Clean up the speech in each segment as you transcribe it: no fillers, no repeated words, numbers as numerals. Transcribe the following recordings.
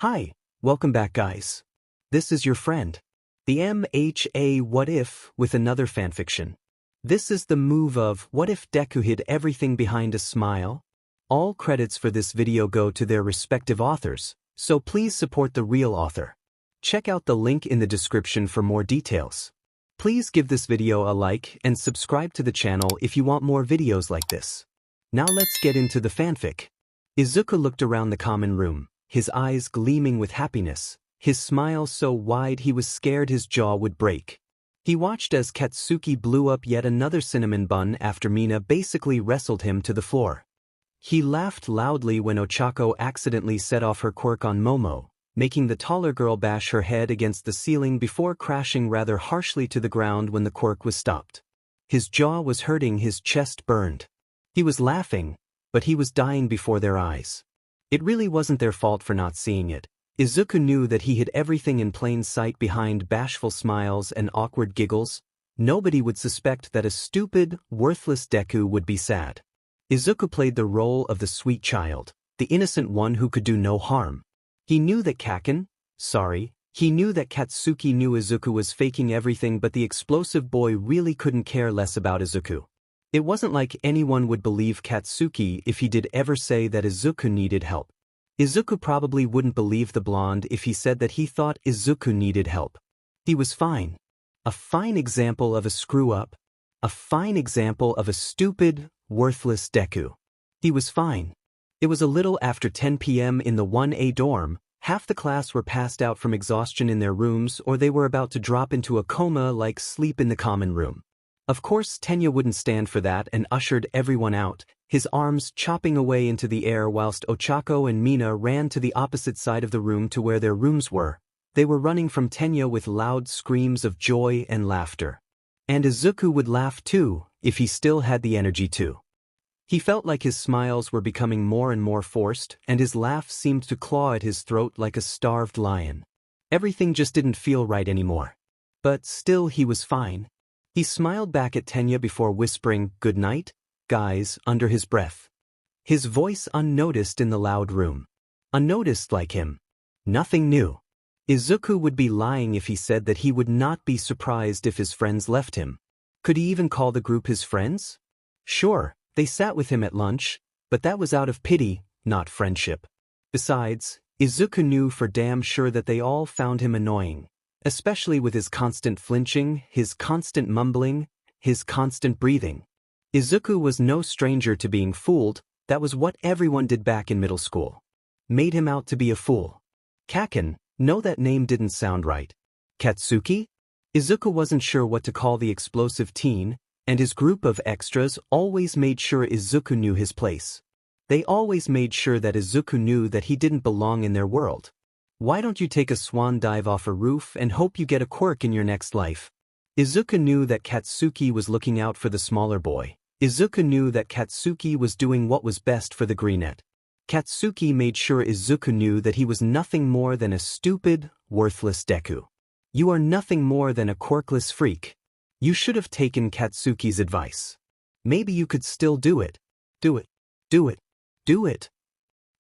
Hi, welcome back guys. This is your friend, the MHA What If with another fanfiction. This is the move of what if Deku hid everything behind a smile? All credits for this video go to their respective authors, so please support the real author. Check out the link in the description for more details. Please give this video a like and subscribe to the channel if you want more videos like this. Now let's get into the fanfic. Izuku looked around the common room, his eyes gleaming with happiness, his smile so wide he was scared his jaw would break. He watched as Katsuki blew up yet another cinnamon bun after Mina basically wrestled him to the floor. He laughed loudly when Ochako accidentally set off her quirk on Momo, making the taller girl bash her head against the ceiling before crashing rather harshly to the ground when the quirk was stopped. His jaw was hurting, his chest burned. He was laughing, but he was dying before their eyes. It really wasn't their fault for not seeing it. Izuku knew that he hid everything in plain sight behind bashful smiles and awkward giggles. Nobody would suspect that a stupid, worthless Deku would be sad. Izuku played the role of the sweet child, the innocent one who could do no harm. He knew that he knew that Katsuki knew Izuku was faking everything, but the explosive boy really couldn't care less about Izuku. It wasn't like anyone would believe Katsuki if he did ever say that Izuku needed help. Izuku probably wouldn't believe the blonde if he said that he thought Izuku needed help. He was fine. A fine example of a screw-up. A fine example of a stupid, worthless Deku. He was fine. It was a little after 10 p.m. in the 1A dorm. Half the class were passed out from exhaustion in their rooms, or they were about to drop into a coma like sleep in the common room. Of course, Tenya wouldn't stand for that and ushered everyone out, his arms chopping away into the air whilst Ochako and Mina ran to the opposite side of the room to where their rooms were. They were running from Tenya with loud screams of joy and laughter. And Izuku would laugh too, if he still had the energy to. He felt like his smiles were becoming more and more forced, and his laugh seemed to claw at his throat like a starved lion. Everything just didn't feel right anymore. But still he was fine. He smiled back at Tenya before whispering, "Good night, guys," under his breath. His voice unnoticed in the loud room. Unnoticed like him. Nothing new. Izuku would be lying if he said that he would not be surprised if his friends left him. Could he even call the group his friends? Sure, they sat with him at lunch, but that was out of pity, not friendship. Besides, Izuku knew for damn sure that they all found him annoying. Especially with his constant flinching, his constant mumbling, his constant breathing. Izuku was no stranger to being fooled. That was what everyone did back in middle school. Made him out to be a fool. Kaken, no, that name didn't sound right. Katsuki? Izuku wasn't sure what to call the explosive teen, and his group of extras always made sure Izuku knew his place. They always made sure that Izuku knew that he didn't belong in their world. Why don't you take a swan dive off a roof and hope you get a quirk in your next life? Izuku knew that Katsuki was looking out for the smaller boy. Izuku knew that Katsuki was doing what was best for the greenette. Katsuki made sure Izuku knew that he was nothing more than a stupid, worthless Deku. You are nothing more than a quirkless freak. You should have taken Katsuki's advice. Maybe you could still do it. Do it. Do it. Do it.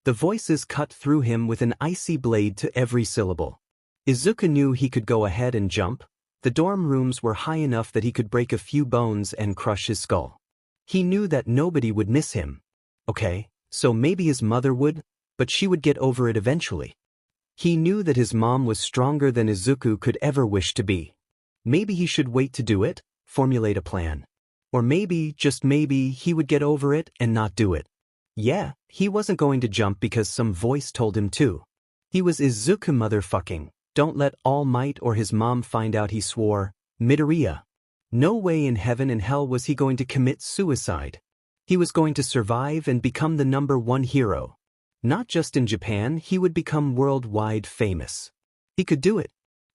The voices cut through him with an icy blade to every syllable. Izuku knew he could go ahead and jump. The dorm rooms were high enough that he could break a few bones and crush his skull. He knew that nobody would miss him. Okay, so maybe his mother would, but she would get over it eventually. He knew that his mom was stronger than Izuku could ever wish to be. Maybe he should wait to do it, formulate a plan. Or maybe, just maybe, he would get over it and not do it. Yeah, he wasn't going to jump because some voice told him to. He was Izuku motherfucking. Don't let All Might or his mom find out he swore. Midoriya. No way in heaven and hell was he going to commit suicide. He was going to survive and become the #1 hero. Not just in Japan, he would become worldwide famous. He could do it.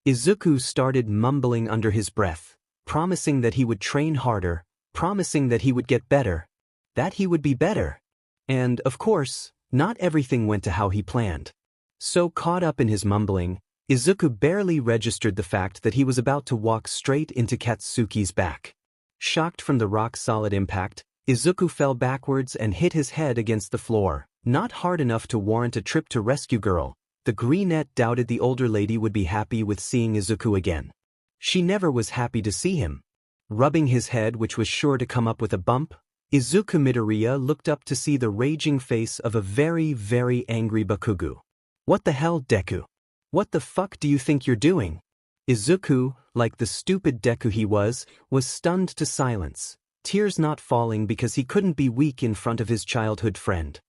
Izuku started mumbling under his breath, promising that he would train harder, promising that he would get better, that he would be better. And, of course, not everything went to how he planned. So caught up in his mumbling, Izuku barely registered the fact that he was about to walk straight into Katsuki's back. Shocked from the rock-solid impact, Izuku fell backwards and hit his head against the floor, not hard enough to warrant a trip to rescue girl, The greenette doubted the older lady would be happy with seeing Izuku again. She never was happy to see him. Rubbing his head, which was sure to come up with a bump, Izuku Midoriya looked up to see the raging face of a very, very angry Bakugo. What the hell, Deku? What the fuck do you think you're doing? Izuku, like the stupid Deku he was stunned to silence, tears not falling because he couldn't be weak in front of his childhood friend.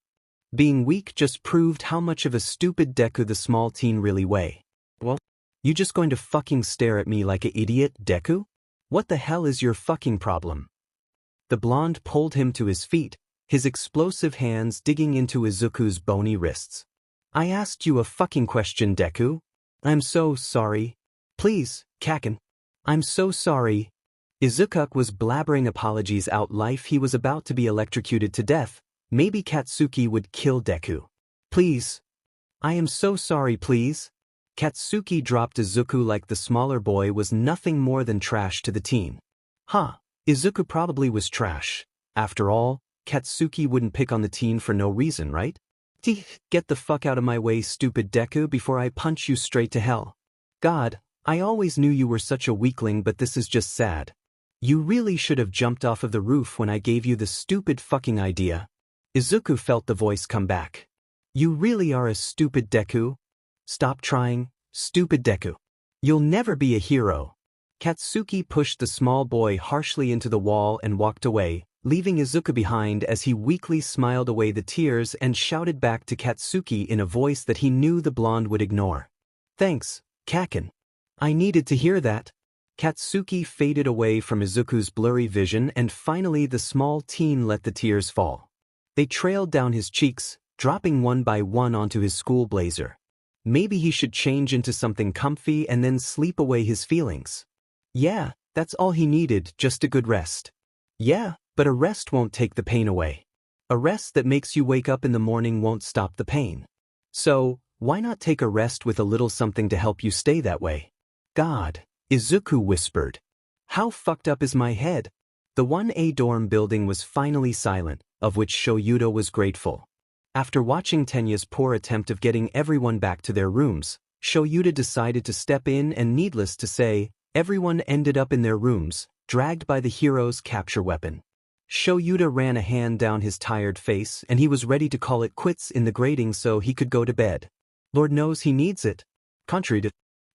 Being weak just proved how much of a stupid Deku the small teen really weigh. Well, you just going to fucking stare at me like a idiot, Deku? What the hell is your fucking problem? The blonde pulled him to his feet, his explosive hands digging into Izuku's bony wrists. I asked you a fucking question, Deku. I'm so sorry. Please, Kaken. I'm so sorry. Izuku was blabbering apologies out life he was about to be electrocuted to death. Maybe Katsuki would kill Deku. Please. I am so sorry, please. Katsuki dropped Izuku like the smaller boy was nothing more than trash to the teen. Huh, Izuku probably was trash. After all, Katsuki wouldn't pick on the teen for no reason, right? Get the fuck out of my way, stupid Deku, before I punch you straight to hell. God, I always knew you were such a weakling, but this is just sad. You really should have jumped off of the roof when I gave you the stupid fucking idea. Izuku felt the voice come back. You really are a stupid Deku. Stop trying, stupid Deku. You'll never be a hero. Katsuki pushed the small boy harshly into the wall and walked away, leaving Izuku behind as he weakly smiled away the tears and shouted back to Katsuki in a voice that he knew the blonde would ignore. Thanks, Kaken. I needed to hear that. Katsuki faded away from Izuku's blurry vision and finally the small teen let the tears fall. They trailed down his cheeks, dropping one by one onto his school blazer. Maybe he should change into something comfy and then sleep away his feelings. Yeah, that's all he needed, just a good rest. Yeah, but a rest won't take the pain away. A rest that makes you wake up in the morning won't stop the pain. So, why not take a rest with a little something to help you stay that way? God, Izuku whispered. How fucked up is my head? The 1A dorm building was finally silent, of which Shoyuta was grateful. After watching Tenya's poor attempt of getting everyone back to their rooms, Shoyuta decided to step in and needless to say, everyone ended up in their rooms, dragged by the hero's capture weapon. Shoyuta ran a hand down his tired face and he was ready to call it quits in the grading so he could go to bed. Lord knows he needs it. Contrary to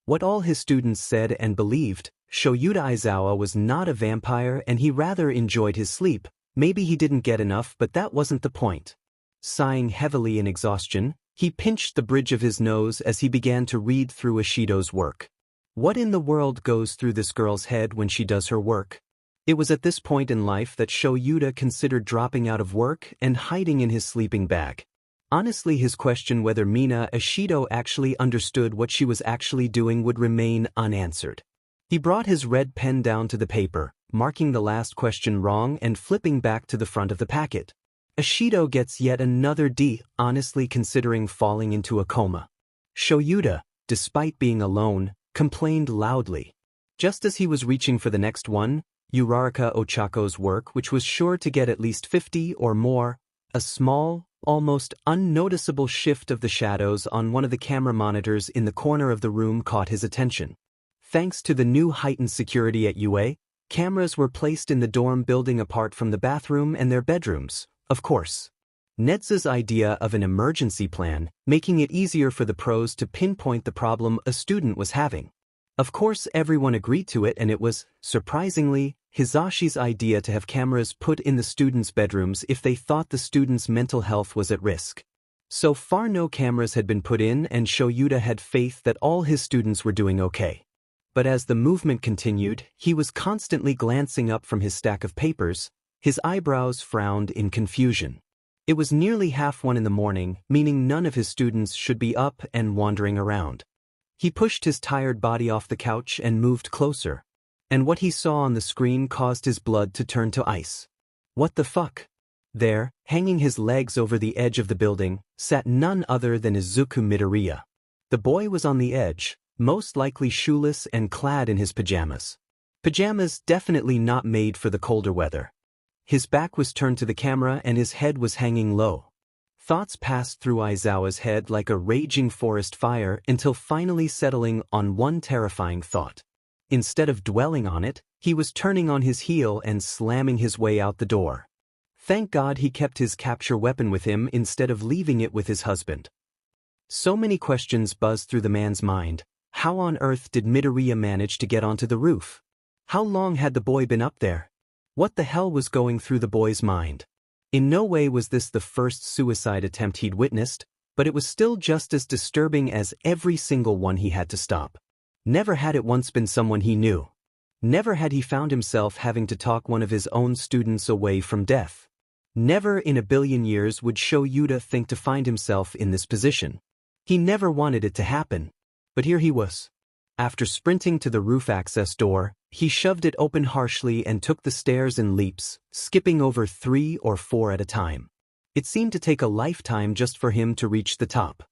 what all his students said and believed, Shoyuta Aizawa was not a vampire and he rather enjoyed his sleep. Maybe he didn't get enough, but that wasn't the point. Sighing heavily in exhaustion, he pinched the bridge of his nose as he began to read through Ishido's work. What in the world goes through this girl's head when she does her work? It was at this point in life that Shoyuta considered dropping out of work and hiding in his sleeping bag. Honestly, his question whether Mina Ishido actually understood what she was actually doing would remain unanswered. He brought his red pen down to the paper, marking the last question wrong and flipping back to the front of the packet. Ishido gets yet another D, honestly considering falling into a coma. Shoyuta, despite being alone, complained loudly. Just as he was reaching for the next one, Uraraka Ochako's work, which was sure to get at least 50 or more, a small, almost unnoticeable shift of the shadows on one of the camera monitors in the corner of the room caught his attention. Thanks to the new heightened security at UA, cameras were placed in the dorm building apart from the bathroom and their bedrooms, of course. Nedza's idea of an emergency plan, making it easier for the pros to pinpoint the problem a student was having. Of course everyone agreed to it and it was, surprisingly, Hisashi's idea to have cameras put in the students' bedrooms if they thought the students' mental health was at risk. So far no cameras had been put in and Shoyuta had faith that all his students were doing okay. But as the movement continued, he was constantly glancing up from his stack of papers, his eyebrows frowned in confusion. It was nearly 1:30 in the morning, meaning none of his students should be up and wandering around. He pushed his tired body off the couch and moved closer. And what he saw on the screen caused his blood to turn to ice. What the fuck? There, hanging his legs over the edge of the building, sat none other than Izuku Midoriya. The boy was on the edge, most likely shoeless and clad in his pajamas. Pajamas definitely not made for the colder weather. His back was turned to the camera and his head was hanging low. thoughts passed through Aizawa's head like a raging forest fire until finally settling on one terrifying thought. Instead of dwelling on it, he was turning on his heel and slamming his way out the door. Thank God he kept his capture weapon with him instead of leaving it with his husband. So many questions buzzed through the man's mind. How on earth did Midoriya manage to get onto the roof? How long had the boy been up there? What the hell was going through the boy's mind? In no way was this the first suicide attempt he'd witnessed, but it was still just as disturbing as every single one he had to stop. Never had it once been someone he knew. Never had he found himself having to talk one of his own students away from death. Never in a billion years would Yuta think to find himself in this position. He never wanted it to happen. But here he was. After sprinting to the roof access door, he shoved it open harshly and took the stairs in leaps, skipping over 3 or 4 at a time. It seemed to take a lifetime just for him to reach the top.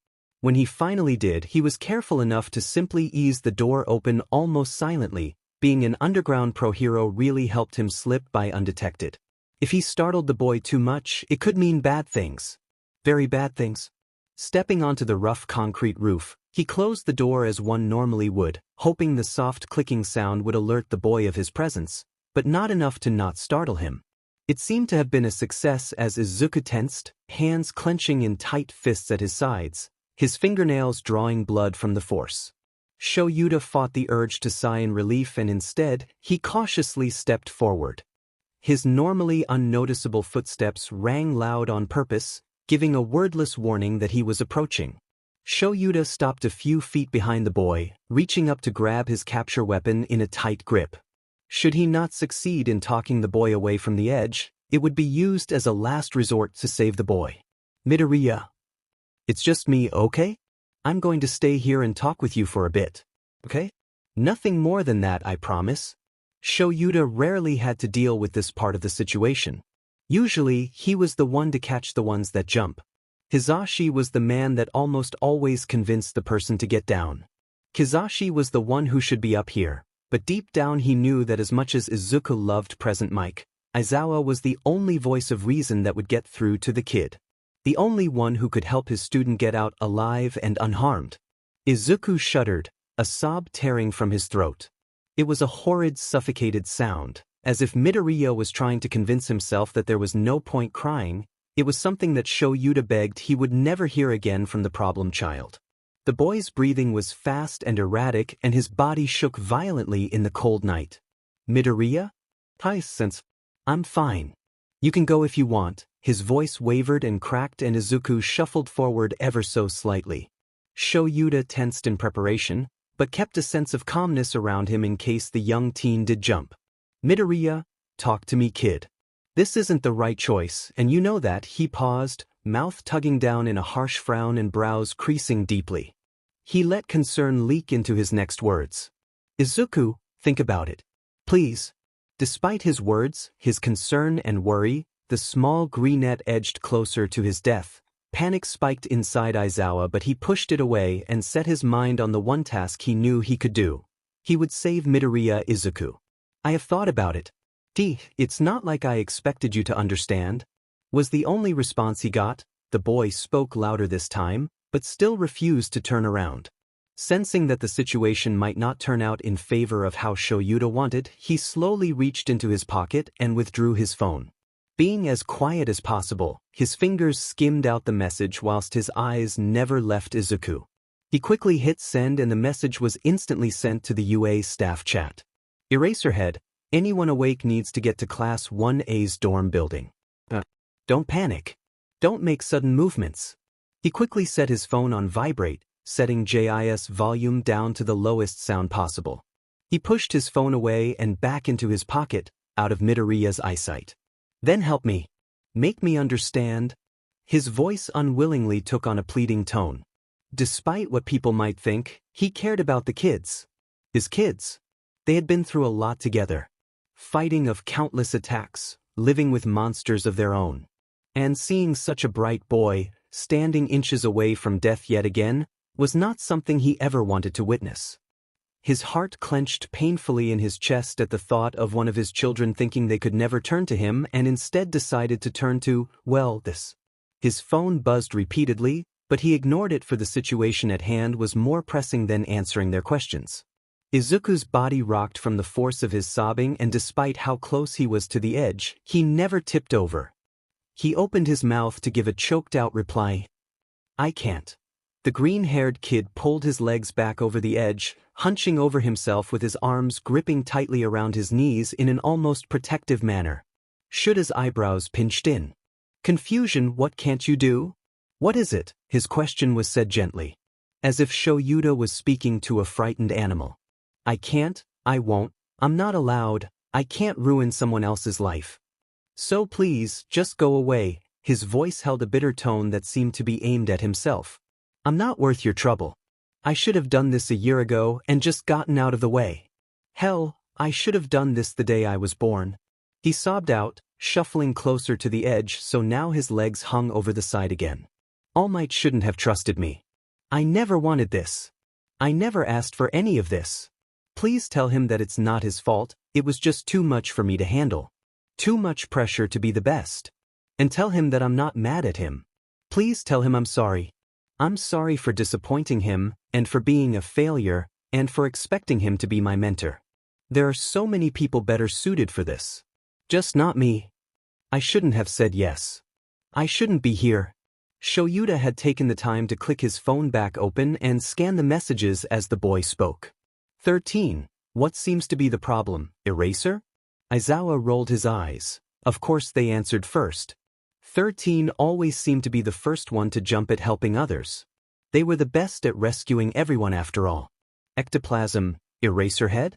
When he finally did, he was careful enough to simply ease the door open almost silently. Being an underground pro hero really helped him slip by undetected. If he startled the boy too much, it could mean bad things. Very bad things. Stepping onto the rough concrete roof, he closed the door as one normally would, hoping the soft clicking sound would alert the boy of his presence, but not enough to not startle him. It seemed to have been a success as Izuku tensed, hands clenching in tight fists at his sides, his fingernails drawing blood from the force. Yuta fought the urge to sigh in relief and instead, he cautiously stepped forward. His normally unnoticeable footsteps rang loud on purpose, giving a wordless warning that he was approaching. Yuta stopped a few feet behind the boy, reaching up to grab his capture weapon in a tight grip. Should he not succeed in talking the boy away from the edge, it would be used as a last resort to save the boy. Midoriya. It's just me, okay? I'm going to stay here and talk with you for a bit. Okay? Nothing more than that, I promise. Yuta rarely had to deal with this part of the situation. Usually, he was the one to catch the ones that jump. Hizashi was the man that almost always convinced the person to get down. Kizashi was the one who should be up here, but deep down he knew that as much as Izuku loved present Mike, Aizawa was the only voice of reason that would get through to the kid. The only one who could help his student get out alive and unharmed. Izuku shuddered, a sob tearing from his throat. It was a horrid, suffocated sound, as if Midoriya was trying to convince himself that there was no point crying. It was something that Yuta begged he would never hear again from the problem child. The boy's breathing was fast and erratic and his body shook violently in the cold night. Midoriya? Hi, sense. I'm fine. You can go if you want. His voice wavered and cracked and Izuku shuffled forward ever so slightly. Yuta tensed in preparation, but kept a sense of calmness around him in case the young teen did jump. Midoriya, talk to me, kid. This isn't the right choice, and you know that. He paused, mouth tugging down in a harsh frown and brows creasing deeply. He let concern leak into his next words. Izuku, think about it. Please. Despite his words, his concern and worry, the small greenette edged closer to his death. Panic spiked inside Aizawa, but he pushed it away and set his mind on the one task he knew he could do. He would save Midoriya. Izuku. I have thought about it. It's not like I expected you to understand, was the only response he got. The boy spoke louder this time, but still refused to turn around. Sensing that the situation might not turn out in favor of how Yuta wanted, he slowly reached into his pocket and withdrew his phone. Being as quiet as possible, his fingers skimmed out the message whilst his eyes never left Izuku. He quickly hit send and the message was instantly sent to the UA staff chat. Eraserhead, anyone awake needs to get to Class 1A's dorm building. Don't panic. Don't make sudden movements. He quickly set his phone on vibrate, setting JIS volume down to the lowest sound possible. He pushed his phone away and back into his pocket, out of Midoriya's eyesight. Then help me. Make me understand. His voice unwillingly took on a pleading tone. Despite what people might think, he cared about the kids. His kids. They had been through a lot together. Fighting of countless attacks, living with monsters of their own. And seeing such a bright boy, standing inches away from death yet again, was not something he ever wanted to witness. His heart clenched painfully in his chest at the thought of one of his children thinking they could never turn to him and instead decided to turn to, well, this. His phone buzzed repeatedly, but he ignored it for the situation at hand was more pressing than answering their questions. Izuku's body rocked from the force of his sobbing, and despite how close he was to the edge, he never tipped over. He opened his mouth to give a choked-out reply. "I can't." The green-haired kid pulled his legs back over the edge, hunching over himself with his arms gripping tightly around his knees in an almost protective manner. Shuda's eyebrows pinched in. "Confusion, what can't you do?" "What is it?" His question was said gently, as if Shoyuta was speaking to a frightened animal. "I can't, I won't, I'm not allowed, I can't ruin someone else's life. So please, just go away." His voice held a bitter tone that seemed to be aimed at himself. "I'm not worth your trouble. I should have done this a year ago and just gotten out of the way. Hell, I should have done this the day I was born." He sobbed out, shuffling closer to the edge so now his legs hung over the side again. "All Might shouldn't have trusted me. I never wanted this. I never asked for any of this. Please tell him that it's not his fault, it was just too much for me to handle. Too much pressure to be the best. And tell him that I'm not mad at him. Please tell him I'm sorry. I'm sorry for disappointing him, and for being a failure, and for expecting him to be my mentor. There are so many people better suited for this. Just not me. I shouldn't have said yes. I shouldn't be here." Shoyuta had taken the time to click his phone back open and scan the messages as the boy spoke. 13. What seems to be the problem, eraser? Aizawa rolled his eyes. Of course they answered first. 13 always seemed to be the first one to jump at helping others. They were the best at rescuing everyone after all. Ectoplasm, Eraserhead?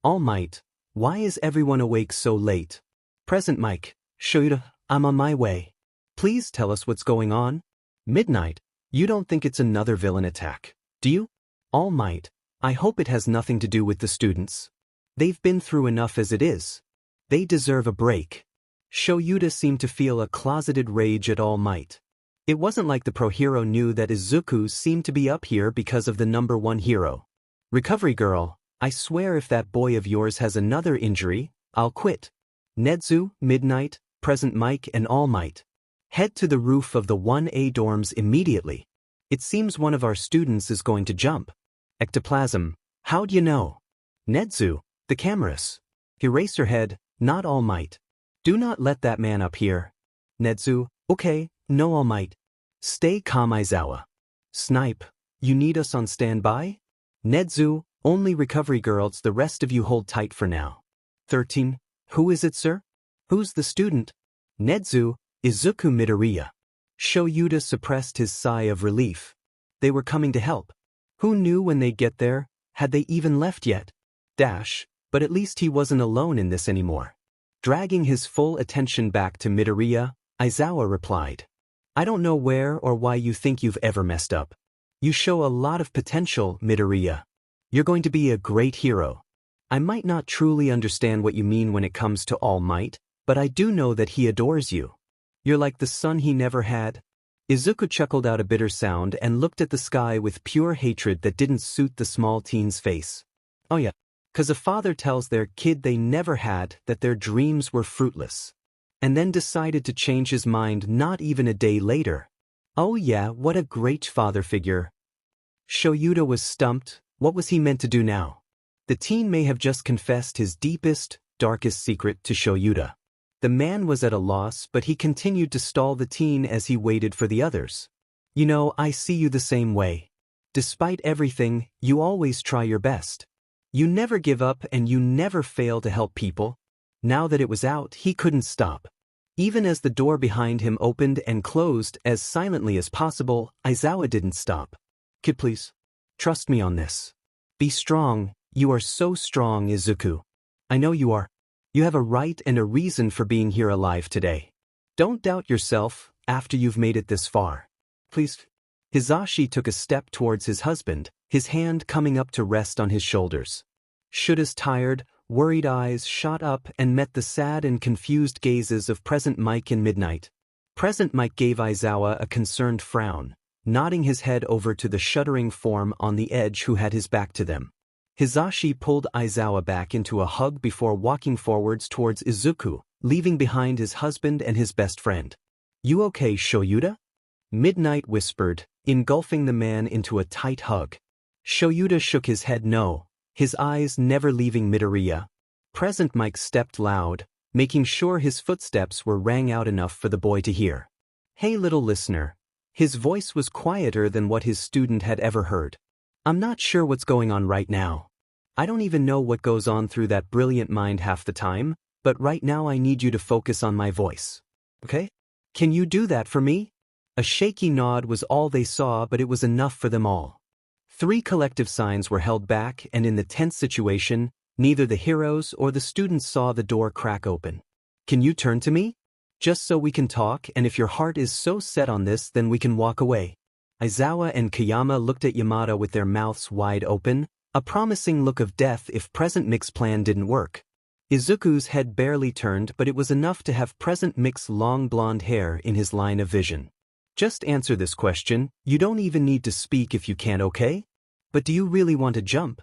All Might, why is everyone awake so late? Present Mike, Shoyuta, I'm on my way. Please tell us what's going on. Midnight, you don't think it's another villain attack, do you? All Might, I hope it has nothing to do with the students. They've been through enough as it is. They deserve a break. Shoyuta seemed to feel a closeted rage at All Might. It wasn't like the pro hero knew that Izuku seemed to be up here because of the number one hero. Recovery girl, I swear if that boy of yours has another injury, I'll quit. Nedzu, Midnight, Present Mike and All Might. Head to the roof of the 1A dorms immediately. It seems one of our students is going to jump. Ectoplasm, how'd you know? Nedzu, the cameras. Eraserhead, not All Might. Do not let that man up here. Nedzu, okay, no All Might. Stay calm Aizawa. Snipe, you need us on standby? Nedzu, only recovery girls, the rest of you hold tight for now. 13, who is it sir? Who's the student? Nedzu, Izuku Midoriya. Shoyuta suppressed his sigh of relief. They were coming to help. Who knew when they'd get there? Had they even left yet? But at least he wasn't alone in this anymore. Dragging his full attention back to Midoriya, Aizawa replied. I don't know where or why you think you've ever messed up. You show a lot of potential, Midoriya. You're going to be a great hero. I might not truly understand what you mean when it comes to All Might, but I do know that he adores you. You're like the son he never had. Izuku chuckled out a bitter sound and looked at the sky with pure hatred that didn't suit the small teen's face. Oh yeah, 'cause a father tells their kid they never had that their dreams were fruitless. And then decided to change his mind not even a day later. Oh yeah, what a great father figure. Shoyuta was stumped. What was he meant to do now? The teen may have just confessed his deepest, darkest secret to Shoyuta. The man was at a loss, but he continued to stall the teen as he waited for the others. You know, I see you the same way. Despite everything, you always try your best. You never give up and you never fail to help people. Now that it was out, he couldn't stop. Even as the door behind him opened and closed as silently as possible, Aizawa didn't stop. Kid, please. Trust me on this. Be strong. You are so strong, Izuku. I know you are. You have a right and a reason for being here alive today. Don't doubt yourself after you've made it this far. Please. Hisashi took a step towards his husband, his hand coming up to rest on his shoulders. Shuda's tired, worried eyes shot up and met the sad and confused gazes of Present Mike and Midnight. Present Mike gave Aizawa a concerned frown, nodding his head over to the shuddering form on the edge who had his back to them. Hisashi pulled Aizawa back into a hug before walking forwards towards Izuku, leaving behind his husband and his best friend. You okay, Shoyuta? Midnight whispered, engulfing the man into a tight hug. Shoyuta shook his head no, his eyes never leaving Midoriya. Present Mike stepped loud, making sure his footsteps were rang out enough for the boy to hear. Hey little listener. His voice was quieter than what his student had ever heard. I'm not sure what's going on right now. I don't even know what goes on through that brilliant mind half the time, but right now I need you to focus on my voice. Okay? Can you do that for me? A shaky nod was all they saw, but it was enough for them all. 3 collective signs were held back, and in the tense situation, neither the heroes or the students saw the door crack open. Can you turn to me? Just so we can talk, and if your heart is so set on this, then we can walk away. Aizawa and Kayama looked at Yamada with their mouths wide open, a promising look of death if Present Mix's plan didn't work. Izuku's head barely turned, but it was enough to have Present Mix's long blonde hair in his line of vision. Just answer this question, you don't even need to speak if you can't, okay? But do you really want to jump?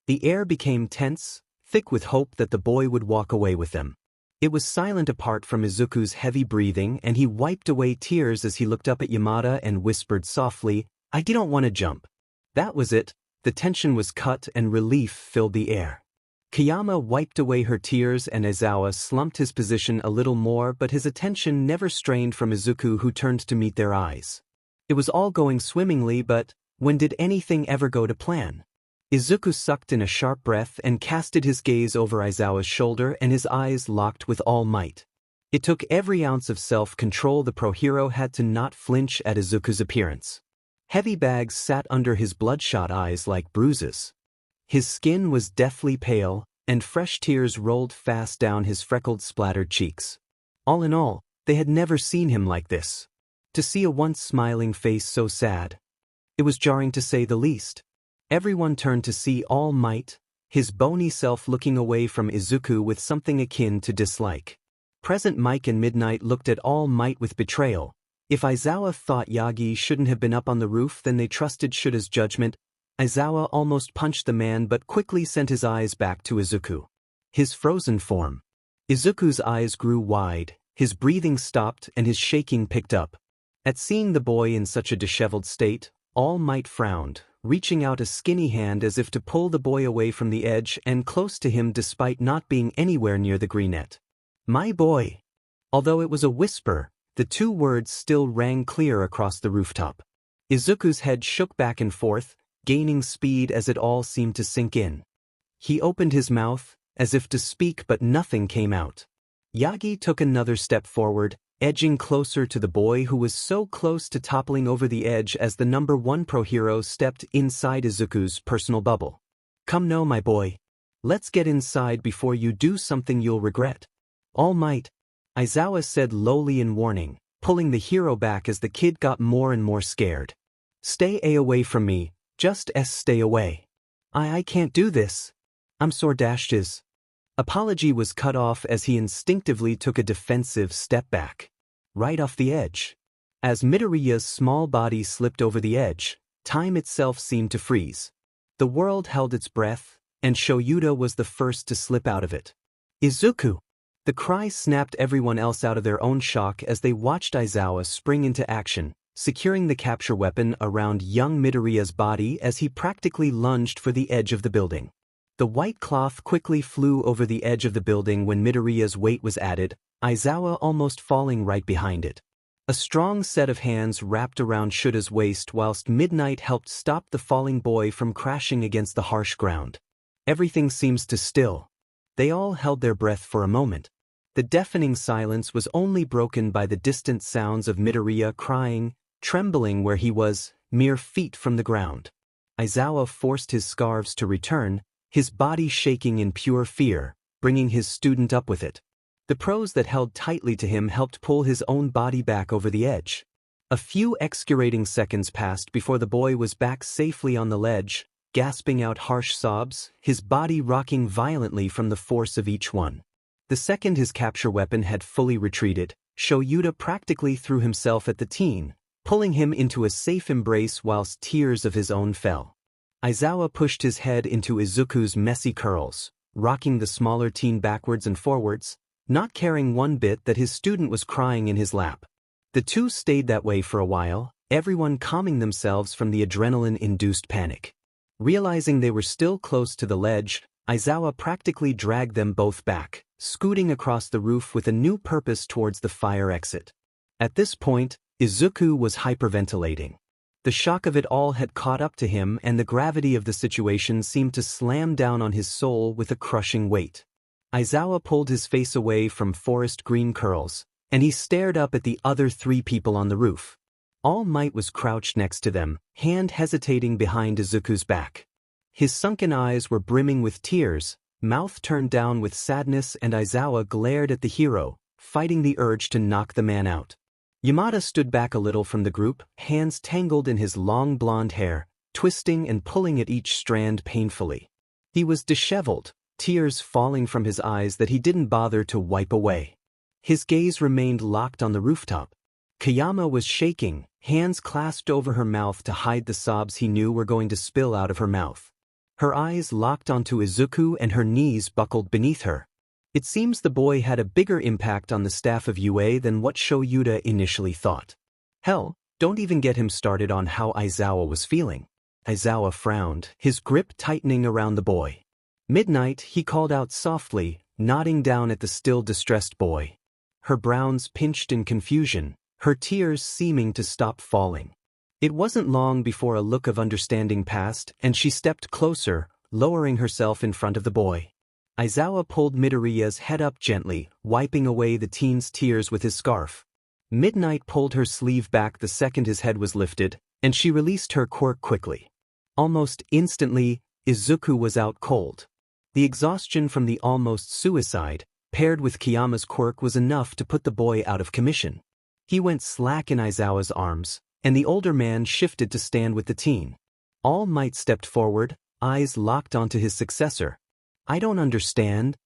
The air became tense, thick with hope that the boy would walk away with them. It was silent apart from Izuku's heavy breathing, and he wiped away tears as he looked up at Yamada and whispered softly, I don't want to jump. That was it, the tension was cut and relief filled the air. Kayama wiped away her tears and Aizawa slumped his position a little more, but his attention never strained from Izuku, who turned to meet their eyes. It was all going swimmingly, but when did anything ever go to plan? Izuku sucked in a sharp breath and casted his gaze over Aizawa's shoulder, and his eyes locked with all might. It took every ounce of self-control the pro-hero had to not flinch at Izuku's appearance. Heavy bags sat under his bloodshot eyes like bruises. His skin was deathly pale, and fresh tears rolled fast down his freckled, splattered cheeks. All in all, they had never seen him like this. To see a once smiling face so sad. It was jarring to say the least. Everyone turned to see All Might, his bony self looking away from Izuku with something akin to dislike. Present Mike and Midnight looked at All Might with betrayal. If Aizawa thought Yagi shouldn't have been up on the roof, then they trusted Shuta's judgment. Aizawa almost punched the man but quickly sent his eyes back to Izuku. His frozen form. Izuku's eyes grew wide, his breathing stopped and his shaking picked up. At seeing the boy in such a disheveled state, All Might frowned, reaching out a skinny hand as if to pull the boy away from the edge and close to him despite not being anywhere near the greenette. My boy. Although it was a whisper, the 2 words still rang clear across the rooftop. Izuku's head shook back and forth, gaining speed as it all seemed to sink in. He opened his mouth, as if to speak, but nothing came out. Yagi took another step forward, edging closer to the boy, who was so close to toppling over the edge as the number 1 pro-hero stepped inside Izuku's personal bubble. Come no, my boy. Let's get inside before you do something you'll regret. All Might, Aizawa said lowly in warning, pulling the hero back as the kid got more and more scared. Stay away from me. Just stay away. I can't do this. I'm sore dashed his apology was cut off as he instinctively took a defensive step back. Right off the edge. As Midoriya's small body slipped over the edge, time itself seemed to freeze. The world held its breath, and Shoyuta was the first to slip out of it. Izuku! The cry snapped everyone else out of their own shock as they watched Aizawa spring into action, securing the capture weapon around young Midoriya's body as he practically lunged for the edge of the building. The white cloth quickly flew over the edge of the building when Midoriya's weight was added, Aizawa almost falling right behind it. A strong set of hands wrapped around Shuta's waist whilst Midnight helped stop the falling boy from crashing against the harsh ground. Everything seems to still. They all held their breath for a moment. The deafening silence was only broken by the distant sounds of Midoriya crying, trembling where he was, mere feet from the ground. Aizawa forced his scarves to return, his body shaking in pure fear, bringing his student up with it. The pros that held tightly to him helped pull his own body back over the edge. A few excruciating seconds passed before the boy was back safely on the ledge, gasping out harsh sobs, his body rocking violently from the force of each one. The second his capture weapon had fully retreated, Shoyuta practically threw himself at the teen, pulling him into a safe embrace whilst tears of his own fell. Aizawa pushed his head into Izuku's messy curls, rocking the smaller teen backwards and forwards, not caring one bit that his student was crying in his lap. The two stayed that way for a while, everyone calming themselves from the adrenaline-induced panic. Realizing they were still close to the ledge, Aizawa practically dragged them both back, scooting across the roof with a new purpose towards the fire exit. At this point, Izuku was hyperventilating. The shock of it all had caught up to him, and the gravity of the situation seemed to slam down on his soul with a crushing weight. Aizawa pulled his face away from forest green curls, and he stared up at the other three people on the roof. All Might was crouched next to them, hand hesitating behind Izuku's back. His sunken eyes were brimming with tears, mouth turned down with sadness, and Aizawa glared at the hero, fighting the urge to knock the man out. Yamada stood back a little from the group, hands tangled in his long blonde hair, twisting and pulling at each strand painfully. He was disheveled, tears falling from his eyes that he didn't bother to wipe away. His gaze remained locked on the rooftop. Kayama was shaking, hands clasped over her mouth to hide the sobs he knew were going to spill out of her mouth. Her eyes locked onto Izuku and her knees buckled beneath her. It seems the boy had a bigger impact on the staff of UA than what Shoyuta initially thought. Hell, don't even get him started on how Aizawa was feeling. Aizawa frowned, his grip tightening around the boy. Midnight, he called out softly, nodding down at the still distressed boy. Her brows pinched in confusion, her tears seeming to stop falling. It wasn't long before a look of understanding passed, and she stepped closer, lowering herself in front of the boy. Aizawa pulled Midoriya's head up gently, wiping away the teen's tears with his scarf. Midnight pulled her sleeve back the second his head was lifted, and she released her quirk quickly. Almost instantly, Izuku was out cold. The exhaustion from the almost suicide, paired with Kiyama's quirk, was enough to put the boy out of commission. He went slack in Aizawa's arms, and the older man shifted to stand with the teen. All Might stepped forward, eyes locked onto his successor. I don't understand.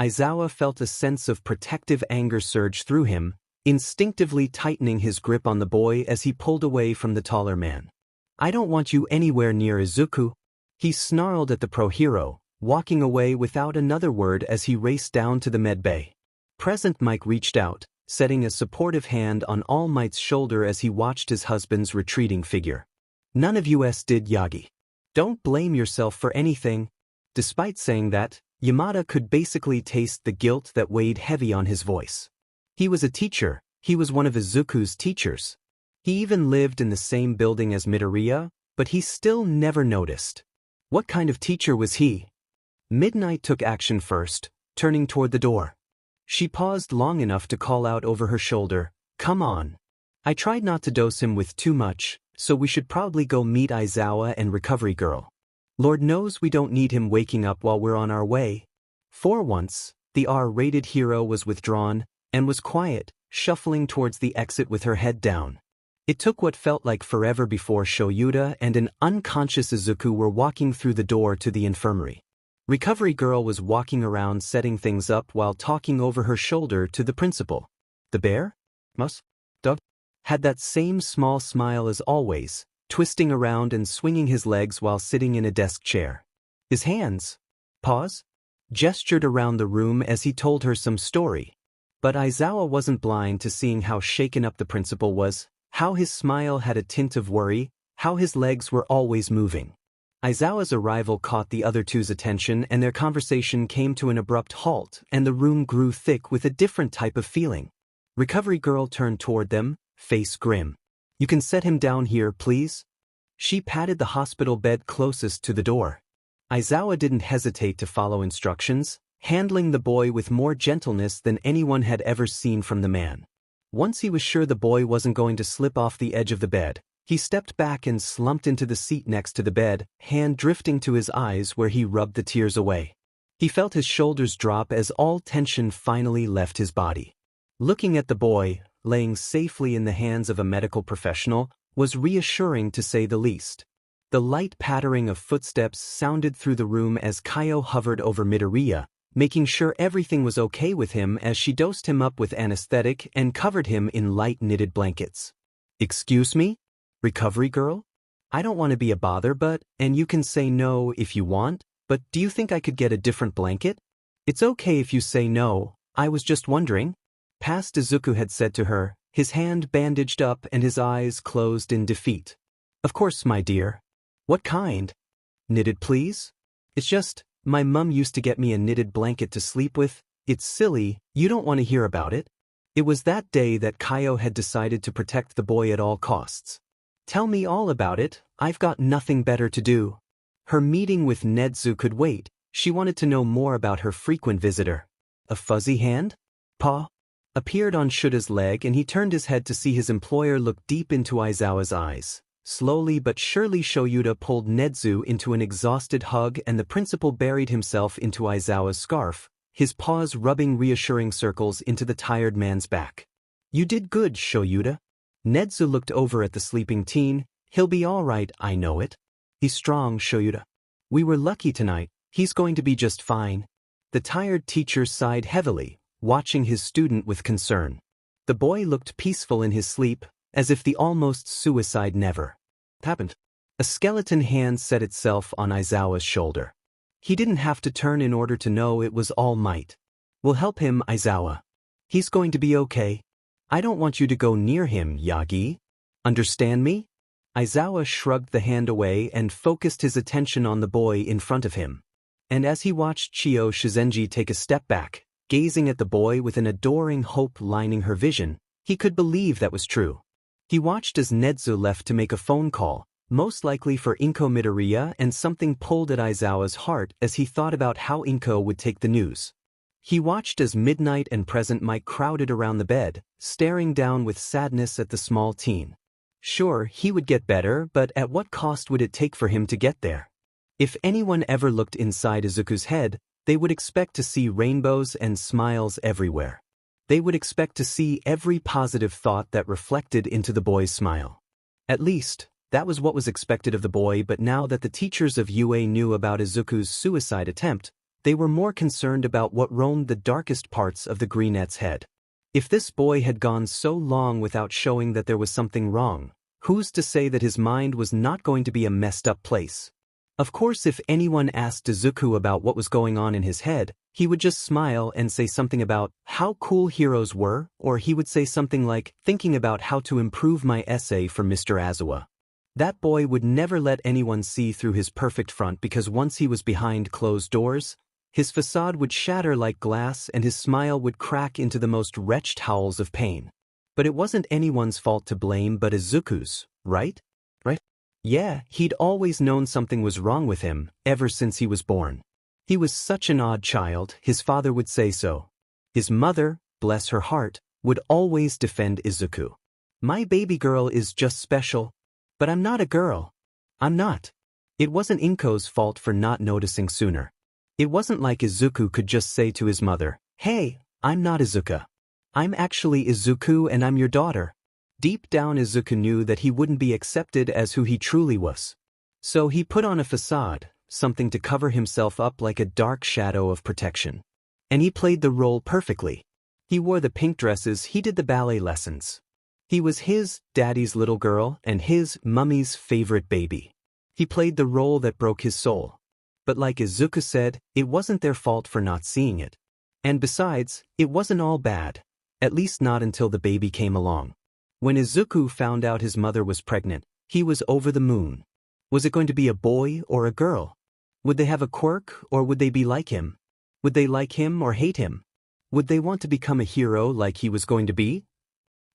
Aizawa felt a sense of protective anger surge through him, instinctively tightening his grip on the boy as he pulled away from the taller man. I don't want you anywhere near Izuku. He snarled at the pro-hero, walking away without another word as he raced down to the med bay. Present Mike reached out, setting a supportive hand on All Might's shoulder as he watched his husband's retreating figure. None of us did, Yagi. Don't blame yourself for anything. Despite saying that, Yamada could basically taste the guilt that weighed heavy on his voice. He was a teacher, he was one of Izuku's teachers. He even lived in the same building as Midoriya, but he still never noticed. What kind of teacher was he? Midnight took action first, turning toward the door. She paused long enough to call out over her shoulder, "Come on." I tried not to dose him with too much, so we should probably go meet Aizawa and Recovery Girl. Lord knows we don't need him waking up while we're on our way. For once, the R-rated hero was withdrawn, and was quiet, shuffling towards the exit with her head down. It took what felt like forever before Shoyuta and an unconscious Izuku were walking through the door to the infirmary. Recovery Girl was walking around setting things up while talking over her shoulder to the principal. The bear? Dog? Had that same small smile as always, twisting around and swinging his legs while sitting in a desk chair. His hands, gestured around the room as he told her some story. But Aizawa wasn't blind to seeing how shaken up the principal was, how his smile had a tint of worry, how his legs were always moving. Aizawa's arrival caught the other two's attention, and their conversation came to an abrupt halt, and the room grew thick with a different type of feeling. Recovery Girl turned toward them, face grim. You can set him down here, please? She patted the hospital bed closest to the door. Aizawa didn't hesitate to follow instructions, handling the boy with more gentleness than anyone had ever seen from the man. Once he was sure the boy wasn't going to slip off the edge of the bed, he stepped back and slumped into the seat next to the bed, hand drifting to his eyes where he rubbed the tears away. He felt his shoulders drop as all tension finally left his body. Looking at the boy, laying safely in the hands of a medical professional, was reassuring to say the least. The light pattering of footsteps sounded through the room as Kaio hovered over Midoriya, making sure everything was okay with him as she dosed him up with anesthetic and covered him in light knitted blankets. Excuse me? Recovery Girl? I don't want to be a bother, and you can say no if you want, but do you think I could get a different blanket? It's okay if you say no, I was just wondering. Past Izuku had said to her, his hand bandaged up and his eyes closed in defeat. Of course, my dear. What kind? Knitted, please? It's just, my mum used to get me a knitted blanket to sleep with. It's silly, you don't want to hear about it. It was that day that Kaio had decided to protect the boy at all costs. Tell me all about it, I've got nothing better to do. Her meeting with Nezu could wait, she wanted to know more about her frequent visitor. A fuzzy hand? Paw? Appeared on Shuta's leg and he turned his head to see his employer look deep into Aizawa's eyes. Slowly but surely Shoyuta pulled Nezu into an exhausted hug and the principal buried himself into Aizawa's scarf, his paws rubbing reassuring circles into the tired man's back. You did good, Shoyuta. Nezu looked over at the sleeping teen. He'll be all right, I know it. He's strong, Shoyuta. We were lucky tonight, he's going to be just fine. The tired teacher sighed heavily, watching his student with concern. The boy looked peaceful in his sleep, as if the almost suicide never happened. A skeleton hand set itself on Aizawa's shoulder. He didn't have to turn in order to know it was All Might. We'll help him, Aizawa. He's going to be okay. I don't want you to go near him, Yagi. Understand me? Aizawa shrugged the hand away and focused his attention on the boy in front of him. And as he watched Chio Shizenji take a step back, gazing at the boy with an adoring hope lining her vision, he could believe that was true. He watched as Nezu left to make a phone call, most likely for Inko Midoriya, and something pulled at Aizawa's heart as he thought about how Inko would take the news. He watched as Midnight and Present Mic crowded around the bed, staring down with sadness at the small teen. Sure, he would get better, but at what cost would it take for him to get there? If anyone ever looked inside Izuku's head, they would expect to see rainbows and smiles everywhere. They would expect to see every positive thought that reflected into the boy's smile. At least, that was what was expected of the boy, but now that the teachers of UA knew about Izuku's suicide attempt, they were more concerned about what roamed the darkest parts of the Greenette's head. If this boy had gone so long without showing that there was something wrong, who's to say that his mind was not going to be a messed up place? Of course, if anyone asked Izuku about what was going on in his head, he would just smile and say something about how cool heroes were, or he would say something like, thinking about how to improve my essay for Mr. Aizawa. That boy would never let anyone see through his perfect front because once he was behind closed doors, his facade would shatter like glass and his smile would crack into the most wretched howls of pain. But it wasn't anyone's fault to blame but Izuku's, right? Yeah, he'd always known something was wrong with him, ever since he was born. He was such an odd child, his father would say so. His mother, bless her heart, would always defend Izuku. My baby girl is just special. But I'm not a girl. I'm not. It wasn't Inko's fault for not noticing sooner. It wasn't like Izuku could just say to his mother, hey, I'm not Izuka. I'm actually Izuku and I'm your daughter. Deep down Izuku knew that he wouldn't be accepted as who he truly was. So he put on a facade, something to cover himself up like a dark shadow of protection. And he played the role perfectly. He wore the pink dresses, he did the ballet lessons. He was his daddy's little girl and his mummy's favorite baby. He played the role that broke his soul. But like Izuku said, it wasn't their fault for not seeing it. And besides, it wasn't all bad. At least not until the baby came along. When Izuku found out his mother was pregnant, he was over the moon. Was it going to be a boy or a girl? Would they have a quirk or would they be like him? Would they like him or hate him? Would they want to become a hero like he was going to be?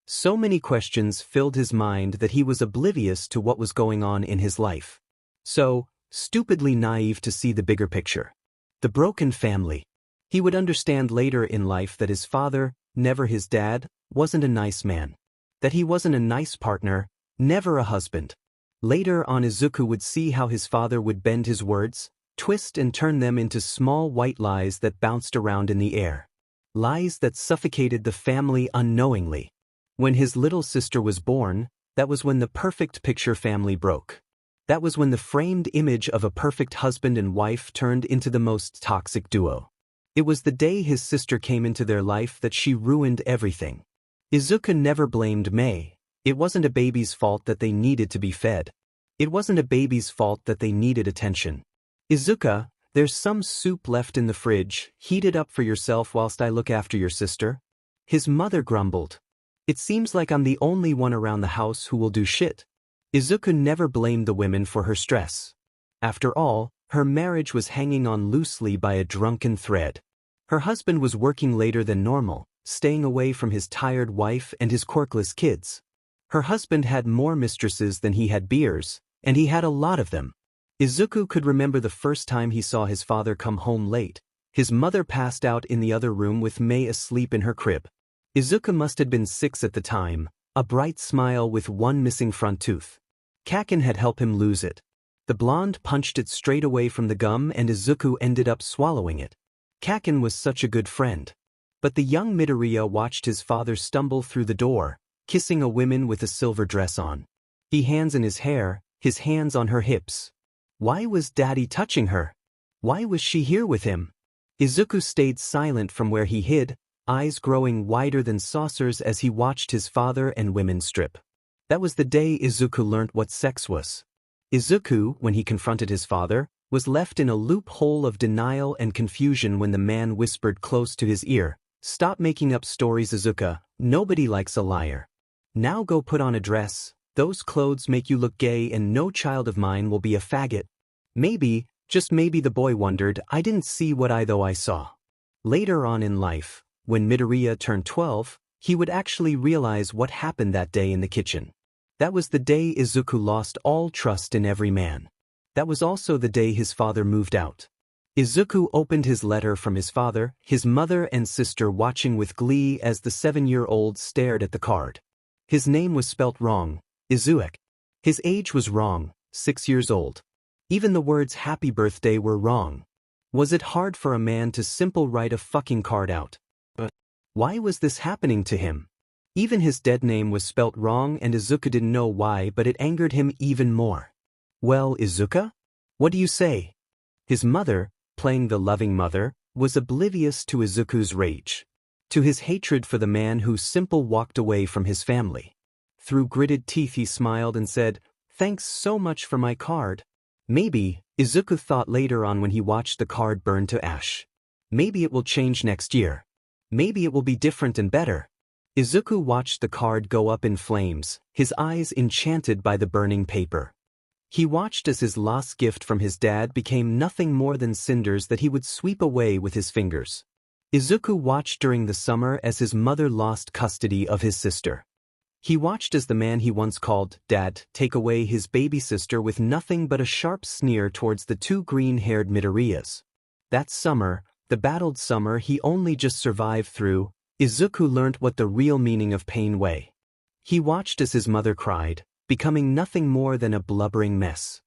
So many questions filled his mind that he was oblivious to what was going on in his life. So, stupidly naive to see the bigger picture. The broken family. He would understand later in life that his father, never his dad, wasn't a nice man. That he wasn't a nice partner, never a husband. Later on Izuku would see how his father would bend his words, twist and turn them into small white lies that bounced around in the air. Lies that suffocated the family unknowingly. When his little sister was born, that was when the perfect picture family broke. That was when the framed image of a perfect husband and wife turned into the most toxic duo. It was the day his sister came into their life that she ruined everything. Izuku never blamed Mei. It wasn't a baby's fault that they needed to be fed. It wasn't a baby's fault that they needed attention. Izuka, there's some soup left in the fridge, heat it up for yourself whilst I look after your sister. His mother grumbled. It seems like I'm the only one around the house who will do shit. Izuku never blamed the women for her stress. After all, her marriage was hanging on loosely by a drunken thread. Her husband was working later than normal, staying away from his tired wife and his quirkless kids. Her husband had more mistresses than he had beers, and he had a lot of them. Izuku could remember the first time he saw his father come home late. His mother passed out in the other room with Mei asleep in her crib. Izuku must have been 6 at the time, a bright smile with one missing front tooth. Kaken had helped him lose it. The blonde punched it straight away from the gum and Izuku ended up swallowing it. Kaken was such a good friend. But the young Midoriya watched his father stumble through the door, kissing a woman with a silver dress on. He hands in his hair, his hands on her hips. Why was daddy touching her? Why was she here with him? Izuku stayed silent from where he hid, eyes growing wider than saucers as he watched his father and women strip. That was the day Izuku learnt what sex was. Izuku, when he confronted his father, was left in a loophole of denial and confusion when the man whispered close to his ear, "Stop making up stories, Izuku, nobody likes a liar. Now go put on a dress, those clothes make you look gay and no child of mine will be a faggot." Maybe, just maybe the boy wondered, I didn't see what I saw. Later on in life, when Midoriya turned 12, he would actually realize what happened that day in the kitchen. That was the day Izuku lost all trust in every man. That was also the day his father moved out. Izuku opened his letter from his father, his mother and sister watching with glee as the 7-year-old stared at the card. His name was spelt wrong, Izuek. His age was wrong, 6 years old. Even the words happy birthday were wrong. Was it hard for a man to simple write a fucking card out? But why was this happening to him? Even his dead name was spelt wrong and Izuku didn't know why, but it angered him even more. Well, Izuku? What do you say? His mother, playing the loving mother, was oblivious to Izuku's rage. To his hatred for the man who simply walked away from his family. Through gritted teeth he smiled and said, "Thanks so much for my card." Maybe, Izuku thought later on when he watched the card burn to ash. Maybe it will change next year. Maybe it will be different and better. Izuku watched the card go up in flames, his eyes enchanted by the burning paper. He watched as his lost gift from his dad became nothing more than cinders that he would sweep away with his fingers. Izuku watched during the summer as his mother lost custody of his sister. He watched as the man he once called Dad take away his baby sister with nothing but a sharp sneer towards the 2 green-haired Midoriyas. That summer, the battled summer he only just survived through, Izuku learnt what the real meaning of pain was. He watched as his mother cried, becoming nothing more than a blubbering mess.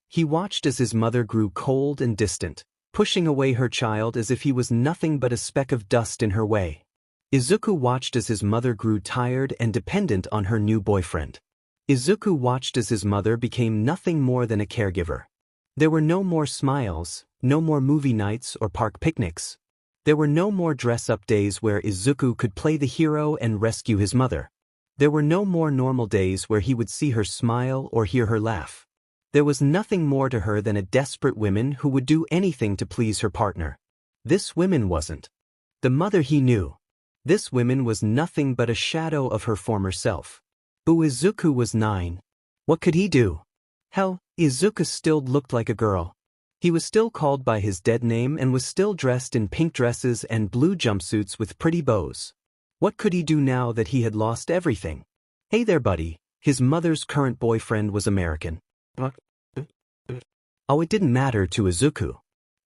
He watched as his mother grew cold and distant, pushing away her child as if he was nothing but a speck of dust in her way. Izuku watched as his mother grew tired and dependent on her new boyfriend. Izuku watched as his mother became nothing more than a caregiver. There were no more smiles, no more movie nights or park picnics. There were no more dress-up days where Izuku could play the hero and rescue his mother. There were no more normal days where he would see her smile or hear her laugh. There was nothing more to her than a desperate woman who would do anything to please her partner. This woman wasn't the mother he knew. This woman was nothing but a shadow of her former self. Izuku was 9. What could he do? Hell, Izuku still looked like a girl. He was still called by his dead name and was still dressed in pink dresses and blue jumpsuits with pretty bows. What could he do now that he had lost everything? Hey there, buddy. His mother's current boyfriend was American. Oh, it didn't matter to Izuku.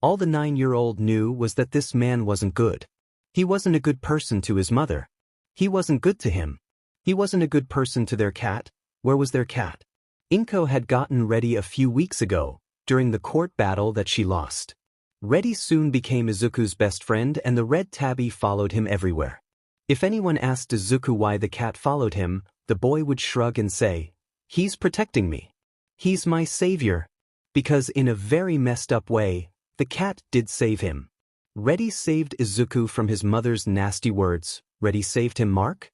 All the 9-year-old knew was that this man wasn't good. He wasn't a good person to his mother. He wasn't good to him. He wasn't a good person to their cat. Where was their cat? Inko had gotten ready a few weeks ago, during the court battle that she lost. Reddy soon became Izuku's best friend and the red tabby followed him everywhere. If anyone asked Izuku why the cat followed him, the boy would shrug and say, "He's protecting me. He's my savior." Because in a very messed up way, the cat did save him. Reddy saved Izuku from his mother's nasty words. Reddy saved him, Mark?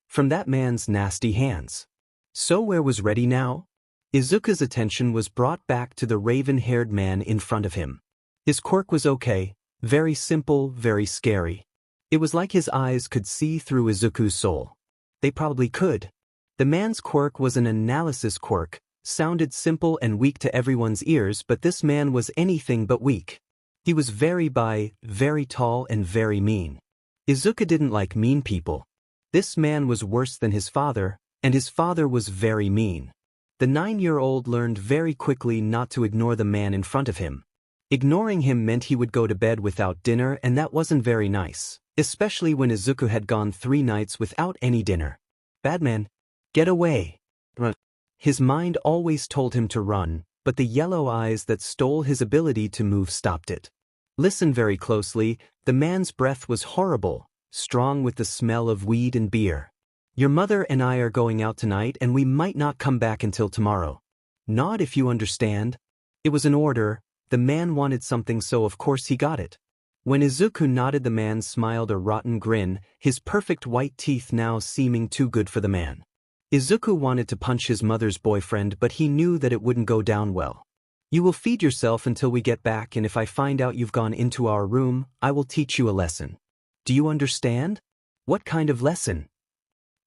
From that man's nasty hands. So where was Reddy now? Izuku's attention was brought back to the raven-haired man in front of him. His quirk was okay, very simple, very scary. It was like his eyes could see through Izuku's soul. They probably could. The man's quirk was an analysis quirk, sounded simple and weak to everyone's ears, but this man was anything but weak. He was very tall and very mean. Izuku didn't like mean people. This man was worse than his father, and his father was very mean. The 9-year-old learned very quickly not to ignore the man in front of him. Ignoring him meant he would go to bed without dinner, and that wasn't very nice, especially when Izuku had gone 3 nights without any dinner. Bad man, get away. Run. His mind always told him to run, but the yellow eyes that stole his ability to move stopped it. Listen very closely, the man's breath was horrible, strong with the smell of weed and beer. Your mother and I are going out tonight and we might not come back until tomorrow. Nod if you understand. It was an order, the man wanted something so of course he got it. When Izuku nodded, the man smiled a rotten grin, his perfect white teeth now seeming too good for the man. Izuku wanted to punch his mother's boyfriend, but he knew that it wouldn't go down well. You will feed yourself until we get back, and if I find out you've gone into our room, I will teach you a lesson. Do you understand? What kind of lesson?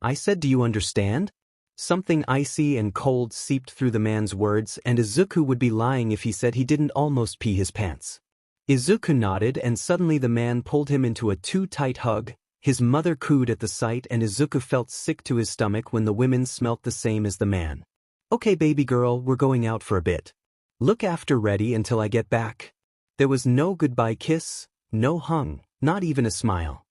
I said, do you understand? Something icy and cold seeped through the man's words, and Izuku would be lying if he said he didn't almost pee his pants. Izuku nodded, and suddenly the man pulled him into a too tight hug. His mother cooed at the sight, and Izuku felt sick to his stomach when the women smelt the same as the man. Okay baby girl, we're going out for a bit. Look after Reddy until I get back. There was no goodbye kiss, no hug, not even a smile.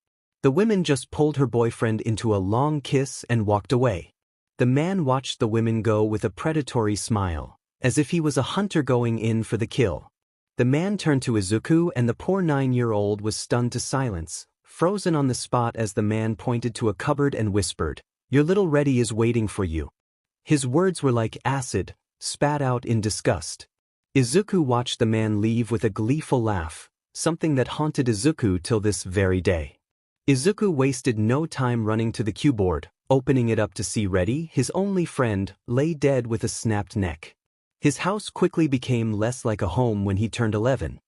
The women just pulled her boyfriend into a long kiss and walked away. The man watched the women go with a predatory smile, as if he was a hunter going in for the kill. The man turned to Izuku, and the poor 9-year-old was stunned to silence, frozen on the spot as the man pointed to a cupboard and whispered, "Your little Reddy is waiting for you." His words were like acid, spat out in disgust. Izuku watched the man leave with a gleeful laugh, something that haunted Izuku till this very day. Izuku wasted no time running to the keyboard, opening it up to see Reddy, his only friend, lay dead with a snapped neck. His house quickly became less like a home when he turned 11.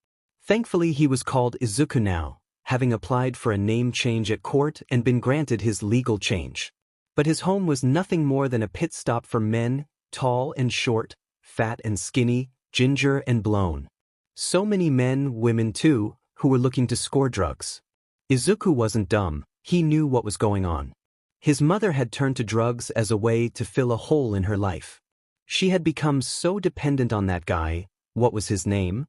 Thankfully he was called Izuku now, having applied for a name change at court and been granted his legal change. But his home was nothing more than a pit stop for men, tall and short, fat and skinny, ginger and blown. So many men, women too, who were looking to score drugs. Izuku wasn't dumb, he knew what was going on. His mother had turned to drugs as a way to fill a hole in her life. She had become so dependent on that guy, what was his name,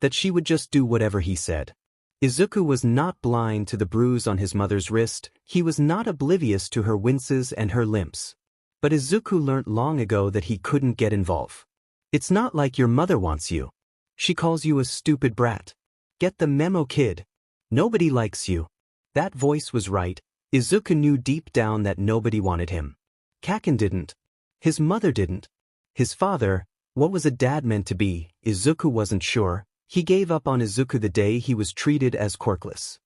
that she would just do whatever he said. Izuku was not blind to the bruise on his mother's wrist, he was not oblivious to her winces and her limps. But Izuku learnt long ago that he couldn't get involved. It's not like your mother wants you. She calls you a stupid brat. Get the memo, kid. Nobody likes you. That voice was right. Izuku knew deep down that nobody wanted him. Kaken didn't. His mother didn't. His father, what was a dad meant to be, Izuku wasn't sure. He gave up on Izuku the day he was treated as quirkless.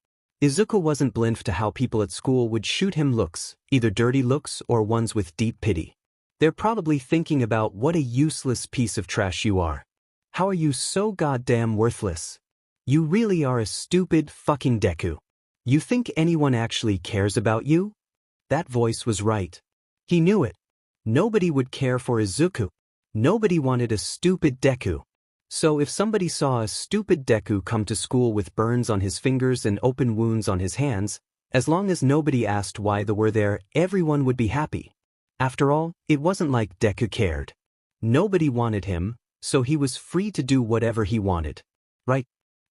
Izuku wasn't blind to how people at school would shoot him looks, either dirty looks or ones with deep pity. They're probably thinking about what a useless piece of trash you are. How are you so goddamn worthless? You really are a stupid fucking Deku. You think anyone actually cares about you? That voice was right. He knew it. Nobody would care for Izuku. Nobody wanted a stupid Deku. So if somebody saw a stupid Deku come to school with burns on his fingers and open wounds on his hands, as long as nobody asked why they were there, everyone would be happy. After all, it wasn't like Deku cared. Nobody wanted him, so he was free to do whatever he wanted. Right?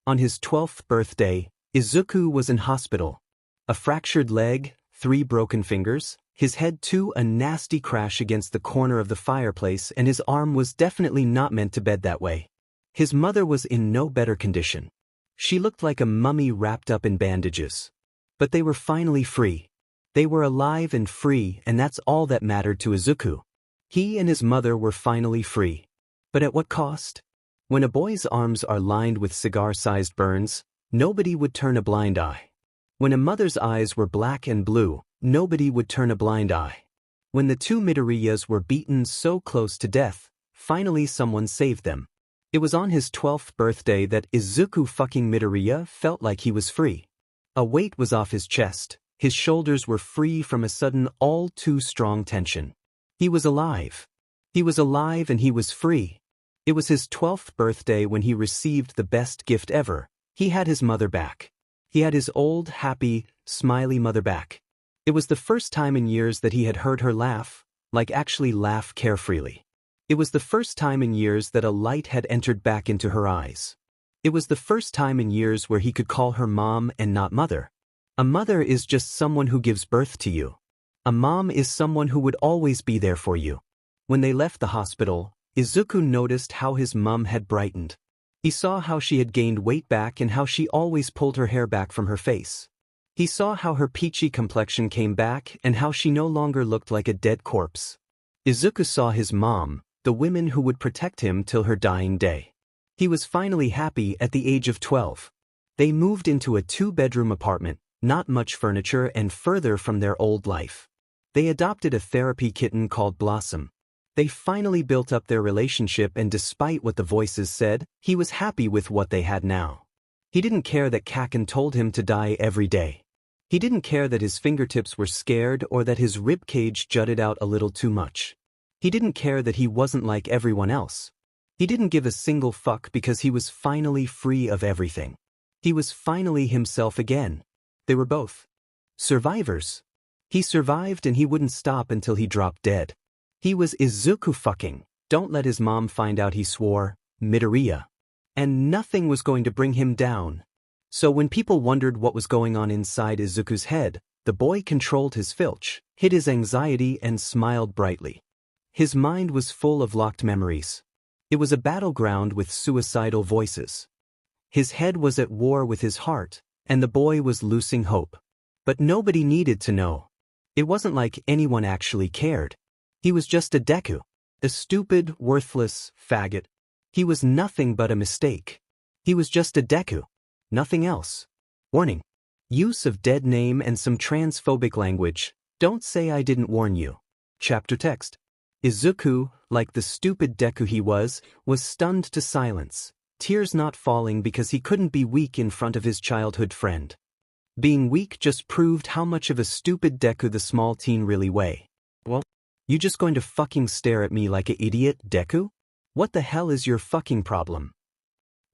On his 12th birthday, Izuku was in hospital. A fractured leg, 3 broken fingers, his head too a nasty crash against the corner of the fireplace, and his arm was definitely not meant to bed that way. His mother was in no better condition. She looked like a mummy wrapped up in bandages. But they were finally free. They were alive and free, and that's all that mattered to Izuku. He and his mother were finally free. But at what cost? When a boy's arms are lined with cigar-sized burns, nobody would turn a blind eye. When a mother's eyes were black and blue, nobody would turn a blind eye. When the 2 Midoriyas were beaten so close to death, finally someone saved them. It was on his 12th birthday that Izuku fucking Midoriya felt like he was free. A weight was off his chest, his shoulders were free from a sudden all-too-strong tension. He was alive. He was alive and he was free. It was his 12th birthday when he received the best gift ever. He had his mother back. He had his old, happy, smiley mother back. It was the first time in years that he had heard her laugh, like actually laugh carefreely. It was the first time in years that a light had entered back into her eyes. It was the first time in years where he could call her mom and not mother. A mother is just someone who gives birth to you. A mom is someone who would always be there for you. When they left the hospital, Izuku noticed how his mom had brightened. He saw how she had gained weight back and how she always pulled her hair back from her face. He saw how her peachy complexion came back and how she no longer looked like a dead corpse. Izuku saw his mom, the woman who would protect him till her dying day. He was finally happy at the age of 12. They moved into a 2-bedroom apartment, not much furniture and further from their old life. They adopted a therapy kitten called Blossom. They finally built up their relationship, and despite what the voices said, he was happy with what they had now. He didn't care that Kaken told him to die every day. He didn't care that his fingertips were scared or that his ribcage jutted out a little too much. He didn't care that he wasn't like everyone else. He didn't give a single fuck because he was finally free of everything. He was finally himself again. They were both survivors. He survived and he wouldn't stop until he dropped dead. He was Izuku fucking. Don't let his mom find out, he swore, Midoriya. And nothing was going to bring him down. So when people wondered what was going on inside Izuku's head, the boy controlled his filch, hid his anxiety and smiled brightly. His mind was full of locked memories. It was a battleground with suicidal voices. His head was at war with his heart, and the boy was losing hope. But nobody needed to know. It wasn't like anyone actually cared. He was just a Deku. A stupid, worthless faggot. He was nothing but a mistake. He was just a Deku. Nothing else. Warning. Use of dead name and some transphobic language. Don't say I didn't warn you. Chapter text. Izuku, like the stupid Deku he was stunned to silence, tears not falling because he couldn't be weak in front of his childhood friend. Being weak just proved how much of a stupid Deku the small teen really weigh. Well, you just going to fucking stare at me like an idiot, Deku? What the hell is your fucking problem?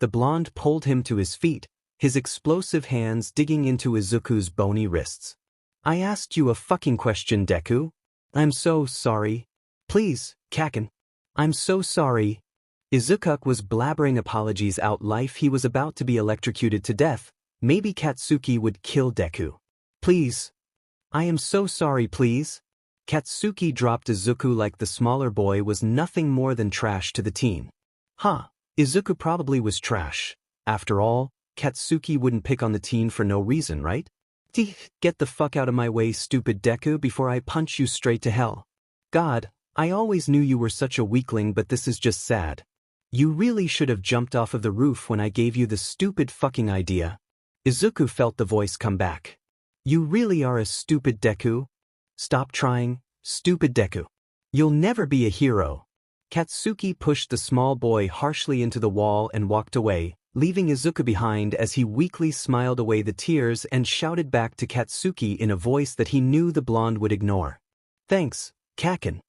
The blonde pulled him to his feet, his explosive hands digging into Izuku's bony wrists. I asked you a fucking question, Deku. I'm so sorry. Please, Kaken. I'm so sorry. Izuku was blabbering apologies out life. He was about to be electrocuted to death. Maybe Katsuki would kill Deku. Please. I am so sorry, please. Katsuki dropped Izuku like the smaller boy was nothing more than trash to the teen. Huh, Izuku probably was trash. After all, Katsuki wouldn't pick on the teen for no reason, right? Get the fuck out of my way, stupid Deku, before I punch you straight to hell. God, I always knew you were such a weakling, but this is just sad. You really should have jumped off of the roof when I gave you the stupid fucking idea. Izuku felt the voice come back. You really are a stupid Deku. Stop trying, stupid Deku. You'll never be a hero. Katsuki pushed the small boy harshly into the wall and walked away, leaving Izuku behind as he weakly smiled away the tears and shouted back to Katsuki in a voice that he knew the blonde would ignore. Thanks, Kaken.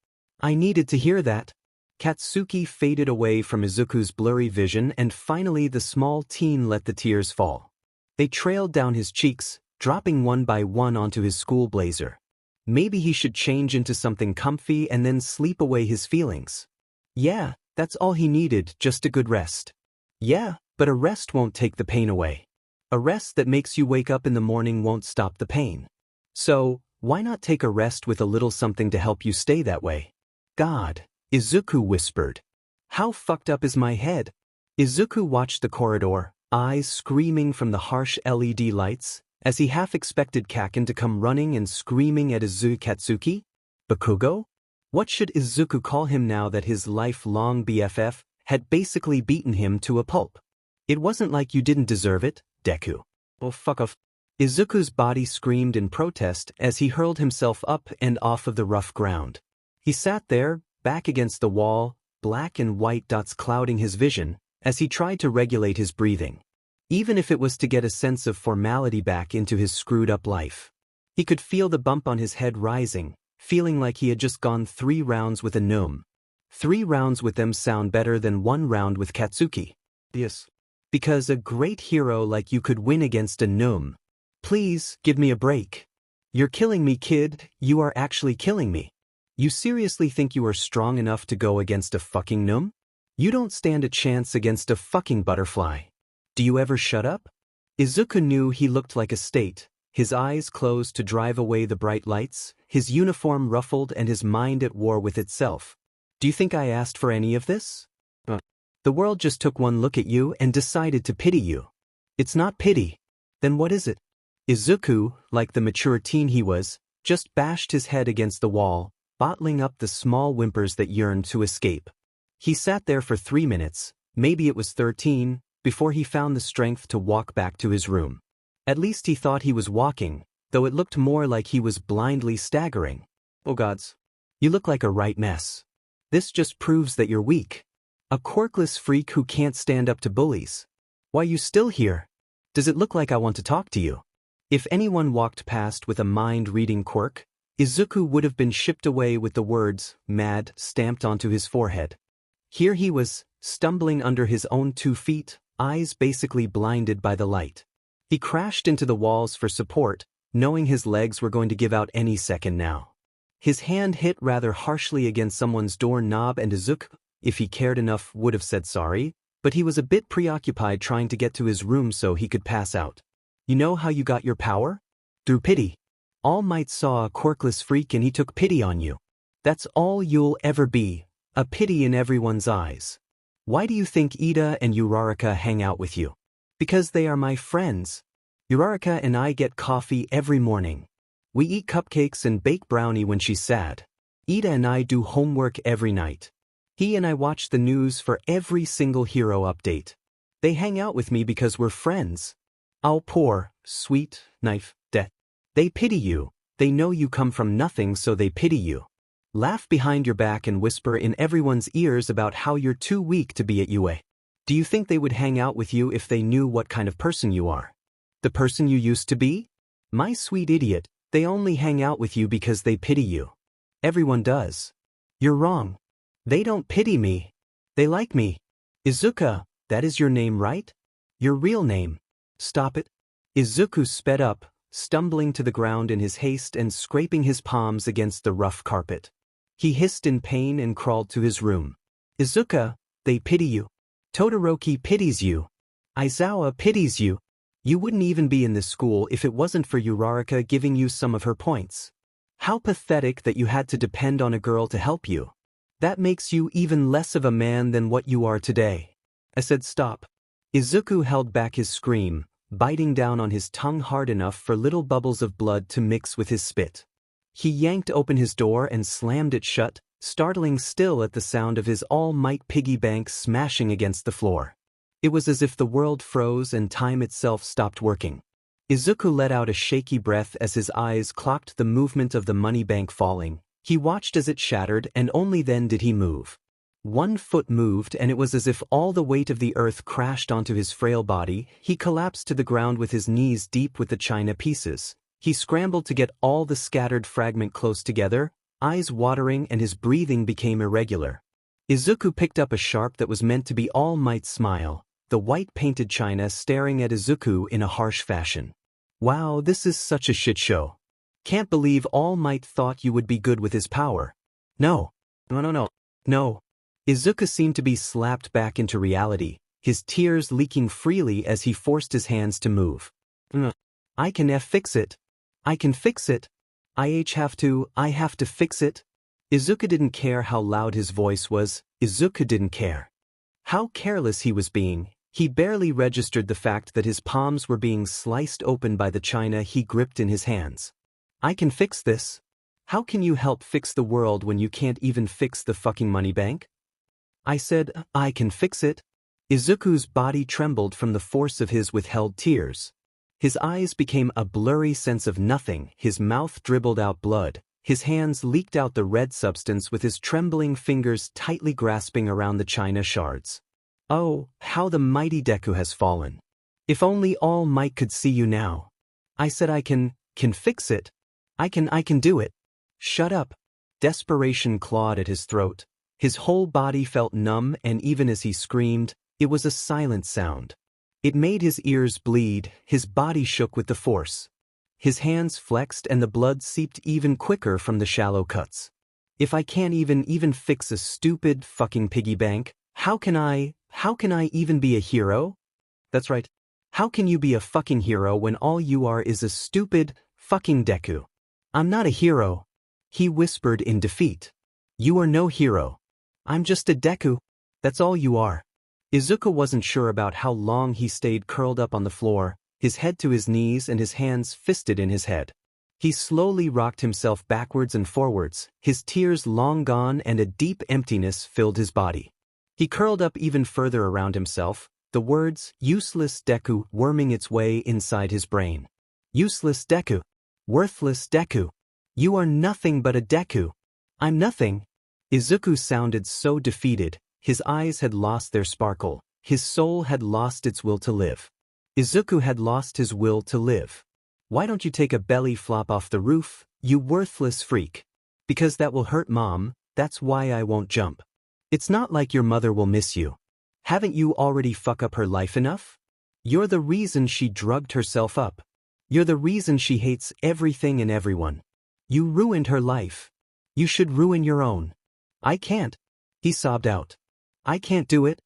I needed to hear that. Katsuki faded away from Izuku's blurry vision, and finally the small teen let the tears fall. They trailed down his cheeks, dropping one by one onto his school blazer. Maybe he should change into something comfy and then sleep away his feelings. Yeah, that's all he needed, just a good rest. Yeah, but a rest won't take the pain away. A rest that makes you wake up in the morning won't stop the pain. So, why not take a rest with a little something to help you stay that way? God, Izuku whispered. How fucked up is my head? Izuku watched the corridor, eyes screaming from the harsh LED lights, as he half expected Kaken to come running and screaming at Katsuki. Bakugo? What should Izuku call him now that his lifelong BFF had basically beaten him to a pulp? It wasn't like you didn't deserve it, Deku. Oh, fuck off. Izuku's body screamed in protest as he hurled himself up and off of the rough ground. He sat there, back against the wall, black and white dots clouding his vision, as he tried to regulate his breathing. even if it was to get a sense of formality back into his screwed-up life. He could feel the bump on his head rising, feeling like he had just gone 3 rounds with a gnome. 3 rounds with them sound better than 1 round with Katsuki. Yes. Because a great hero like you could win against a gnome. Please, give me a break. You're killing me, kid, you are actually killing me. You seriously think you are strong enough to go against a fucking gnome? You don't stand a chance against a fucking butterfly. Do you ever shut up? Izuku knew he looked like a state, his eyes closed to drive away the bright lights, his uniform ruffled and his mind at war with itself. Do you think I asked for any of this? The world just took one look at you and decided to pity you. It's not pity. Then what is it? Izuku, like the mature teen he was, just bashed his head against the wall, bottling up the small whimpers that yearned to escape. He sat there for 3 minutes, maybe it was 13, before he found the strength to walk back to his room. At least he thought he was walking, though it looked more like he was blindly staggering. Oh gods. You look like a right mess. This just proves that you're weak. A quirkless freak who can't stand up to bullies. Why you still here? Does it look like I want to talk to you? If anyone walked past with a mind-reading quirk, Izuku would have been shipped away with the words, mad, stamped onto his forehead. Here he was, stumbling under his own 2 feet, eyes basically blinded by the light. He crashed into the walls for support, knowing his legs were going to give out any second now. His hand hit rather harshly against someone's door knob and Izuku, if he cared enough, would have said sorry, but he was a bit preoccupied trying to get to his room so he could pass out. You know how you got your power? Through pity. All Might saw a quirkless freak and he took pity on you. That's all you'll ever be, a pity in everyone's eyes. Why do you think Ida and Uraraka hang out with you? Because they are my friends. Uraraka and I get coffee every morning. We eat cupcakes and bake brownie when she's sad. Ida and I do homework every night. He and I watch the news for every single hero update. They hang out with me because we're friends. Oh, poor, sweet, knife, death. They pity you. They know you come from nothing, so they pity you. Laugh behind your back and whisper in everyone's ears about how you're too weak to be at UA. Do you think they would hang out with you if they knew what kind of person you are? The person you used to be? My sweet idiot, they only hang out with you because they pity you. Everyone does. You're wrong. They don't pity me. They like me. Izuka, that is your name, right? Your real name. Stop it. Izuku sped up, stumbling to the ground in his haste and scraping his palms against the rough carpet. He hissed in pain and crawled to his room. Izuka, they pity you. Todoroki pities you. Aizawa pities you. You wouldn't even be in this school if it wasn't for Uraraka giving you some of her points. How pathetic that you had to depend on a girl to help you. That makes you even less of a man than what you are today. I said stop. Izuku held back his scream, biting down on his tongue hard enough for little bubbles of blood to mix with his spit. He yanked open his door and slammed it shut, startling still at the sound of his all-might piggy bank smashing against the floor. It was as if the world froze and time itself stopped working. Izuku let out a shaky breath as his eyes clocked the movement of the money bank falling. He watched as it shattered and only then did he move. 1 foot moved and it was as if all the weight of the earth crashed onto his frail body. He collapsed to the ground with his knees deep with the china pieces. He scrambled to get all the scattered fragment close together, eyes watering and his breathing became irregular. Izuku picked up a sharp that was meant to be All Might's smile, the white painted china staring at Izuku in a harsh fashion. Wow, this is such a shit show. Can't believe All Might thought you would be good with his power. No. No. Izuku seemed to be slapped back into reality, his tears leaking freely as he forced his hands to move. I can fix it. I can fix it. I have to fix it. Izuku didn't care how loud his voice was. Izuku didn't care how careless he was being. He barely registered the fact that his palms were being sliced open by the china he gripped in his hands. I can fix this. How can you help fix the world when you can't even fix the fucking money bank? I said, I can fix it. Izuku's body trembled from the force of his withheld tears. His eyes became a blurry sense of nothing, his mouth dribbled out blood, his hands leaked out the red substance with his trembling fingers tightly grasping around the china shards. Oh, how the mighty Deku has fallen. If only All Might could see you now. I said I can fix it. I can do it. Shut up. Desperation clawed at his throat. His whole body felt numb, and even as he screamed, it was a silent sound. It made his ears bleed, his body shook with the force. His hands flexed and the blood seeped even quicker from the shallow cuts. If I can't even fix a stupid fucking piggy bank, how can I even be a hero? That's right. How can you be a fucking hero when all you are is a stupid fucking Deku? I'm not a hero, he whispered in defeat. You are no hero. I'm just a Deku. That's all you are. Izuku wasn't sure about how long he stayed curled up on the floor, his head to his knees and his hands fisted in his head. He slowly rocked himself backwards and forwards, his tears long gone and a deep emptiness filled his body. He curled up even further around himself, the words, useless Deku, worming its way inside his brain. Useless Deku. Worthless Deku. You are nothing but a Deku. I'm nothing. Izuku sounded so defeated, his eyes had lost their sparkle, his soul had lost its will to live. Izuku had lost his will to live. Why don't you take a belly flop off the roof, you worthless freak? Because that will hurt Mom, that's why I won't jump. It's not like your mother will miss you. Haven't you already fuck up her life enough? You're the reason she drugged herself up. You're the reason she hates everything and everyone. You ruined her life. You should ruin your own. I can't. He sobbed out. I can't do it.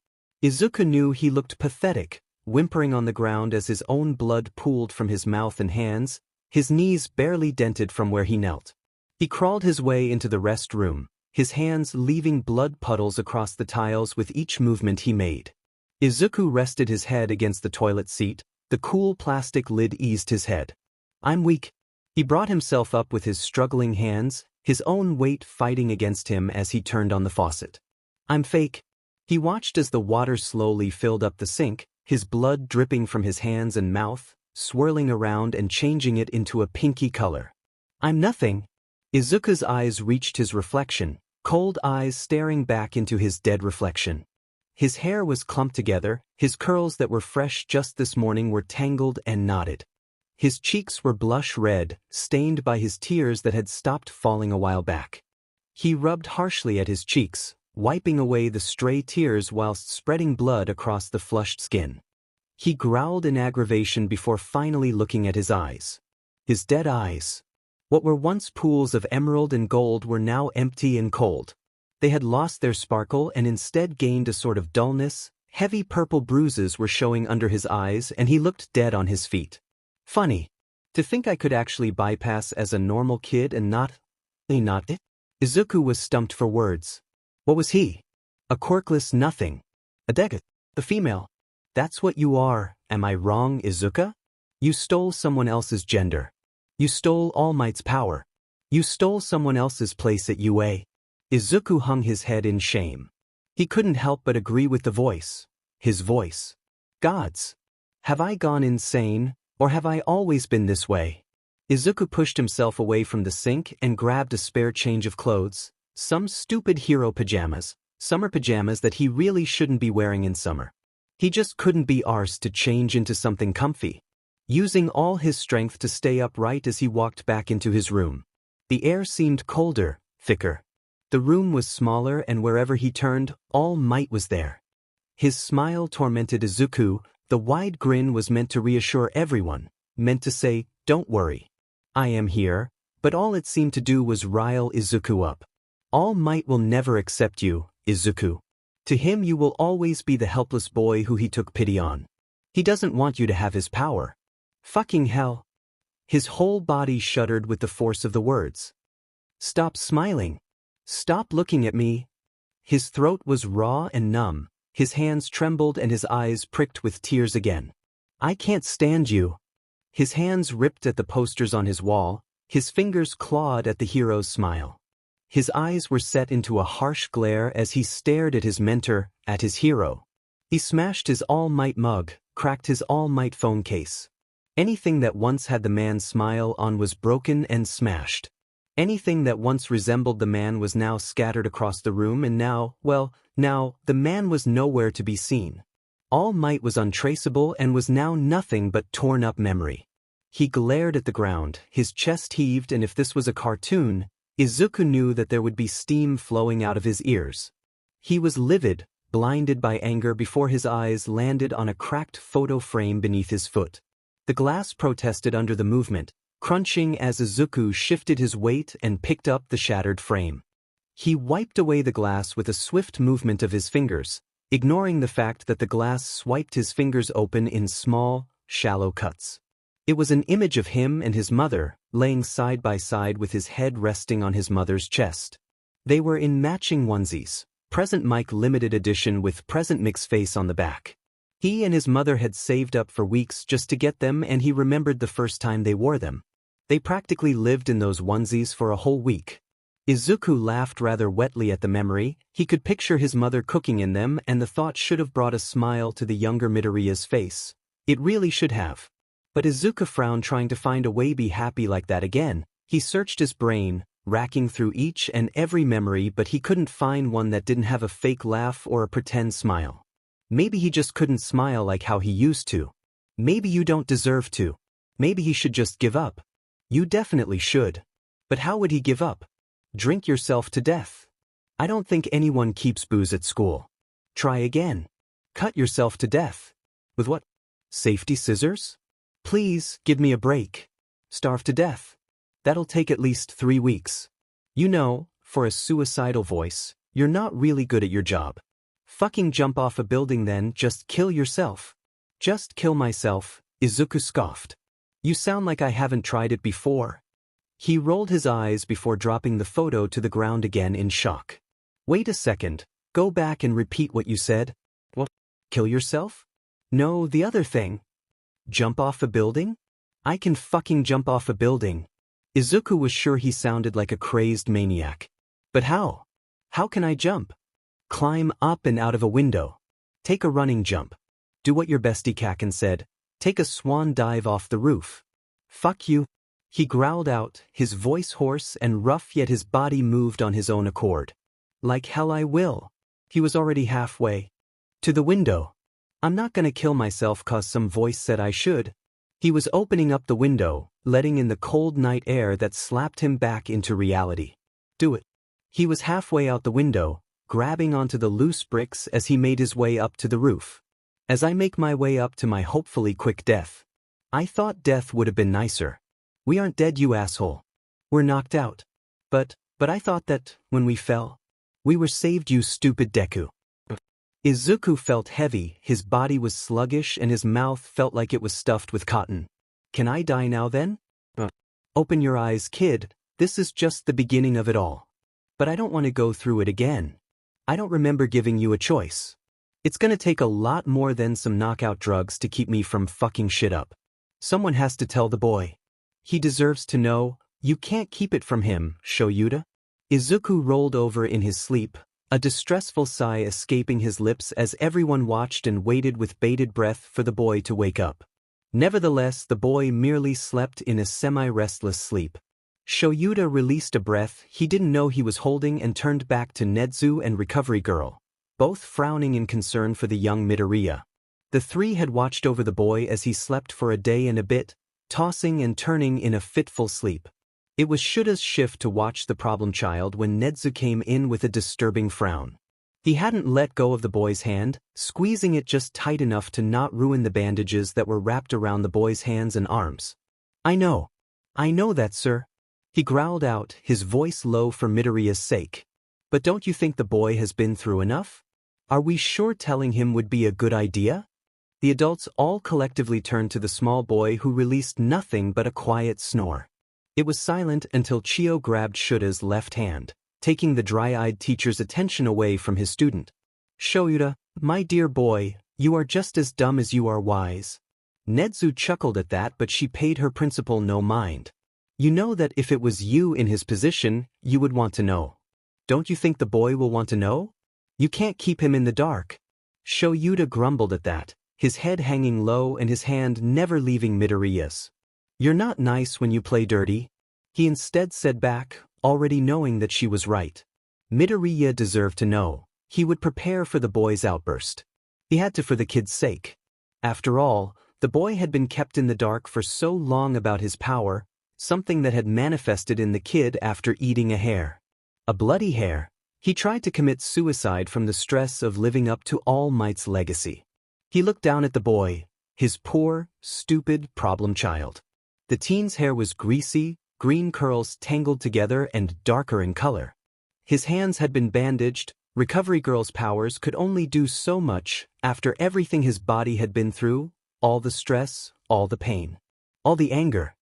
Izuku knew he looked pathetic, whimpering on the ground as his own blood pooled from his mouth and hands, his knees barely dented from where he knelt. He crawled his way into the restroom, his hands leaving blood puddles across the tiles with each movement he made. Izuku rested his head against the toilet seat, the cool plastic lid eased his head. I'm weak. He brought himself up with his struggling hands, his own weight fighting against him as he turned on the faucet. I'm fake. He watched as the water slowly filled up the sink, his blood dripping from his hands and mouth, swirling around and changing it into a pinky color. I'm nothing. Izuku's eyes reached his reflection, cold eyes staring back into his dead reflection. His hair was clumped together, his curls that were fresh just this morning were tangled and knotted. His cheeks were blush red, stained by his tears that had stopped falling a while back. He rubbed harshly at his cheeks, wiping away the stray tears whilst spreading blood across the flushed skin. He growled in aggravation before finally looking at his eyes. His dead eyes. What were once pools of emerald and gold were now empty and cold. They had lost their sparkle and instead gained a sort of dullness. Heavy purple bruises were showing under his eyes and he looked dead on his feet. Funny. To think I could actually bypass as a normal kid and not it? Izuku was stumped for words. What was he? A quirkless nothing. A Deku. The female. That's what you are, am I wrong, Izuka? You stole someone else's gender. You stole All Might's power. You stole someone else's place at UA. Izuku hung his head in shame. He couldn't help but agree with the voice. His voice. Gods. Have I gone insane, or have I always been this way? Izuku pushed himself away from the sink and grabbed a spare change of clothes, some stupid hero pajamas, summer pajamas that he really shouldn't be wearing in summer. He just couldn't be arsed to change into something comfy. Using all his strength to stay upright as he walked back into his room. The air seemed colder, thicker. The room was smaller and wherever he turned, All Might was there. His smile tormented Izuku, the wide grin was meant to reassure everyone, meant to say, don't worry. I am here, but all it seemed to do was rile Izuku up. All Might will never accept you, Izuku. To him you will always be the helpless boy who he took pity on. He doesn't want you to have his power. Fucking hell. His whole body shuddered with the force of the words. Stop smiling. Stop looking at me. His throat was raw and numb, his hands trembled and his eyes pricked with tears again. I can't stand you. His hands ripped at the posters on his wall, his fingers clawed at the hero's smile. His eyes were set into a harsh glare as he stared at his mentor, at his hero. He smashed his All Might mug, cracked his All Might phone case. Anything that once had the man's smile on was broken and smashed. Anything that once resembled the man was now scattered across the room and now, well, now, the man was nowhere to be seen. All Might was untraceable and was now nothing but torn-up memory. He glared at the ground, his chest heaved, and if this was a cartoon, Izuku knew that there would be steam flowing out of his ears. He was livid, blinded by anger before his eyes landed on a cracked photo frame beneath his foot. The glass protested under the movement, crunching as Izuku shifted his weight and picked up the shattered frame. He wiped away the glass with a swift movement of his fingers, ignoring the fact that the glass swiped his fingers open in small, shallow cuts. It was an image of him and his mother, laying side by side with his head resting on his mother's chest. They were in matching onesies, Present Mike limited edition with Present Mick's face on the back. He and his mother had saved up for weeks just to get them, and he remembered the first time they wore them. They practically lived in those onesies for a whole week. Izuku laughed rather wetly at the memory. He could picture his mother cooking in them, and the thought should have brought a smile to the younger Midoriya's face. It really should have. But Izuku frowned, trying to find a way be happy like that again. He searched his brain, racking through each and every memory, but he couldn't find one that didn't have a fake laugh or a pretend smile. Maybe he just couldn't smile like how he used to. Maybe you don't deserve to. Maybe he should just give up. You definitely should. But how would he give up? Drink yourself to death. I don't think anyone keeps booze at school. Try again. Cut yourself to death. With what? Safety scissors? Please, give me a break. Starve to death. That'll take at least 3 weeks. You know, for a suicidal voice, you're not really good at your job. Fucking jump off a building then, just kill yourself. Just kill myself, Izuku scoffed. You sound like I haven't tried it before. He rolled his eyes before dropping the photo to the ground again in shock. Wait a second, go back and repeat what you said. What? Kill yourself? No, the other thing. Jump off a building? I can fucking jump off a building. Izuku was sure he sounded like a crazed maniac. But how? How can I jump? Climb up and out of a window. Take a running jump. Do what your bestie Kaken said. Take a swan dive off the roof. Fuck you. He growled out, his voice hoarse and rough, yet his body moved on his own accord. Like hell I will. He was already halfway to the window. I'm not gonna kill myself 'cause some voice said I should. He was opening up the window, letting in the cold night air that slapped him back into reality. Do it. He was halfway out the window, grabbing onto the loose bricks as he made his way up to the roof. As I make my way up to my hopefully quick death. I thought death would have been nicer. We aren't dead, you asshole. We're knocked out. But I thought that, when we fell, we were saved, you stupid Deku. Izuku felt heavy, his body was sluggish and his mouth felt like it was stuffed with cotton. Can I die now then? Open your eyes, kid, this is just the beginning of it all. But I don't want to go through it again. I don't remember giving you a choice. It's gonna take a lot more than some knockout drugs to keep me from fucking shit up. Someone has to tell the boy. He deserves to know. You can't keep it from him, Shoyuta. Izuku rolled over in his sleep, a distressful sigh escaping his lips as everyone watched and waited with bated breath for the boy to wake up. Nevertheless, the boy merely slept in a semi-restless sleep. Shoyuta released a breath he didn't know he was holding and turned back to Nezu and Recovery Girl, both frowning in concern for the young Midoriya. The three had watched over the boy as he slept for a day and a bit, tossing and turning in a fitful sleep. It was Shuta's shift to watch the problem child when Nezu came in with a disturbing frown. He hadn't let go of the boy's hand, squeezing it just tight enough to not ruin the bandages that were wrapped around the boy's hands and arms. I know that, sir. He growled out, his voice low for Midoriya's sake. But don't you think the boy has been through enough? Are we sure telling him would be a good idea? The adults all collectively turned to the small boy, who released nothing but a quiet snore. It was silent until Chio grabbed Shuta's left hand, taking the dry-eyed teacher's attention away from his student. Shoyuta, my dear boy, you are just as dumb as you are wise. Nezu chuckled at that, but she paid her principal no mind. You know that if it was you in his position, you would want to know. Don't you think the boy will want to know? You can't keep him in the dark. Shoyuta grumbled at that, his head hanging low and his hand never leaving Midoriya's. You're not nice when you play dirty. He instead said back, already knowing that she was right. Midoriya deserved to know. He would prepare for the boy's outburst. He had to for the kid's sake. After all, the boy had been kept in the dark for so long about his power, something that had manifested in the kid after eating a hair. A bloody hair. He tried to commit suicide from the stress of living up to All Might's legacy. He looked down at the boy, his poor, stupid problem child. The teen's hair was greasy, green curls tangled together and darker in color. His hands had been bandaged. Recovery Girl's powers could only do so much after everything his body had been through, all the stress, all the pain, all the anger.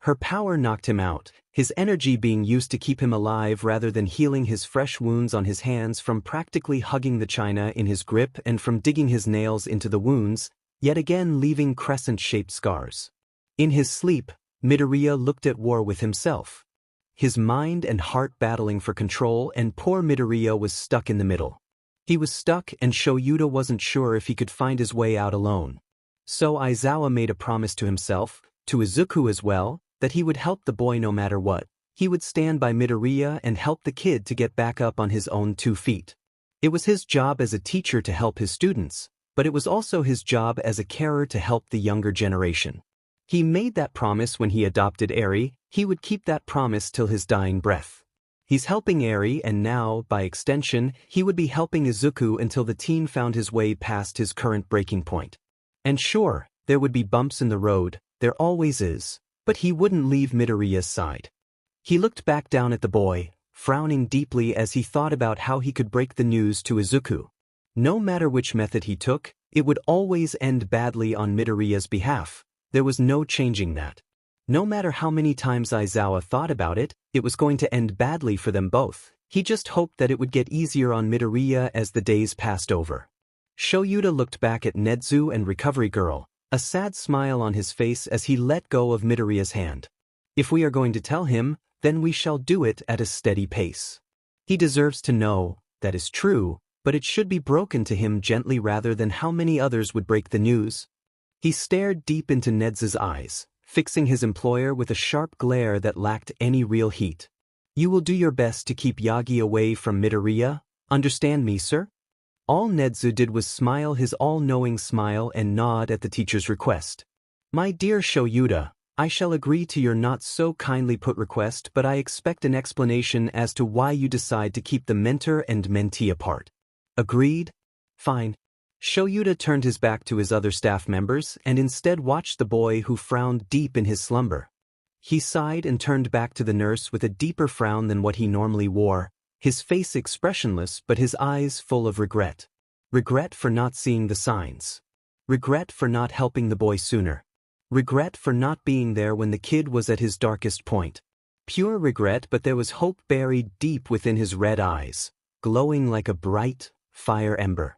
Her power knocked him out, his energy being used to keep him alive rather than healing his fresh wounds on his hands from practically hugging the china in his grip and from digging his nails into the wounds, yet again leaving crescent-shaped scars. In his sleep, Midoriya looked at war with himself. His mind and heart battling for control, and poor Midoriya was stuck in the middle. He was stuck, and Shoyuta wasn't sure if he could find his way out alone. So Aizawa made a promise to himself, to Izuku as well, that he would help the boy no matter what. He would stand by Midoriya and help the kid to get back up on his own 2 feet. It was his job as a teacher to help his students, but it was also his job as a carer to help the younger generation. He made that promise when he adopted Eri. He would keep that promise till his dying breath. He's helping Eri, and now, by extension, he would be helping Izuku until the teen found his way past his current breaking point. And sure, there would be bumps in the road, there always is, but he wouldn't leave Midoriya's side. He looked back down at the boy, frowning deeply as he thought about how he could break the news to Izuku. No matter which method he took, it would always end badly on Midoriya's behalf. There was no changing that. No matter how many times Aizawa thought about it, it was going to end badly for them both. He just hoped that it would get easier on Midoriya as the days passed over. Shoyuta looked back at Nezu and Recovery Girl, a sad smile on his face as he let go of Midoriya's hand. If we are going to tell him, then we shall do it at a steady pace. He deserves to know, that is true, but it should be broken to him gently rather than how many others would break the news. He stared deep into Nezu's eyes, fixing his employer with a sharp glare that lacked any real heat. You will do your best to keep Yagi away from Midoriya, understand me, sir? All Nezu did was smile his all-knowing smile and nod at the teacher's request. My dear Shoyuta, I shall agree to your not so kindly put request, but I expect an explanation as to why you decide to keep the mentor and mentee apart. Agreed? Fine. Shoyuta turned his back to his other staff members and instead watched the boy who frowned deep in his slumber. He sighed and turned back to the nurse with a deeper frown than what he normally wore, his face expressionless but his eyes full of regret. Regret for not seeing the signs. Regret for not helping the boy sooner. Regret for not being there when the kid was at his darkest point. Pure regret, but there was hope buried deep within his red eyes, glowing like a bright fire ember.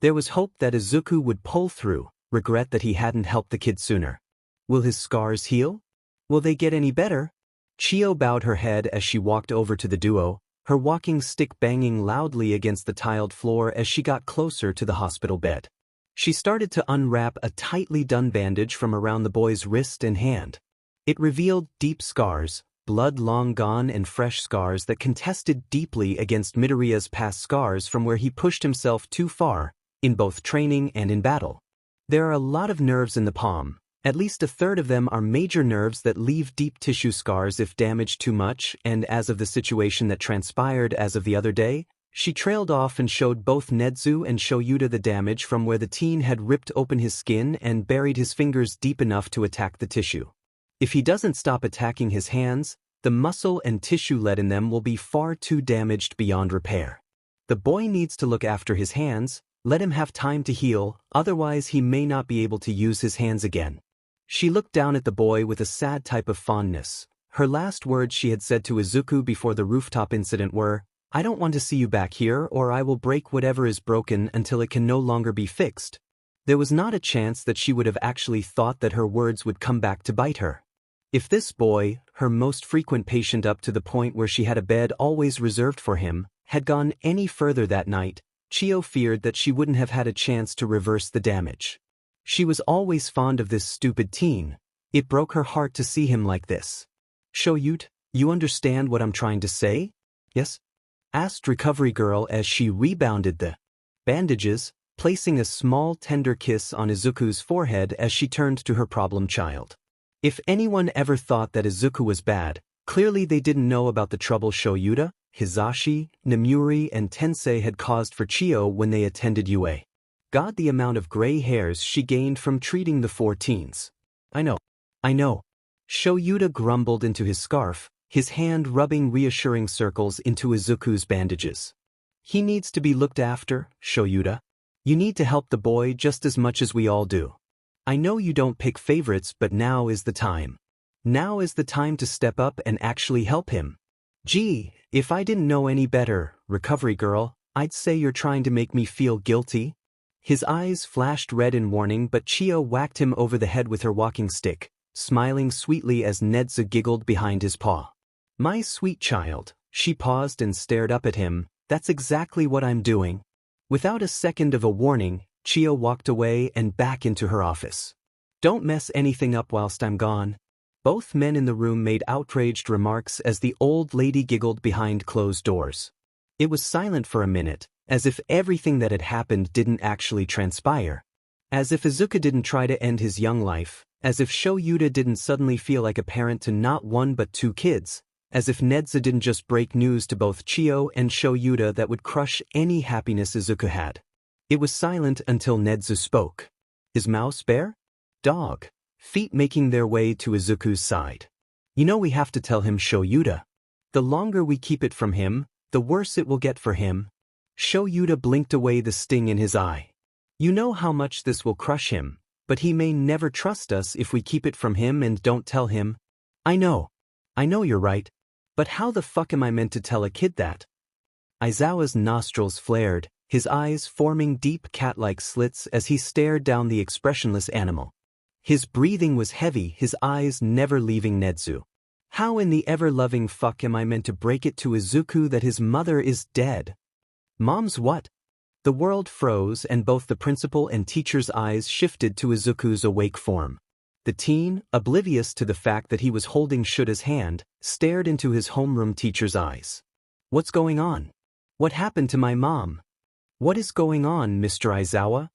There was hope that Izuku would pull through, regret that he hadn't helped the kid sooner. Will his scars heal? Will they get any better? Chio bowed her head as she walked over to the duo, her walking stick banging loudly against the tiled floor as she got closer to the hospital bed. She started to unwrap a tightly done bandage from around the boy's wrist and hand. It revealed deep scars, blood long gone and fresh scars that contested deeply against Midoriya's past scars from where he pushed himself too far, in both training and in battle. There are a lot of nerves in the palm. At least a third of them are major nerves that leave deep tissue scars if damaged too much, and as of the situation that transpired as of the other day, she trailed off and showed both Nezu and Shoyuta the damage from where the teen had ripped open his skin and buried his fingers deep enough to attack the tissue. If he doesn't stop attacking his hands, the muscle and tissue lead in them will be far too damaged beyond repair. The boy needs to look after his hands. Let him have time to heal, otherwise he may not be able to use his hands again. She looked down at the boy with a sad type of fondness. Her last words she had said to Izuku before the rooftop incident were, I don't want to see you back here or I will break whatever is broken until it can no longer be fixed. There was not a chance that she would have actually thought that her words would come back to bite her. If this boy, her most frequent patient up to the point where she had a bed always reserved for him, had gone any further that night, Chio feared that she wouldn't have had a chance to reverse the damage. She was always fond of this stupid teen. It broke her heart to see him like this. Shoyut, you understand what I'm trying to say? Yes? Asked Recovery Girl as she rebounded the bandages placing a small tender kiss on Izuku's forehead as she turned to her problem child. If anyone ever thought that Izuku was bad, clearly they didn't know about the trouble Shoyuta, Hizashi, Namuri and Tensei had caused for Chiyo when they attended UA. God, the amount of gray hairs she gained from treating the 4 teens. I know. Shoyuta grumbled into his scarf, his hand rubbing reassuring circles into Izuku's bandages. He needs to be looked after, Shoyuta. You need to help the boy just as much as we all do. I know you don't pick favorites, but now is the time. Now is the time to step up and actually help him. Gee, if I didn't know any better, recovery girl, I'd say you're trying to make me feel guilty. His eyes flashed red in warning, but Chiyo whacked him over the head with her walking stick, smiling sweetly as Nedza giggled behind his paw. My sweet child, she paused and stared up at him. That's exactly what I'm doing. Without a second of a warning, Chiyo walked away and back into her office. Don't mess anything up whilst I'm gone. Both men in the room made outraged remarks as the old lady giggled behind closed doors. It was silent for a minute, as if everything that had happened didn't actually transpire. As if Izuku didn't try to end his young life, as if Shoyuta didn't suddenly feel like a parent to not 1 but 2 kids, as if Nedza didn't just break news to both Chiyo and Shoyuta that would crush any happiness Izuku had. It was silent until Nedza spoke. Is Mouse Bear? Dog. Feet making their way to Izuku's side. You know we have to tell him, Shoyuta. The longer we keep it from him, the worse it will get for him. Shoyuta blinked away the sting in his eye. You know how much this will crush him, but he may never trust us if we keep it from him and don't tell him. I know you're right. But how the fuck am I meant to tell a kid that? Aizawa's nostrils flared, his eyes forming deep cat-like slits as he stared down the expressionless animal. His breathing was heavy, his eyes never leaving Nedzu. How in the ever-loving fuck am I meant to break it to Izuku that his mother is dead? Mom's what? The world froze and both the principal and teacher's eyes shifted to Izuku's awake form. The teen, oblivious to the fact that he was holding Shuta's hand, stared into his homeroom teacher's eyes. What's going on? What happened to my mom? What is going on, Mr. Aizawa?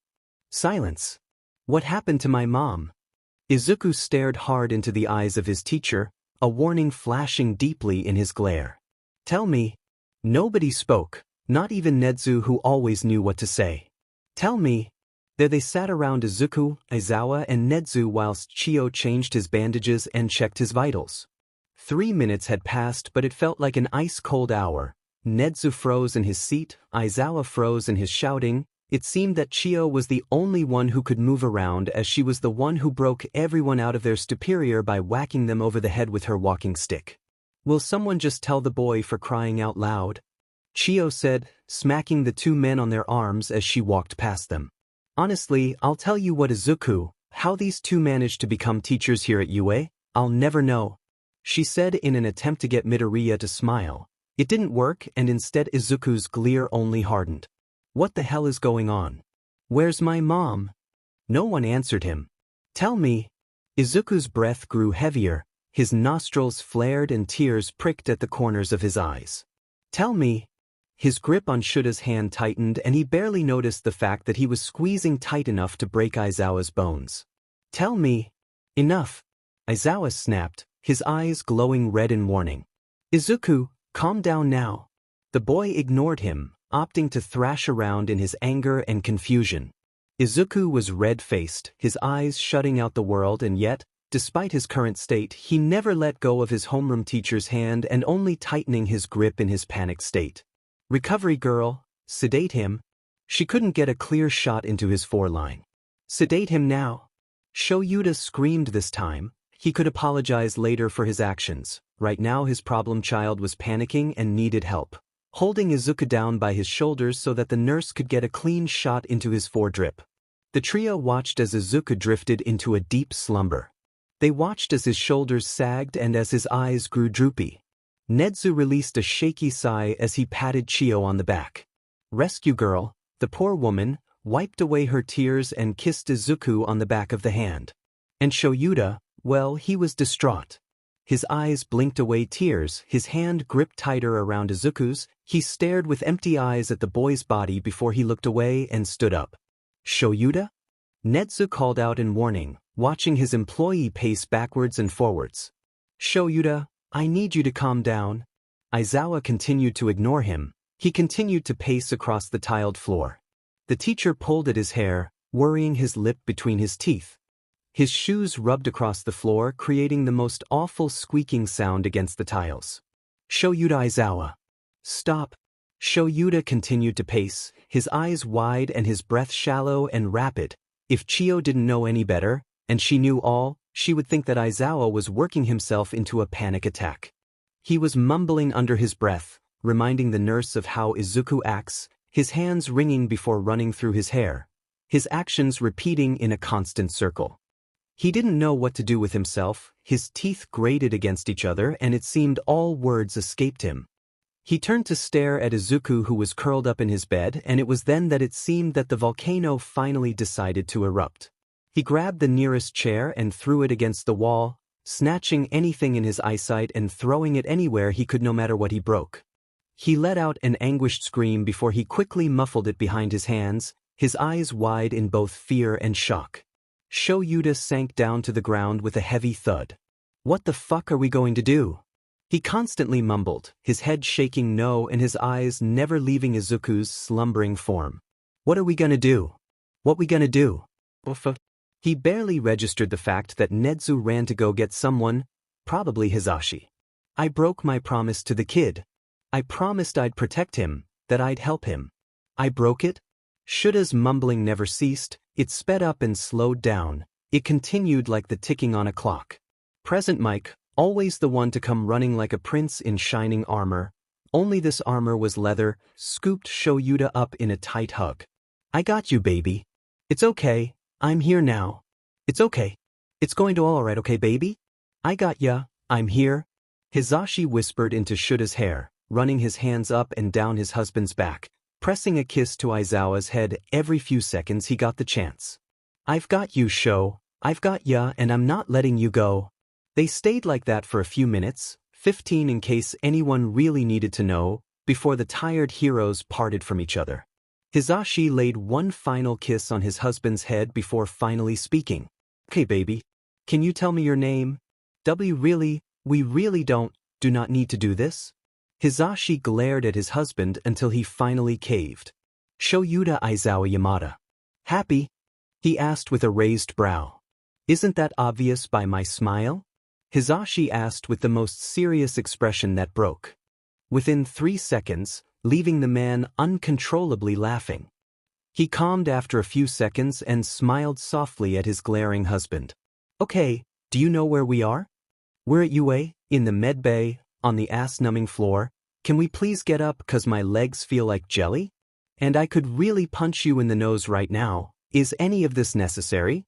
Silence. What happened to my mom? Izuku stared hard into the eyes of his teacher, a warning flashing deeply in his glare. Tell me. Nobody spoke, not even Nedzu, who always knew what to say. Tell me. There they sat around Izuku, Aizawa and Nedzu whilst Chiyo changed his bandages and checked his vitals. 3 minutes had passed, but it felt like an ice-cold hour. Nedzu froze in his seat, Aizawa froze in his shouting. It seemed that Chiyo was the only one who could move around, as she was the one who broke everyone out of their stupor by whacking them over the head with her walking stick. Will someone just tell the boy, for crying out loud? Chiyo said, smacking the 2 men on their arms as she walked past them. Honestly, I'll tell you what, Izuku, how these 2 managed to become teachers here at UA, I'll never know. She said in an attempt to get Midoriya to smile. It didn't work, and instead Izuku's glare only hardened. What the hell is going on? Where's my mom? No one answered him. Tell me. Izuku's breath grew heavier, his nostrils flared and tears pricked at the corners of his eyes. Tell me. His grip on Shuta's hand tightened and he barely noticed the fact that he was squeezing tight enough to break Aizawa's bones. Tell me. Enough. Aizawa snapped, his eyes glowing red in warning. Izuku, calm down now. The boy ignored him, opting to thrash around in his anger and confusion. Izuku was red-faced, his eyes shutting out the world, and yet, despite his current state, he never let go of his homeroom teacher's hand and only tightening his grip in his panicked state. Recovery girl, sedate him. She couldn't get a clear shot into his foreline. Sedate him now. Shoyuta screamed this time. He could apologize later for his actions. Right now his problem child was panicking and needed help. Holding Izuku down by his shoulders so that the nurse could get a clean shot into his foredrip. The trio watched as Izuku drifted into a deep slumber. They watched as his shoulders sagged and as his eyes grew droopy. Nedzu released a shaky sigh as he patted Chiyo on the back. Rescue girl, the poor woman, wiped away her tears and kissed Izuku on the back of the hand. And Shoyuta, well, he was distraught. His eyes blinked away tears, his hand gripped tighter around Izuku's. He stared with empty eyes at the boy's body before he looked away and stood up. Shoyuta? Netsu called out in warning, watching his employee pace backwards and forwards. Shoyuta, I need you to calm down. Aizawa continued to ignore him. He continued to pace across the tiled floor. The teacher pulled at his hair, worrying his lip between his teeth. His shoes rubbed across the floor, creating the most awful squeaking sound against the tiles. Shoyuta Aizawa. Stop. Shoyuta continued to pace, his eyes wide and his breath shallow and rapid. If Chiyo didn't know any better, and she knew all, she would think that Aizawa was working himself into a panic attack. He was mumbling under his breath, reminding the nurse of how Izuku acts, his hands wringing before running through his hair, his actions repeating in a constant circle. He didn't know what to do with himself, his teeth grated against each other and it seemed all words escaped him. He turned to stare at Izuku who was curled up in his bed, and it was then that it seemed that the volcano finally decided to erupt. He grabbed the nearest chair and threw it against the wall, snatching anything in his eyesight and throwing it anywhere he could no matter what he broke. He let out an anguished scream before he quickly muffled it behind his hands, his eyes wide in both fear and shock. Shoyuta sank down to the ground with a heavy thud. What the fuck are we going to do? He constantly mumbled, his head shaking no and his eyes never leaving Izuku's slumbering form. What are we gonna do? What we gonna do? He barely registered the fact that Netsu ran to go get someone, probably Hisashi. I broke my promise to the kid. I promised I'd protect him, that I'd help him. I broke it? Shuta's mumbling never ceased, it sped up and slowed down, it continued like the ticking on a clock. Present Mike, always the one to come running like a prince in shining armor, only this armor was leather, scooped Shoyuta up in a tight hug. I got you, baby. It's okay, I'm here now. It's okay. It's going to all right, okay, baby? I got ya, I'm here. Hisashi whispered into Shuta's hair, running his hands up and down his husband's back, pressing a kiss to Aizawa's head every few seconds he got the chance. I've got you, Sho. I've got ya and I'm not letting you go. They stayed like that for a few minutes, 15 in case anyone really needed to know, before the tired heroes parted from each other. Hisashi laid one final kiss on his husband's head before finally speaking. Okay, baby. Can you tell me your name? We really do not need to do this? Hisashi glared at his husband until he finally caved. Shoyuta Aizawa Yamada. Happy? He asked with a raised brow. Isn't that obvious by my smile? Hisashi asked with the most serious expression that broke. Within 3 seconds, leaving the man uncontrollably laughing. He calmed after a few seconds and smiled softly at his glaring husband. Okay, do you know where we are? We're at UA, in the med bay, on the ass-numbing floor. Can we please get up cause my legs feel like jelly? And I could really punch you in the nose right now. Is any of this necessary?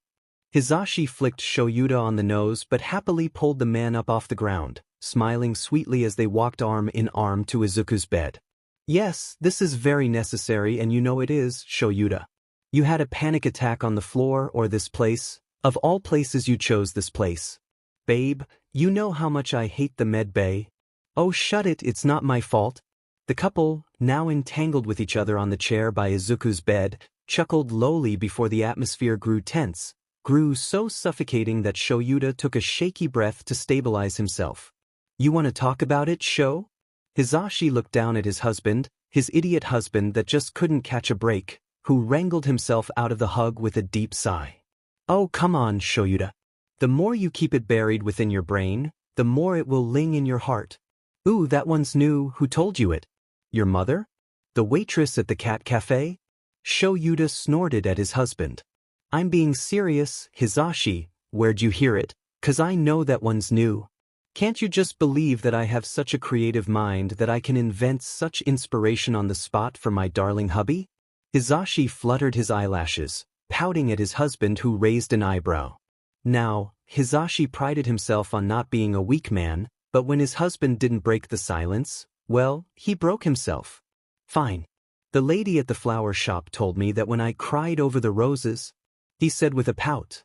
Hisashi flicked Shoyuta on the nose but happily pulled the man up off the ground, smiling sweetly as they walked arm in arm to Izuku's bed. Yes, this is very necessary and you know it is, Shoyuta. You had a panic attack on the floor or this place. Of all places you chose this place. Babe, you know how much I hate the med bay. Oh shut it, it's not my fault. The couple, now entangled with each other on the chair by Izuku's bed, chuckled lowly before the atmosphere grew tense, grew so suffocating that Shoyuta took a shaky breath to stabilize himself. You want to talk about it, Sho? Hisashi looked down at his husband, his idiot husband that just couldn't catch a break, who wrangled himself out of the hug with a deep sigh. Oh come on, Shoyuta. The more you keep it buried within your brain, the more it will ling in your heart. Ooh, that one's new, who told you it? Your mother? The waitress at the cat cafe? Shoyuta snorted at his husband. I'm being serious, Hisashi, where'd you hear it? 'Cause I know that one's new. Can't you just believe that I have such a creative mind that I can invent such inspiration on the spot for my darling hubby? Hisashi fluttered his eyelashes, pouting at his husband who raised an eyebrow. Now, Hisashi prided himself on not being a weak man, but when his husband didn't break the silence, well, he broke himself. Fine. The lady at the flower shop told me that when I cried over the roses, he said with a pout.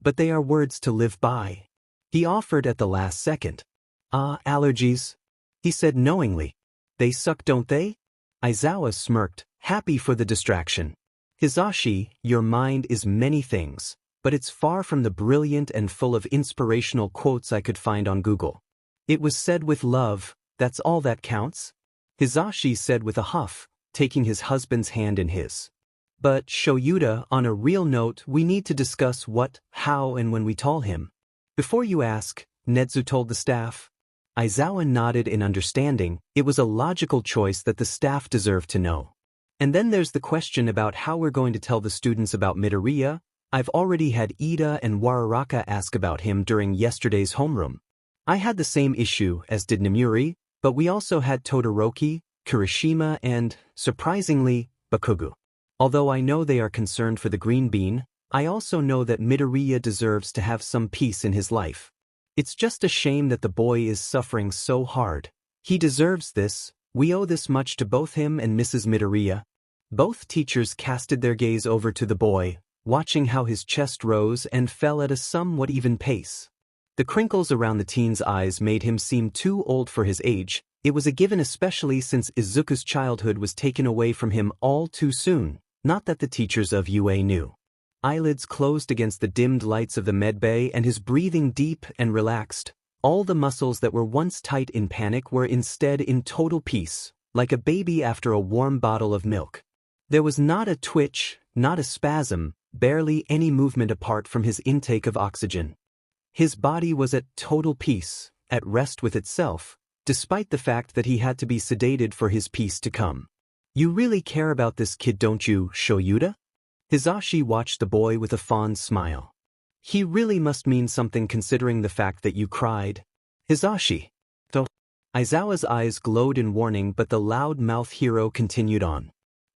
But they are words to live by. He offered at the last second. Ah, allergies. He said knowingly. They suck, don't they? Aizawa smirked, happy for the distraction. Hisashi, your mind is many things, but it's far from the brilliant and full of inspirational quotes I could find on Google. It was said with love, that's all that counts? Hisashi said with a huff, taking his husband's hand in his. But, Shoyuta, on a real note, we need to discuss what, how and when we tell him. Before you ask, Nedzu told the staff. Aizawa nodded in understanding. It was a logical choice that the staff deserved to know. And then there's the question about how we're going to tell the students about Midoriya. I've already had Ida and Uraraka ask about him during yesterday's homeroom. I had the same issue, as did Namuri, but we also had Todoroki, Kirishima and, surprisingly, Bakugo. Although I know they are concerned for the green bean, I also know that Midoriya deserves to have some peace in his life. It's just a shame that the boy is suffering so hard. He deserves this. We owe this much to both him and Mrs. Midoriya. Both teachers casted their gaze over to the boy, watching how his chest rose and fell at a somewhat even pace. The crinkles around the teen's eyes made him seem too old for his age. It was a given especially since Izuku's childhood was taken away from him all too soon, not that the teachers of UA knew. Eyelids closed against the dimmed lights of the medbay and his breathing deep and relaxed. All the muscles that were once tight in panic were instead in total peace, like a baby after a warm bottle of milk. There was not a twitch, not a spasm, barely any movement apart from his intake of oxygen. His body was at total peace, at rest with itself, despite the fact that he had to be sedated for his peace to come. You really care about this kid, don't you, Shoyuta? Hisashi watched the boy with a fond smile. He really must mean something considering the fact that you cried. Hisashi. Aizawa's eyes glowed in warning, but the loud-mouthed hero continued on.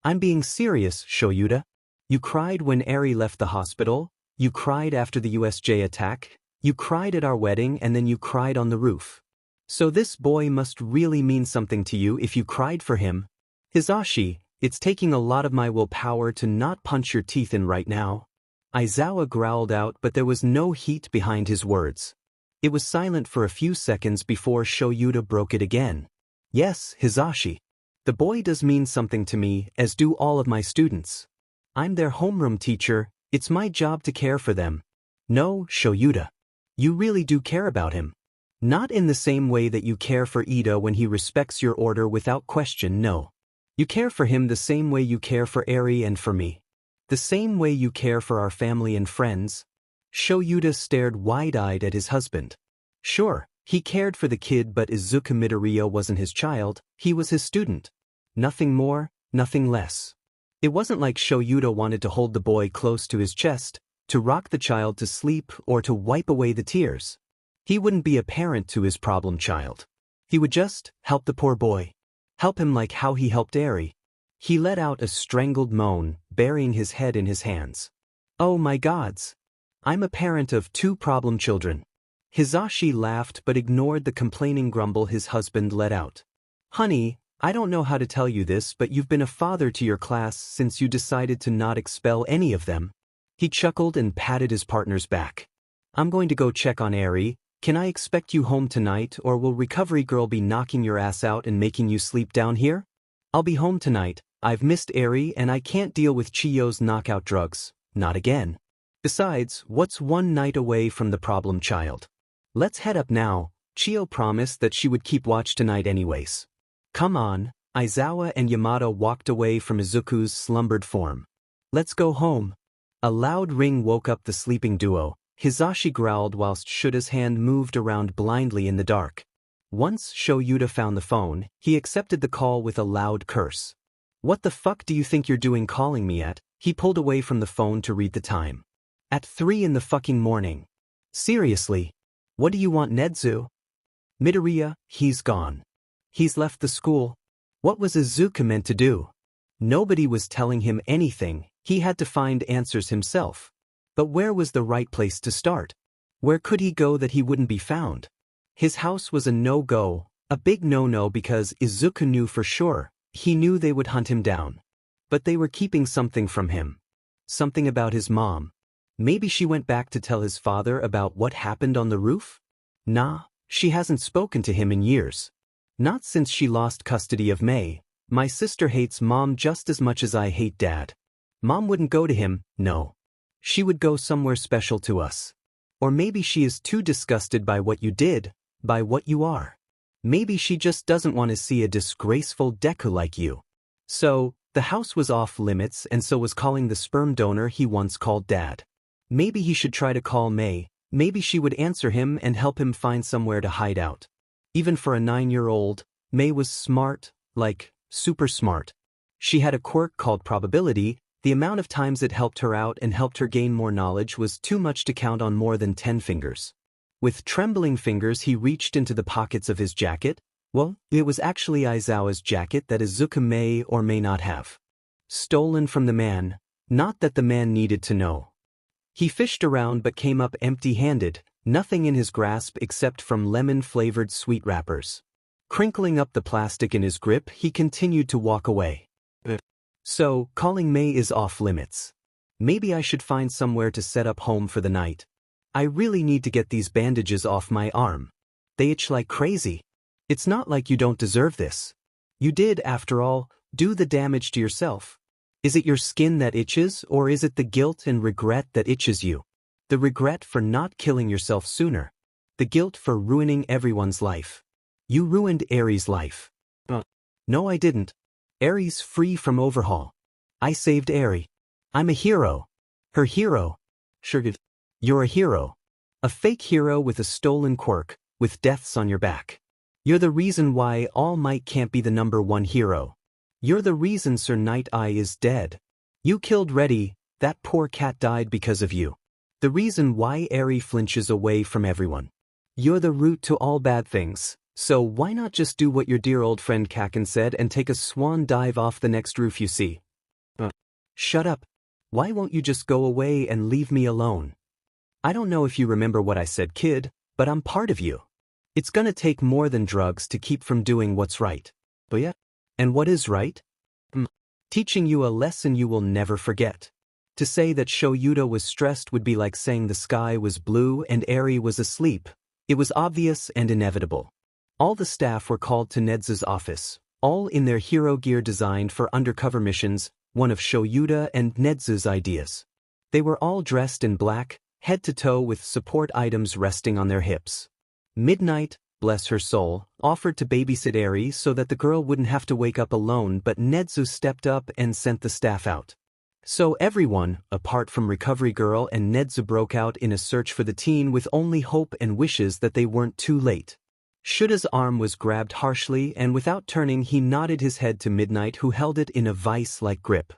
I'm being serious, Shoyuta. You cried when Eri left the hospital, you cried after the USJ attack, you cried at our wedding and then you cried on the roof. So this boy must really mean something to you if you cried for him. Hisashi, it's taking a lot of my willpower to not punch your teeth in right now. Aizawa growled out, but there was no heat behind his words. It was silent for a few seconds before Shoyuta broke it again. Yes, Hisashi. The boy does mean something to me, as do all of my students. I'm their homeroom teacher, it's my job to care for them. No, Shoyuta. You really do care about him. Not in the same way that you care for Ida when he respects your order without question, no. You care for him the same way you care for Eri and for me. The same way you care for our family and friends. Shoyuta stared wide-eyed at his husband. Sure, he cared for the kid, but Izuku Midoriya wasn't his child, he was his student. Nothing more, nothing less. It wasn't like Shoyuta wanted to hold the boy close to his chest, to rock the child to sleep or to wipe away the tears. He wouldn't be a parent to his problem child. He would just help the poor boy. Help him like how he helped Eri. He let out a strangled moan, burying his head in his hands. Oh my gods. I'm a parent of 2 problem children. Hisashi laughed but ignored the complaining grumble his husband let out. Honey, I don't know how to tell you this, but you've been a father to your class since you decided to not expel any of them. He chuckled and patted his partner's back. I'm going to go check on Eri. Can I expect you home tonight, or will recovery girl be knocking your ass out and making you sleep down here? I'll be home tonight. I've missed Eri and I can't deal with Chiyo's knockout drugs. Not again. Besides, what's one night away from the problem child? Let's head up now. Chiyo promised that she would keep watch tonight anyways. Come on. Aizawa and Yamada walked away from Izuku's slumbered form. Let's go home. A loud ring woke up the sleeping duo. Hisashi growled whilst Shuta's hand moved around blindly in the dark. Once Shoyuta found the phone, he accepted the call with a loud curse. What the fuck do you think you're doing calling me at? He pulled away from the phone to read the time. At 3 in the fucking morning. Seriously? What do you want, Nedzu? Midoriya, he's gone. He's left the school. What was Izuku meant to do? Nobody was telling him anything, he had to find answers himself. But where was the right place to start? Where could he go that he wouldn't be found? His house was a no-go, a big no-no because Izuku knew for sure, he knew they would hunt him down. But they were keeping something from him. Something about his mom. Maybe she went back to tell his father about what happened on the roof? Nah, she hasn't spoken to him in years. Not since she lost custody of May. My sister hates mom just as much as I hate dad. Mom wouldn't go to him, no. She would go somewhere special to us. Or maybe she is too disgusted by what you did, by what you are. Maybe she just doesn't want to see a disgraceful Deku like you. So, the house was off limits and so was calling the sperm donor he once called Dad. Maybe he should try to call May, maybe she would answer him and help him find somewhere to hide out. Even for a 9-year-old, May was smart, like, super smart. She had a quirk called probability. The amount of times it helped her out and helped her gain more knowledge was too much to count on more than 10 fingers. With trembling fingers he reached into the pockets of his jacket. Well, it was actually Aizawa's jacket that Izuku may or may not have stolen from the man, not that the man needed to know. He fished around but came up empty-handed, nothing in his grasp except from lemon-flavored sweet wrappers. Crinkling up the plastic in his grip, he continued to walk away. So, calling May is off limits. Maybe I should find somewhere to set up home for the night. I really need to get these bandages off my arm. They itch like crazy. It's not like you don't deserve this. You did, after all, do the damage to yourself. Is it your skin that itches, or is it the guilt and regret that itches you? The regret for not killing yourself sooner. The guilt for ruining everyone's life. You ruined Eri's life. No, I didn't. Eri's free from overhaul. I saved Eri. I'm a hero. Her hero. Sure, you're a hero. A fake hero with a stolen quirk, with deaths on your back. You're the reason why All Might can't be the #1 hero. You're the reason Sir Night Eye is dead. You killed Reddy, that poor cat died because of you. The reason why Eri flinches away from everyone. You're the root to all bad things. So why not just do what your dear old friend Kaken said and take a swan dive off the next roof you see? Shut up. Why won't you just go away and leave me alone? I don't know if you remember what I said, kid, but I'm part of you. It's gonna take more than drugs to keep from doing what's right. But yeah. And what is right? Teaching you a lesson you will never forget. To say that Shoyuda was stressed would be like saying the sky was blue and Eri was asleep. It was obvious and inevitable. All the staff were called to Nedzu's office, all in their hero gear designed for undercover missions, one of Shoyuda and Nedzu's ideas. They were all dressed in black, head to toe with support items resting on their hips. Midnight, bless her soul, offered to babysit Eri so that the girl wouldn't have to wake up alone, but Nedzu stepped up and sent the staff out. So everyone, apart from Recovery Girl and Nedzu, broke out in a search for the teen with only hope and wishes that they weren't too late. Shuda's arm was grabbed harshly and without turning he nodded his head to Midnight, who held it in a vice-like grip.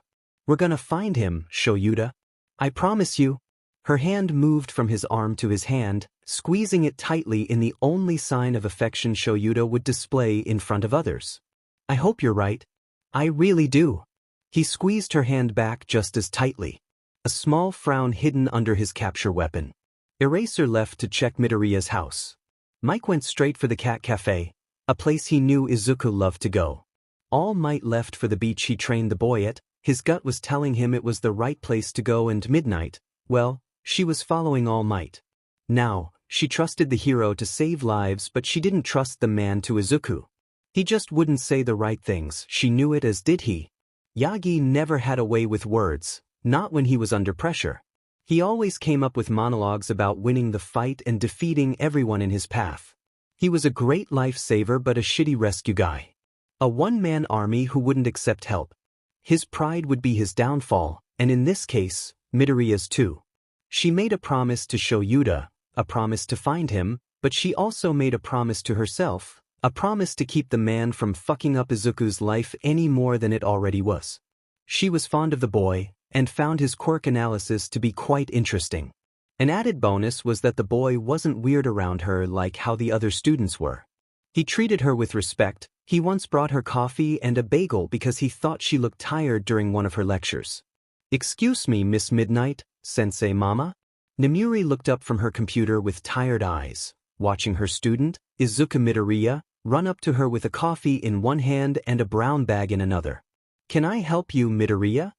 We're gonna find him, Shoyuda. I promise you. Her hand moved from his arm to his hand, squeezing it tightly in the only sign of affection Shoyuda would display in front of others. I hope you're right. I really do. He squeezed her hand back just as tightly. A small frown hidden under his capture weapon. Eraser left to check Midoriya's house. Mike went straight for the cat cafe, a place he knew Izuku loved to go. All Might left for the beach he trained the boy at. His gut was telling him it was the right place to go, and Midnight, well, she was following All Might. Now, she trusted the hero to save lives, but she didn't trust the man to Izuku. He just wouldn't say the right things. She knew it, as did he. Yagi never had a way with words, not when he was under pressure. He always came up with monologues about winning the fight and defeating everyone in his path. He was a great lifesaver but a shitty rescue guy. A one-man army who wouldn't accept help. His pride would be his downfall, and in this case, Midoriya's too. She made a promise to Shoyuda, a promise to find him, but she also made a promise to herself, a promise to keep the man from fucking up Izuku's life any more than it already was. She was fond of the boy, and found his quirk analysis to be quite interesting. An added bonus was that the boy wasn't weird around her like how the other students were. He treated her with respect. He once brought her coffee and a bagel because he thought she looked tired during one of her lectures. Excuse me, Miss Midnight, Sensei Mama? Nemuri looked up from her computer with tired eyes, watching her student, Izuku Midoriya, run up to her with a coffee in one hand and a brown bag in another. Can I help you, Midoriya?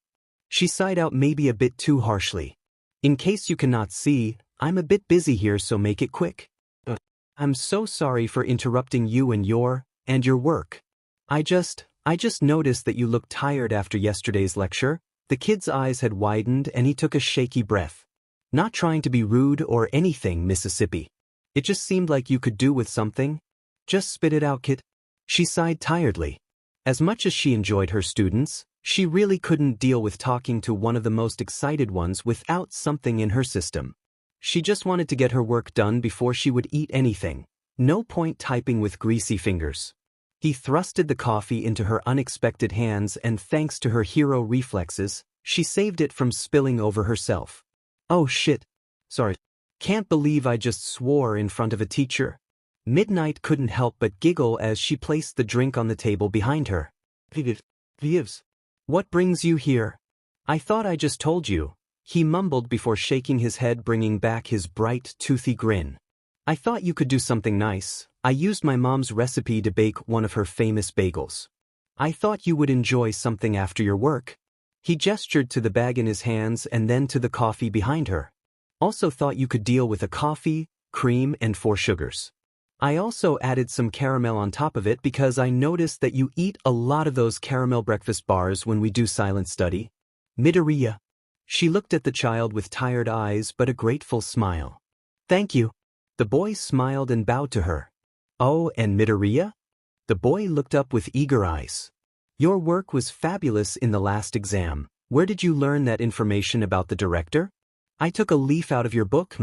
She sighed out maybe a bit too harshly. In case you cannot see, I'm a bit busy here, so make it quick. I'm so sorry for interrupting you and your work. I just noticed that you looked tired after yesterday's lecture. The kid's eyes had widened and he took a shaky breath. Not trying to be rude or anything, Mississippi. It just seemed like you could do with something. Just spit it out, kid. She sighed tiredly. As much as she enjoyed her students, she really couldn't deal with talking to one of the most excited ones without something in her system. She just wanted to get her work done before she would eat anything. No point typing with greasy fingers. He thrusted the coffee into her unexpected hands and thanks to her hero reflexes, she saved it from spilling over herself. Oh shit. Sorry. Can't believe I just swore in front of a teacher. Midnight couldn't help but giggle as she placed the drink on the table behind her. Vivs. What brings you here? I thought I just told you. He mumbled before shaking his head, bringing back his bright, toothy grin. I thought you could do something nice. I used my mom's recipe to bake one of her famous bagels. I thought you would enjoy something after your work. He gestured to the bag in his hands and then to the coffee behind her. Also thought you could deal with a coffee, cream and 4 sugars. I also added some caramel on top of it because I noticed that you eat a lot of those caramel breakfast bars when we do silent study. Midoriya. She looked at the child with tired eyes but a grateful smile. Thank you. The boy smiled and bowed to her. Oh, and Midoriya? The boy looked up with eager eyes. Your work was fabulous in the last exam. Where did you learn that information about the director? I took a leaf out of your book.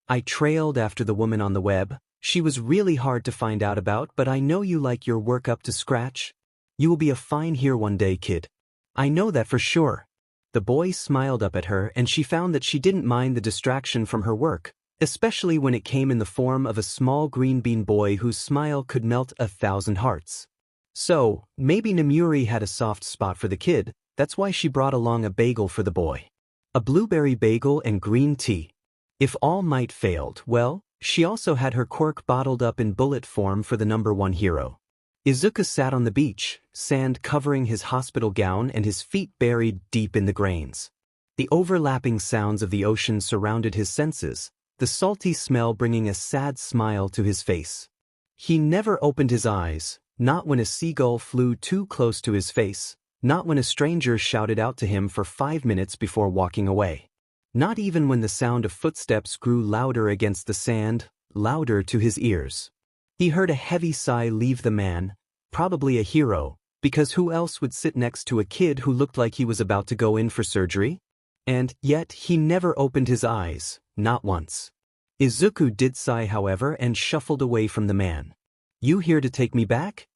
I trailed after the woman on the web. She was really hard to find out about, but I know you like your work up to scratch. You will be a fine hero one day, kid. I know that for sure. The boy smiled up at her and she found that she didn't mind the distraction from her work, especially when it came in the form of a small green bean boy whose smile could melt 1,000 hearts. So, maybe Namuri had a soft spot for the kid, that's why she brought along a bagel for the boy. A blueberry bagel and green tea. If All Might failed, well, she also had her quirk bottled up in bullet form for the #1 hero. Izuku sat on the beach, sand covering his hospital gown and his feet buried deep in the grains. The overlapping sounds of the ocean surrounded his senses, the salty smell bringing a sad smile to his face. He never opened his eyes, not when a seagull flew too close to his face, not when a stranger shouted out to him for 5 minutes before walking away. Not even when the sound of footsteps grew louder against the sand, louder to his ears. He heard a heavy sigh leave the man, probably a hero, because who else would sit next to a kid who looked like he was about to go in for surgery? And yet he never opened his eyes, not once. Izuku did sigh, however, and shuffled away from the man. You here to take me back?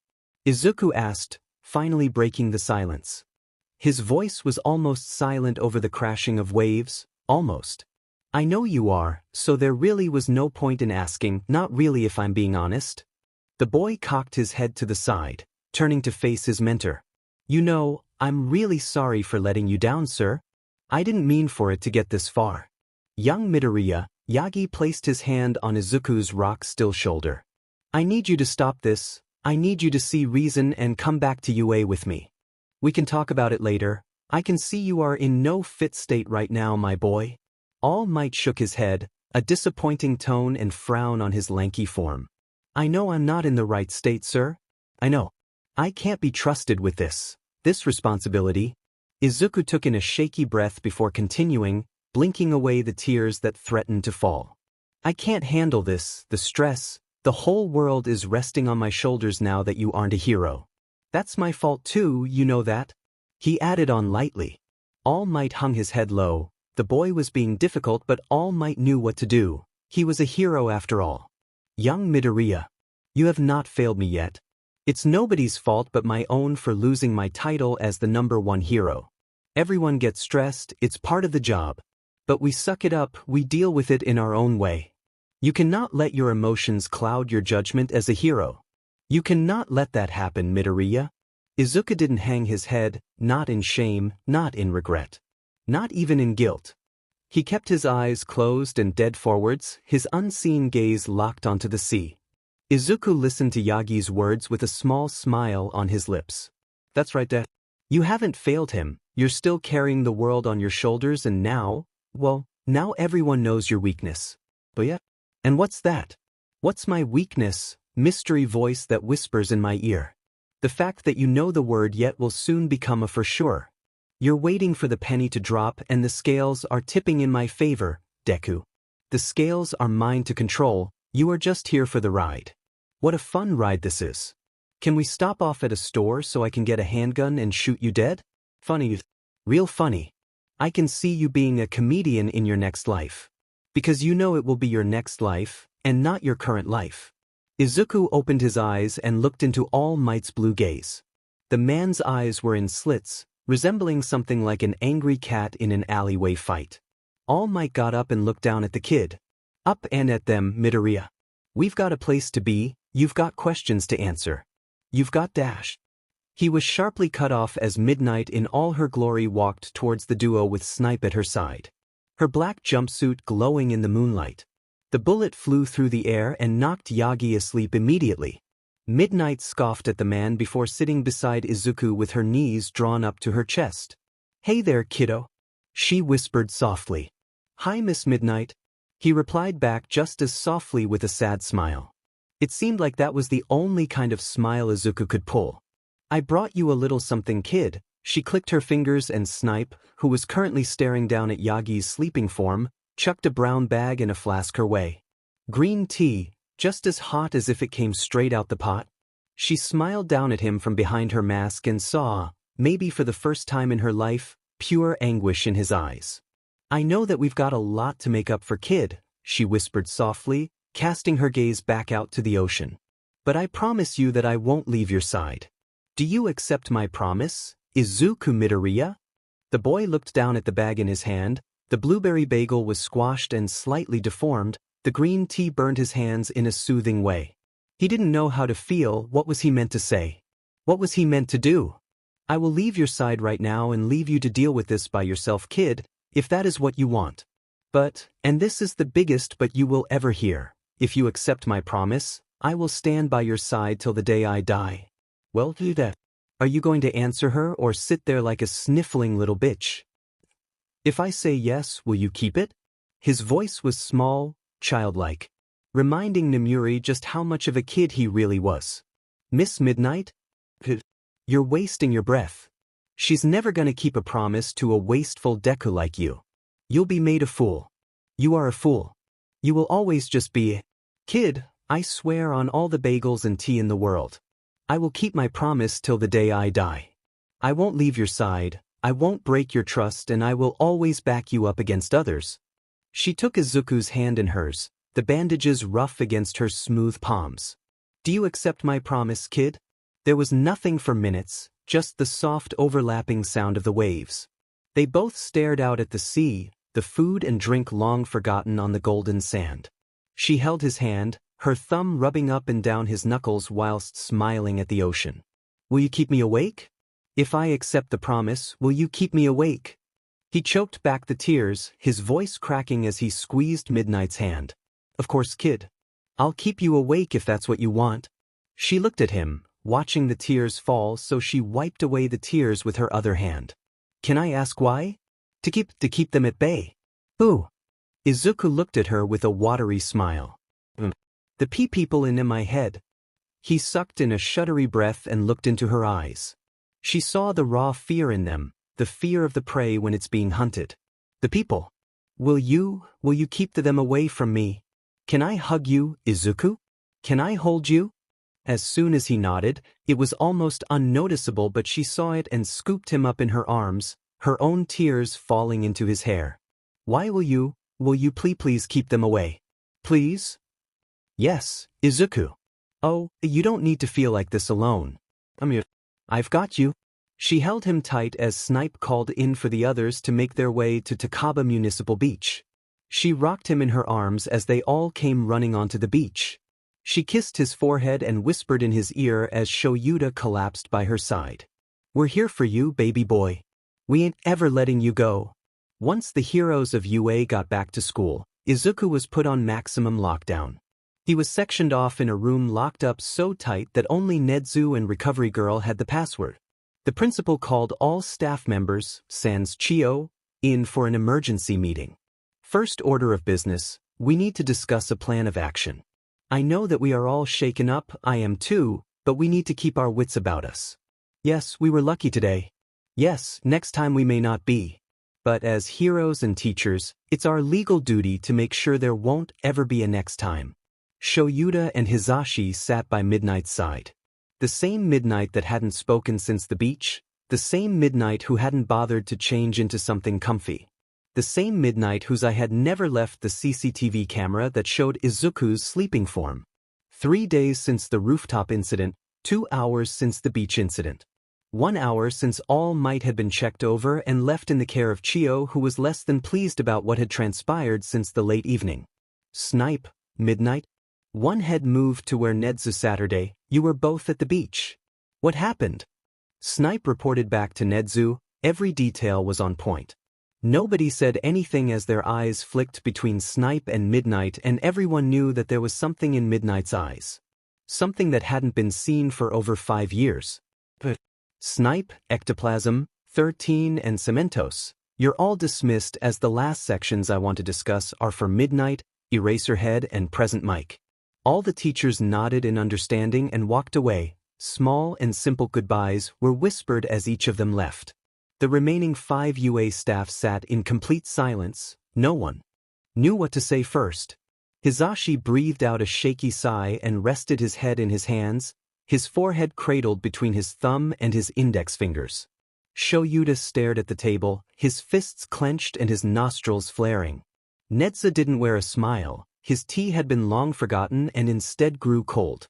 Izuku asked, finally breaking the silence. His voice was almost silent over the crashing of waves, almost. I know you are, so there really was no point in asking, not really if I'm being honest. The boy cocked his head to the side, turning to face his mentor. You know, I'm really sorry for letting you down, sir. I didn't mean for it to get this far. Young Midoriya, Yagi placed his hand on Izuku's rock-still shoulder. I need you to stop this. I need you to see reason and come back to UA with me. We can talk about it later. I can see you are in no fit state right now, my boy. All Might shook his head, a disappointing tone and frown on his lanky form. I know I'm not in the right state, sir. I know. I can't be trusted with this responsibility. Izuku took in a shaky breath before continuing, blinking away the tears that threatened to fall. I can't handle this, the stress. The whole world is resting on my shoulders now that you aren't a hero. That's my fault too, you know that? He added on lightly. All Might hung his head low. The boy was being difficult, but All Might knew what to do. He was a hero after all. Young Midoriya, you have not failed me yet. It's nobody's fault but my own for losing my title as the #1 hero. Everyone gets stressed, it's part of the job. But we suck it up, we deal with it in our own way. You cannot let your emotions cloud your judgment as a hero. You cannot let that happen, Midoriya. Izuku didn't hang his head, not in shame, not in regret. Not even in guilt. He kept his eyes closed and dead forwards, his unseen gaze locked onto the sea. Izuku listened to Yagi's words with a small smile on his lips. That's right, Dad. You haven't failed him, you're still carrying the world on your shoulders and now, well, now everyone knows your weakness. But yeah? And what's that? What's my weakness? Mystery voice that whispers in my ear. The fact that you know the word yet will soon become a for sure. You're waiting for the penny to drop and the scales are tipping in my favor, Deku. The scales are mine to control, you are just here for the ride. What a fun ride this is. Can we stop off at a store so I can get a handgun and shoot you dead? Funny. Real funny. I can see you being a comedian in your next life. Because you know it will be your next life, and not your current life. Izuku opened his eyes and looked into All Might's blue gaze. The man's eyes were in slits, resembling something like an angry cat in an alleyway fight. All Might got up and looked down at the kid. Up and at them, Midoriya. We've got a place to be, you've got questions to answer. You've got dash. He was sharply cut off as Midnight in all her glory walked towards the duo with Snipe at her side. Her black jumpsuit glowing in the moonlight. The bullet flew through the air and knocked Yagi asleep immediately. Midnight scoffed at the man before sitting beside Izuku with her knees drawn up to her chest. Hey there, kiddo. She whispered softly. Hi, Miss Midnight. He replied back just as softly with a sad smile. It seemed like that was the only kind of smile Izuku could pull. I brought you a little something, kid. She clicked her fingers and Snipe, who was currently staring down at Yagi's sleeping form, chucked a brown bag and a flask her way. Green tea, just as hot as if it came straight out the pot. She smiled down at him from behind her mask and saw, maybe for the first time in her life, pure anguish in his eyes. I know that we've got a lot to make up for, kid, she whispered softly, casting her gaze back out to the ocean. But I promise you that I won't leave your side. Do you accept my promise, Izuku Midoriya? The boy looked down at the bag in his hand. The blueberry bagel was squashed and slightly deformed. The green tea burned his hands in a soothing way. He didn't know how to feel. What was he meant to say? What was he meant to do? I will leave your side right now and leave you to deal with this by yourself, kid, if that is what you want. But, and this is the biggest but you will ever hear, if you accept my promise, I will stand by your side till the day I die. Well, do that. Are you going to answer her or sit there like a sniffling little bitch? If I say yes, will you keep it? His voice was small, childlike, reminding Nemuri just how much of a kid he really was. Miss Midnight? You're wasting your breath. She's never gonna keep a promise to a wasteful Deku like you. You'll be made a fool. You are a fool. You will always just be a kid, I swear on all the bagels and tea in the world. I will keep my promise till the day I die. I won't leave your side, I won't break your trust, and I will always back you up against others. She took Izuku's hand in hers, the bandages rough against her smooth palms. Do you accept my promise, kid? There was nothing for minutes, just the soft overlapping sound of the waves. They both stared out at the sea, the food and drink long forgotten on the golden sand. She held his hand, her thumb rubbing up and down his knuckles whilst smiling at the ocean. Will you keep me awake? If I accept the promise, will you keep me awake? He choked back the tears, his voice cracking as he squeezed Midnight's hand. Of course, kid. I'll keep you awake if that's what you want. She looked at him, watching the tears fall, so she wiped away the tears with her other hand. Can I ask why? To keep them at bay. Ooh. Izuku looked at her with a watery smile. The people in my head. He sucked in a shuddery breath and looked into her eyes. She saw the raw fear in them, the fear of the prey when it's being hunted. The people. Will you keep them away from me? Can I hug you, Izuku? Can I hold you? As soon as he nodded, it was almost unnoticeable, but she saw it and scooped him up in her arms, her own tears falling into his hair. Why will you please keep them away? Please? Yes, Izuku. Oh, you don't need to feel like this alone. I've got you. She held him tight as Snipe called in for the others to make their way to Takaba Municipal Beach. She rocked him in her arms as they all came running onto the beach. She kissed his forehead and whispered in his ear as Shoyuta collapsed by her side. We're here for you, baby boy. We ain't ever letting you go. Once the heroes of UA got back to school, Izuku was put on maximum lockdown. He was sectioned off in a room locked up so tight that only Nedzu and Recovery Girl had the password. The principal called all staff members, sans Chio, in for an emergency meeting. First order of business, we need to discuss a plan of action. I know that we are all shaken up, I am too, but we need to keep our wits about us. Yes, we were lucky today. Yes, next time we may not be. But as heroes and teachers, it's our legal duty to make sure there won't ever be a next time. Shoyuta and Hizashi sat by Midnight's side. The same Midnight that hadn't spoken since the beach, the same Midnight who hadn't bothered to change into something comfy. The same Midnight whose eye had never left the CCTV camera that showed Izuku's sleeping form. 3 days since the rooftop incident, 2 hours since the beach incident. 1 hour since All Might had been checked over and left in the care of Chio, who was less than pleased about what had transpired since the late evening. Snipe, Midnight. One head moved to where Nedzu Saturday, you were both at the beach. What happened? Snipe reported back to Nedzu, every detail was on point. Nobody said anything as their eyes flicked between Snipe and Midnight, and everyone knew that there was something in Midnight's eyes. Something that hadn't been seen for over 5 years. But Snipe, Ectoplasm, 13 and Cementos, you're all dismissed, as the last sections I want to discuss are for Midnight, Eraserhead and Present Mike. All the teachers nodded in understanding and walked away. Small and simple goodbyes were whispered as each of them left. The remaining 5 UA staff sat in complete silence. No one knew what to say first. Hizashi breathed out a shaky sigh and rested his head in his hands, his forehead cradled between his thumb and his index fingers. Shoyuta stared at the table, his fists clenched and his nostrils flaring. Nedza didn't wear a smile. His tea had been long forgotten and instead grew cold.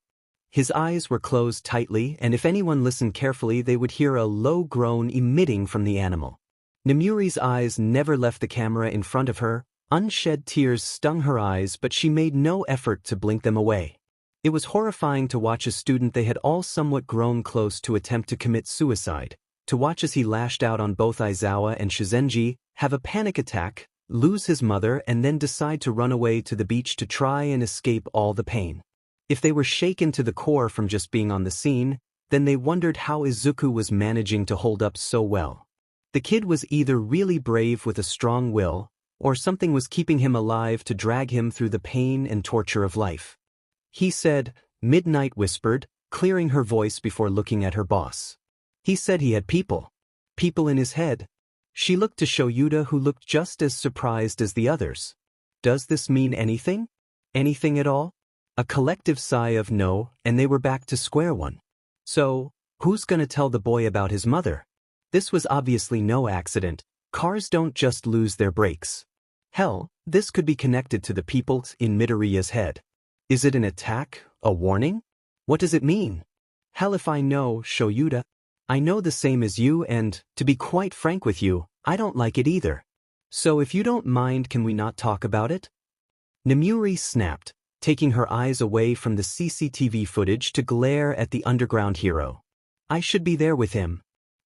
His eyes were closed tightly, and if anyone listened carefully they would hear a low groan emitting from the animal. Nemuri's eyes never left the camera in front of her. Unshed tears stung her eyes, but she made no effort to blink them away. It was horrifying to watch a student they had all somewhat grown close to attempt to commit suicide, to watch as he lashed out on both Aizawa and Shizenji, have a panic attack, lose his mother, and then decide to run away to the beach to try and escape all the pain. If they were shaken to the core from just being on the scene, then they wondered how Izuku was managing to hold up so well. The kid was either really brave with a strong will, or something was keeping him alive to drag him through the pain and torture of life. He said, Midnight whispered, clearing her voice before looking at her boss. He said he had people. People in his head. She looked to Shoyuta, who looked just as surprised as the others. Does this mean anything? Anything at all? A collective sigh of no, and they were back to square one. So, who's gonna tell the boy about his mother? This was obviously no accident. Cars don't just lose their brakes. Hell, this could be connected to the people in Midoriya's head. Is it an attack? A warning? What does it mean? Hell if I know, Shoyuta. I know the same as you, and, to be quite frank with you, I don't like it either. So if you don't mind, can we not talk about it? Nemuri snapped, taking her eyes away from the CCTV footage to glare at the underground hero. I should be there with him.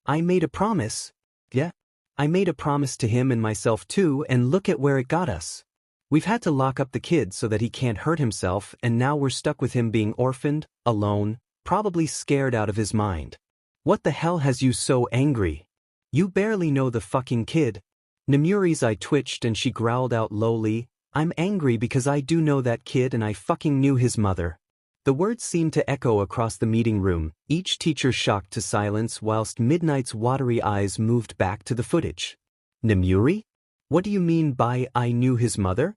I made a promise. Yeah. I made a promise to him and myself too, and look at where it got us. We've had to lock up the kid so that he can't hurt himself, and now we're stuck with him being orphaned, alone, probably scared out of his mind. What the hell has you so angry? You barely know the fucking kid. Nemuri's eye twitched and she growled out lowly, I'm angry because I do know that kid and I fucking knew his mother. The words seemed to echo across the meeting room, each teacher shocked to silence whilst Midnight's watery eyes moved back to the footage. Nemuri? What do you mean by I knew his mother?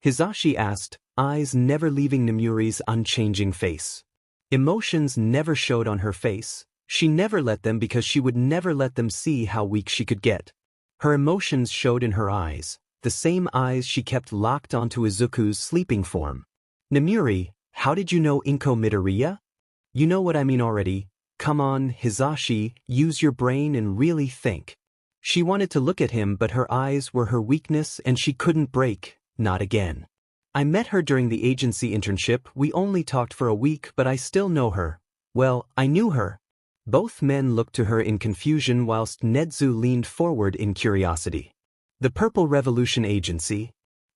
Hizashi asked, eyes never leaving Nemuri's unchanging face. Emotions never showed on her face. She never let them because she would never let them see how weak she could get. Her emotions showed in her eyes, the same eyes she kept locked onto Izuku's sleeping form. Nemuri, how did you know Inko Midoriya? You know what I mean already. Come on, Hizashi, use your brain and really think. She wanted to look at him, but her eyes were her weakness and she couldn't break, not again. I met her during the agency internship. We only talked for a week, but I still know her. Well, I knew her. Both men looked to her in confusion whilst Nedzu leaned forward in curiosity. The Purple Revolution Agency?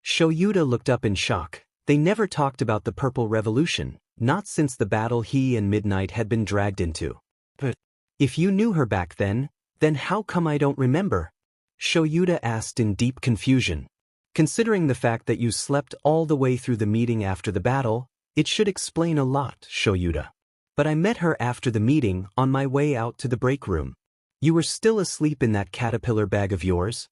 Shoyuta looked up in shock. They never talked about the Purple Revolution, not since the battle he and Midnight had been dragged into. But if you knew her back then how come I don't remember? Shoyuta asked in deep confusion. Considering the fact that you slept all the way through the meeting after the battle, it should explain a lot, Shoyuta. But I met her after the meeting, on my way out to the break room. You were still asleep in that caterpillar bag of yours?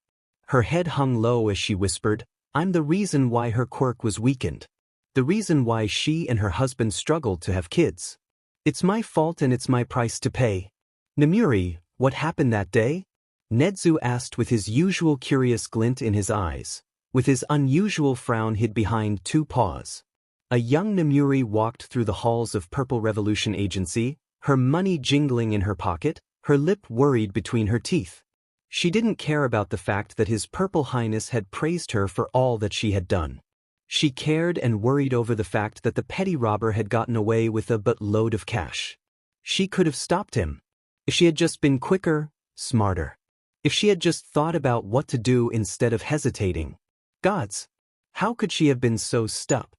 Her head hung low as she whispered, I'm the reason why her quirk was weakened. The reason why she and her husband struggled to have kids. It's my fault and it's my price to pay. Namuri, what happened that day? Nedzu asked with his usual curious glint in his eyes, with his unusual frown hid behind two paws. A young Namuri walked through the halls of Purple Revolution Agency, her money jingling in her pocket, her lip worried between her teeth. She didn't care about the fact that His Purple Highness had praised her for all that she had done. She cared and worried over the fact that the petty robber had gotten away with a buttload of cash. She could have stopped him. If she had just been quicker, smarter. If she had just thought about what to do instead of hesitating. Gods! How could she have been so stuck?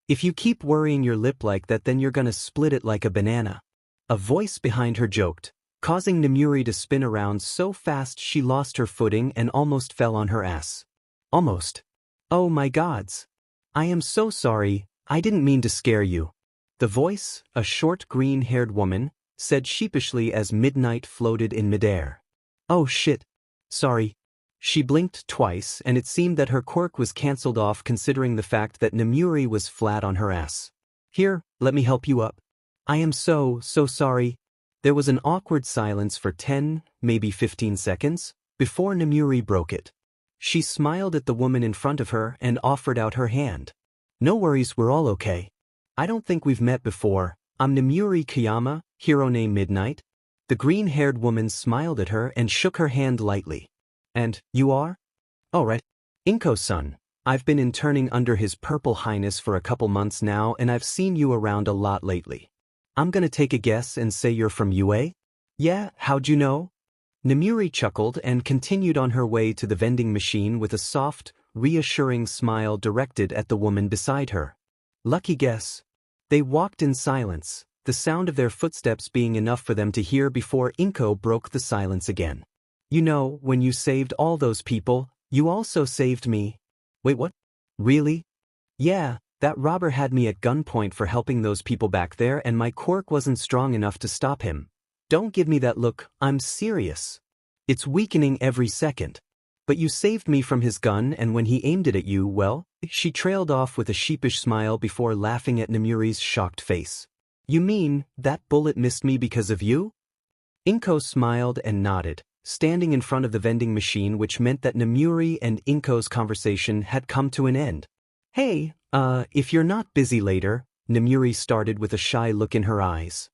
If you keep worrying your lip like that, then you're gonna split it like a banana. A voice behind her joked, causing Namuri to spin around so fast she lost her footing and almost fell on her ass. Almost. Oh my gods. I am so sorry, I didn't mean to scare you. The voice, a short green-haired woman, said sheepishly as midnight floated in midair. Oh shit. Sorry. She blinked twice and it seemed that her quirk was cancelled off considering the fact that Namuri was flat on her ass. Here, let me help you up. I am so sorry. There was an awkward silence for 10, maybe 15 seconds, before Namuri broke it. She smiled at the woman in front of her and offered out her hand. No worries, we're all okay. I don't think we've met before. I'm Namuri Kiyama, hero name Midnight. The green-haired woman smiled at her and shook her hand lightly. And, you are? Oh right. Inko-san. I've been interning under His Purple Highness for a couple months now and I've seen you around a lot lately. I'm gonna take a guess and say you're from UA? Yeah, how'd you know? Namuri chuckled and continued on her way to the vending machine with a soft, reassuring smile directed at the woman beside her. Lucky guess. They walked in silence, the sound of their footsteps being enough for them to hear before Inko broke the silence again. You know, when you saved all those people, you also saved me. Wait, what? Really? Yeah. That robber had me at gunpoint for helping those people back there and my quirk wasn't strong enough to stop him. Don't give me that look, I'm serious. It's weakening every second. But you saved me from his gun and when he aimed it at you, well, she trailed off with a sheepish smile before laughing at Namuri's shocked face. You mean, that bullet missed me because of you? Inko smiled and nodded, standing in front of the vending machine, which meant that Namuri and Inko's conversation had come to an end. Hey, if you're not busy later, Namuri started with a shy look in her eyes.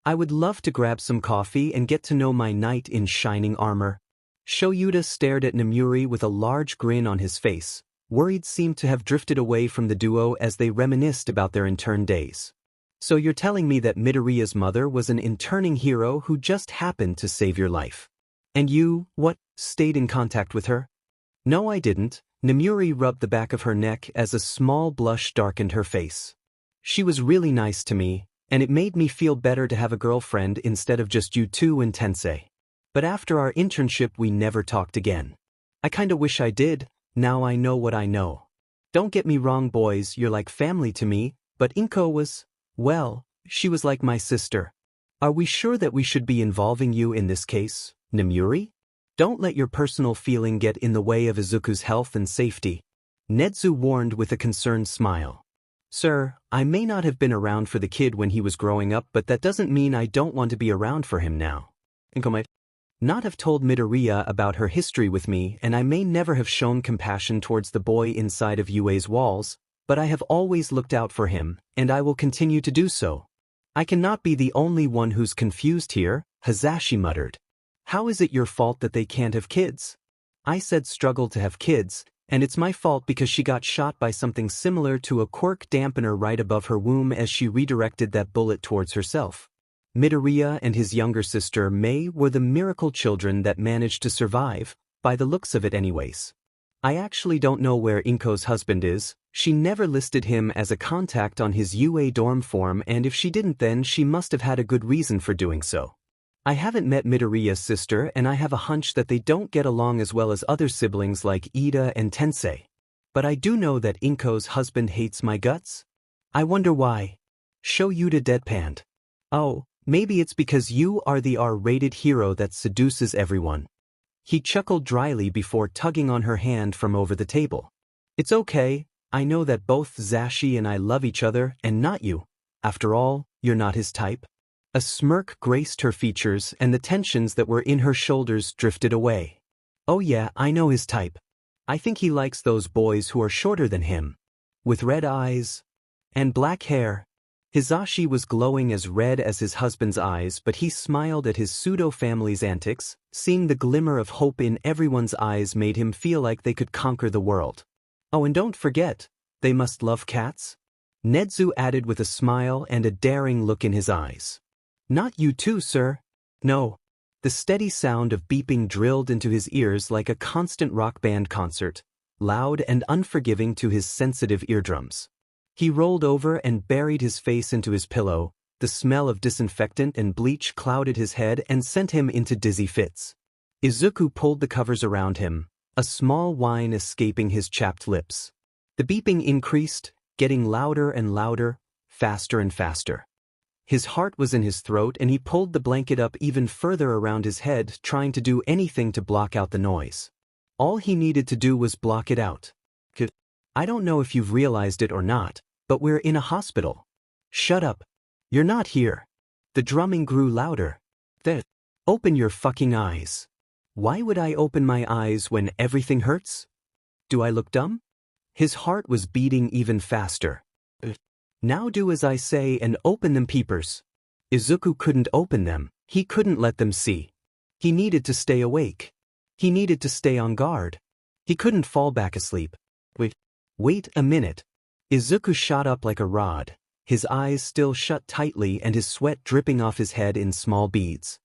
I would love to grab some coffee and get to know my knight in shining armor. Shoyuta stared at Namuri with a large grin on his face. Worried seemed to have drifted away from the duo as they reminisced about their intern days. So you're telling me that Midoriya's mother was an interning hero who just happened to save your life. And you, what, stayed in contact with her? No, I didn't. Namuri rubbed the back of her neck as a small blush darkened her face. She was really nice to me, and it made me feel better to have a girlfriend instead of just you two and Tensei. But after our internship we never talked again. I kinda wish I did, now I know what I know. Don't get me wrong boys, you're like family to me, but Inko was, well, she was like my sister. Are we sure that we should be involving you in this case, Namuri? Don't let your personal feeling get in the way of Izuku's health and safety. Nedzu warned with a concerned smile. Sir, I may not have been around for the kid when he was growing up, but that doesn't mean I don't want to be around for him now. Inko might not have told Midoriya about her history with me, and I may never have shown compassion towards the boy inside of UA's walls, but I have always looked out for him, and I will continue to do so. I cannot be the only one who's confused here, Hazashi muttered. How is it your fault that they can't have kids? I said struggle to have kids, and it's my fault because she got shot by something similar to a quirk dampener right above her womb as she redirected that bullet towards herself. Midoriya and his younger sister Mei were the miracle children that managed to survive, by the looks of it anyways. I actually don't know where Inko's husband is. She never listed him as a contact on his UA dorm form, and if she didn't then she must have had a good reason for doing so. I haven't met Midoriya's sister and I have a hunch that they don't get along as well as other siblings like Ida and Tensei. But I do know that Inko's husband hates my guts. I wonder why. Shoyuta deadpanned. Oh, Maybe it's because you are the R-rated hero that seduces everyone. He chuckled dryly before tugging on her hand from over the table. It's okay, I know that both Zashi and I love each other and not you. After all, you're not his type. A smirk graced her features and the tensions that were in her shoulders drifted away. Oh yeah, I know his type. I think he likes those boys who are shorter than him. With red eyes and black hair. Hizashi was glowing as red as his husband's eyes, but he smiled at his pseudo-family's antics. Seeing the glimmer of hope in everyone's eyes made him feel like they could conquer the world. Oh, and don't forget, they must love cats? Nedzu added with a smile and a daring look in his eyes. Not you too, sir. No. The steady sound of beeping drilled into his ears like a constant rock band concert, loud and unforgiving to his sensitive eardrums. He rolled over and buried his face into his pillow. The smell of disinfectant and bleach clouded his head and sent him into dizzy fits. Izuku pulled the covers around him, a small whine escaping his chapped lips. The beeping increased, getting louder and louder, faster and faster. His heart was in his throat and he pulled the blanket up even further around his head, trying to do anything to block out the noise. All he needed to do was block it out. I don't know if you've realized it or not, but we're in a hospital. Shut up. You're not here. The drumming grew louder. Open your fucking eyes. Why would I open my eyes when everything hurts? Do I look dumb? His heart was beating even faster. Now do as I say and open them, peepers. Izuku couldn't open them. He couldn't let them see. He needed to stay awake. He needed to stay on guard. He couldn't fall back asleep. Wait a minute. Izuku shot up like a rod, his eyes still shut tightly and his sweat dripping off his head in small beads.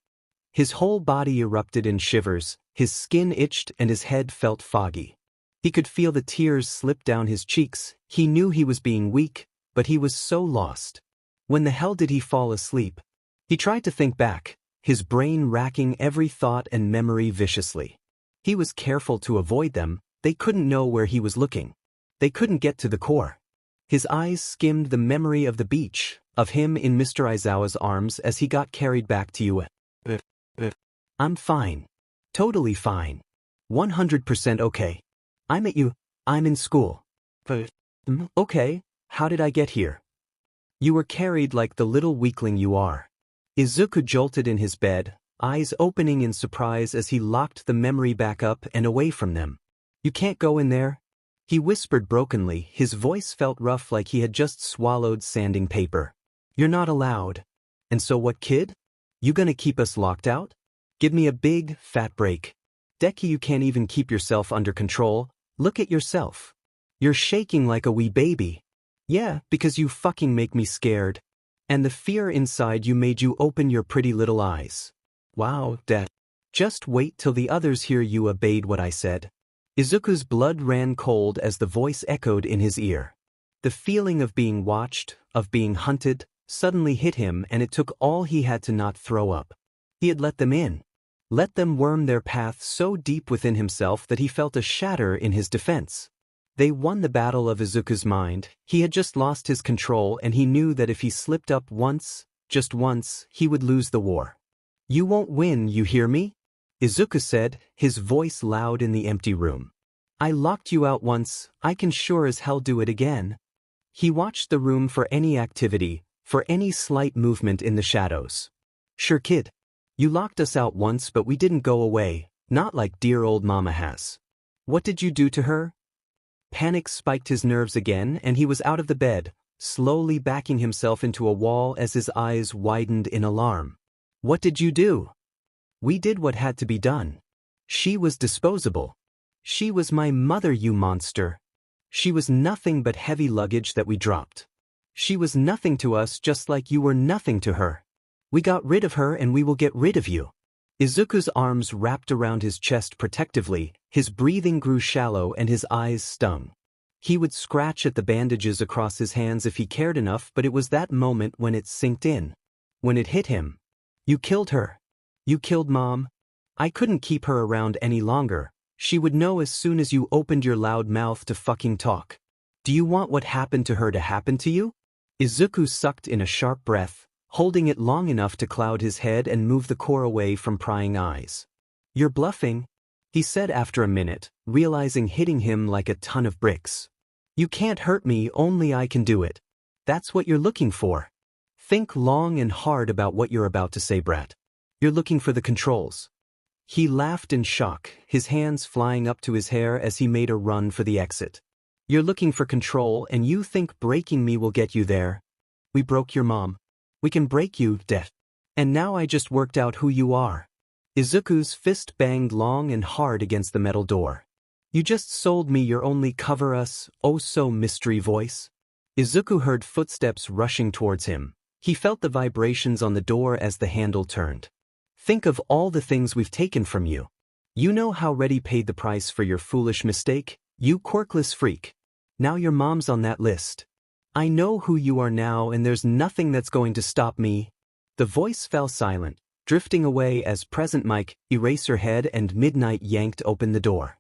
His whole body erupted in shivers, his skin itched and his head felt foggy. He could feel the tears slip down his cheeks. He knew he was being weak, but he was so lost. When the hell did he fall asleep? He tried to think back, his brain racking every thought and memory viciously. He was careful to avoid them. They couldn't know where he was looking. They couldn't get to the core. His eyes skimmed the memory of the beach, of him in Mr. Aizawa's arms as he got carried back to you. I'm fine. Totally fine. 100% okay. I'm at you. I'm in school. Okay, how did I get here? You were carried like the little weakling you are. Izuku jolted in his bed, eyes opening in surprise as he locked the memory back up and away from them. You can't go in there? He whispered brokenly, his voice felt rough like he had just swallowed sanding paper. You're not allowed. And so what, kid? You gonna keep us locked out? Give me a big, fat break. Deku, you can't even keep yourself under control. Look at yourself. You're shaking like a wee baby. Yeah, because you fucking make me scared. And the fear inside you made you open your pretty little eyes. Wow, Dad. Just wait till the others hear you obeyed what I said. Izuku's blood ran cold as the voice echoed in his ear. The feeling of being watched, of being hunted, suddenly hit him and it took all he had to not throw up. He had let them in. Let them worm their path so deep within himself that he felt a shatter in his defense. They won the battle of Izuku's mind. He had just lost his control and he knew that if he slipped up once, just once, he would lose the war. You won't win, you hear me? Izuku said, his voice loud in the empty room. I locked you out once, I can sure as hell do it again. He watched the room for any activity, for any slight movement in the shadows. Sure, kid. You locked us out once but we didn't go away, not like dear old mama has. What did you do to her? Panic spiked his nerves again and he was out of the bed, slowly backing himself into a wall as his eyes widened in alarm. What did you do? We did what had to be done. She was disposable. She was my mother, you monster. She was nothing but heavy luggage that we dropped. She was nothing to us just like you were nothing to her. We got rid of her and we will get rid of you. Izuku's arms wrapped around his chest protectively, his breathing grew shallow and his eyes stung. He would scratch at the bandages across his hands if he cared enough, but it was that moment when it sinked in. When it hit him. You killed her. You killed Mom. I couldn't keep her around any longer. She would know as soon as you opened your loud mouth to fucking talk. Do you want what happened to her to happen to you? Izuku sucked in a sharp breath, holding it long enough to cloud his head and move the core away from prying eyes. "You're bluffing," he said after a minute, realizing hitting him like a ton of bricks. "You can't hurt me, only I can do it. That's what you're looking for. Think long and hard about what you're about to say, brat. You're looking for the controls." He laughed in shock, his hands flying up to his hair as he made a run for the exit. "You're looking for control and you think breaking me will get you there? We broke your mom. We can break you, death. And now I just worked out who you are." Izuku's fist banged long and hard against the metal door. "You just sold me your only cover-us, oh-so-mystery voice." Izuku heard footsteps rushing towards him. He felt the vibrations on the door as the handle turned. "Think of all the things we've taken from you. You know how Reddy paid the price for your foolish mistake, you quirkless freak. Now your mom's on that list. I know who you are now and there's nothing that's going to stop me." The voice fell silent, drifting away as Present Mike, Eraserhead and Midnight yanked open the door.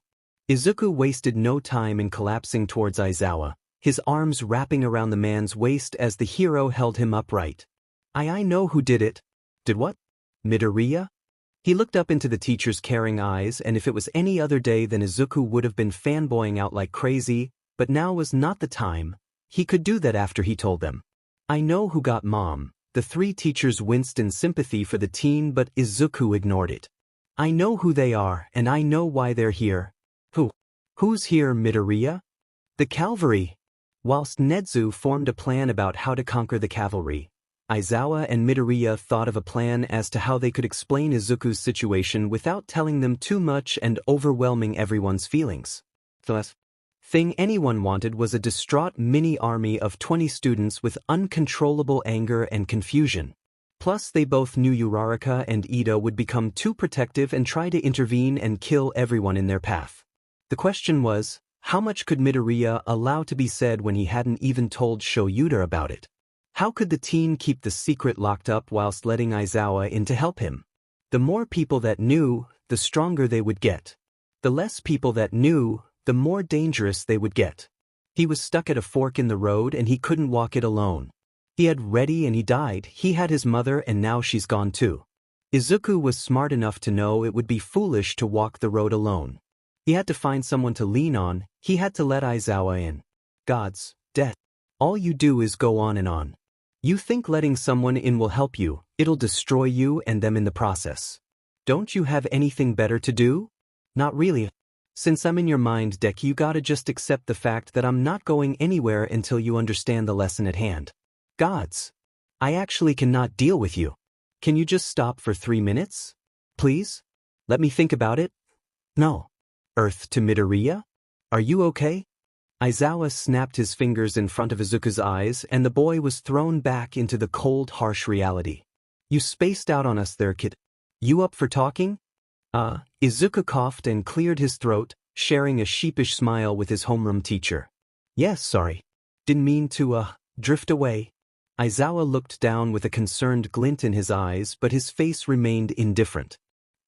Izuku wasted no time in collapsing towards Aizawa, his arms wrapping around the man's waist as the hero held him upright. I know who did it." "Did what? Midoriya?" He looked up into the teacher's caring eyes, and if it was any other day then Izuku would have been fanboying out like crazy, but now was not the time. He could do that after he told them. "I know who got Mom." The three teachers winced in sympathy for the teen, but Izuku ignored it. "I know who they are, and I know why they're here." "Who? Who's here, Midoriya?" "The cavalry." Whilst Netsu formed a plan about how to conquer the cavalry, Aizawa and Midoriya thought of a plan as to how they could explain Izuku's situation without telling them too much and overwhelming everyone's feelings. The last thing anyone wanted was a distraught mini-army of 20 students with uncontrollable anger and confusion. Plus, they both knew Uraraka and Ida would become too protective and try to intervene and kill everyone in their path. The question was, how much could Midoriya allow to be said when he hadn't even told Shoyuta about it? How could the teen keep the secret locked up whilst letting Aizawa in to help him? The more people that knew, the stronger they would get. The less people that knew, the more dangerous they would get. He was stuck at a fork in the road and he couldn't walk it alone. He had Reddy and he died, he had his mother and now she's gone too. Izuku was smart enough to know it would be foolish to walk the road alone. He had to find someone to lean on, he had to let Aizawa in. Gods, death. All you do is go on and on. You think letting someone in will help you, it'll destroy you and them in the process. Don't you have anything better to do? Not really. Since I'm in your mind, Deku, you gotta just accept the fact that I'm not going anywhere until you understand the lesson at hand. Gods. I actually cannot deal with you. Can you just stop for 3 minutes? Please? Let me think about it? No. Earth to Midoriya? Are you okay? Aizawa snapped his fingers in front of Izuku's eyes and the boy was thrown back into the cold, harsh reality. You spaced out on us there, kid. You up for talking? Izuku coughed and cleared his throat, sharing a sheepish smile with his homeroom teacher. Yes, sorry. Didn't mean to, drift away. Aizawa looked down with a concerned glint in his eyes, but his face remained indifferent.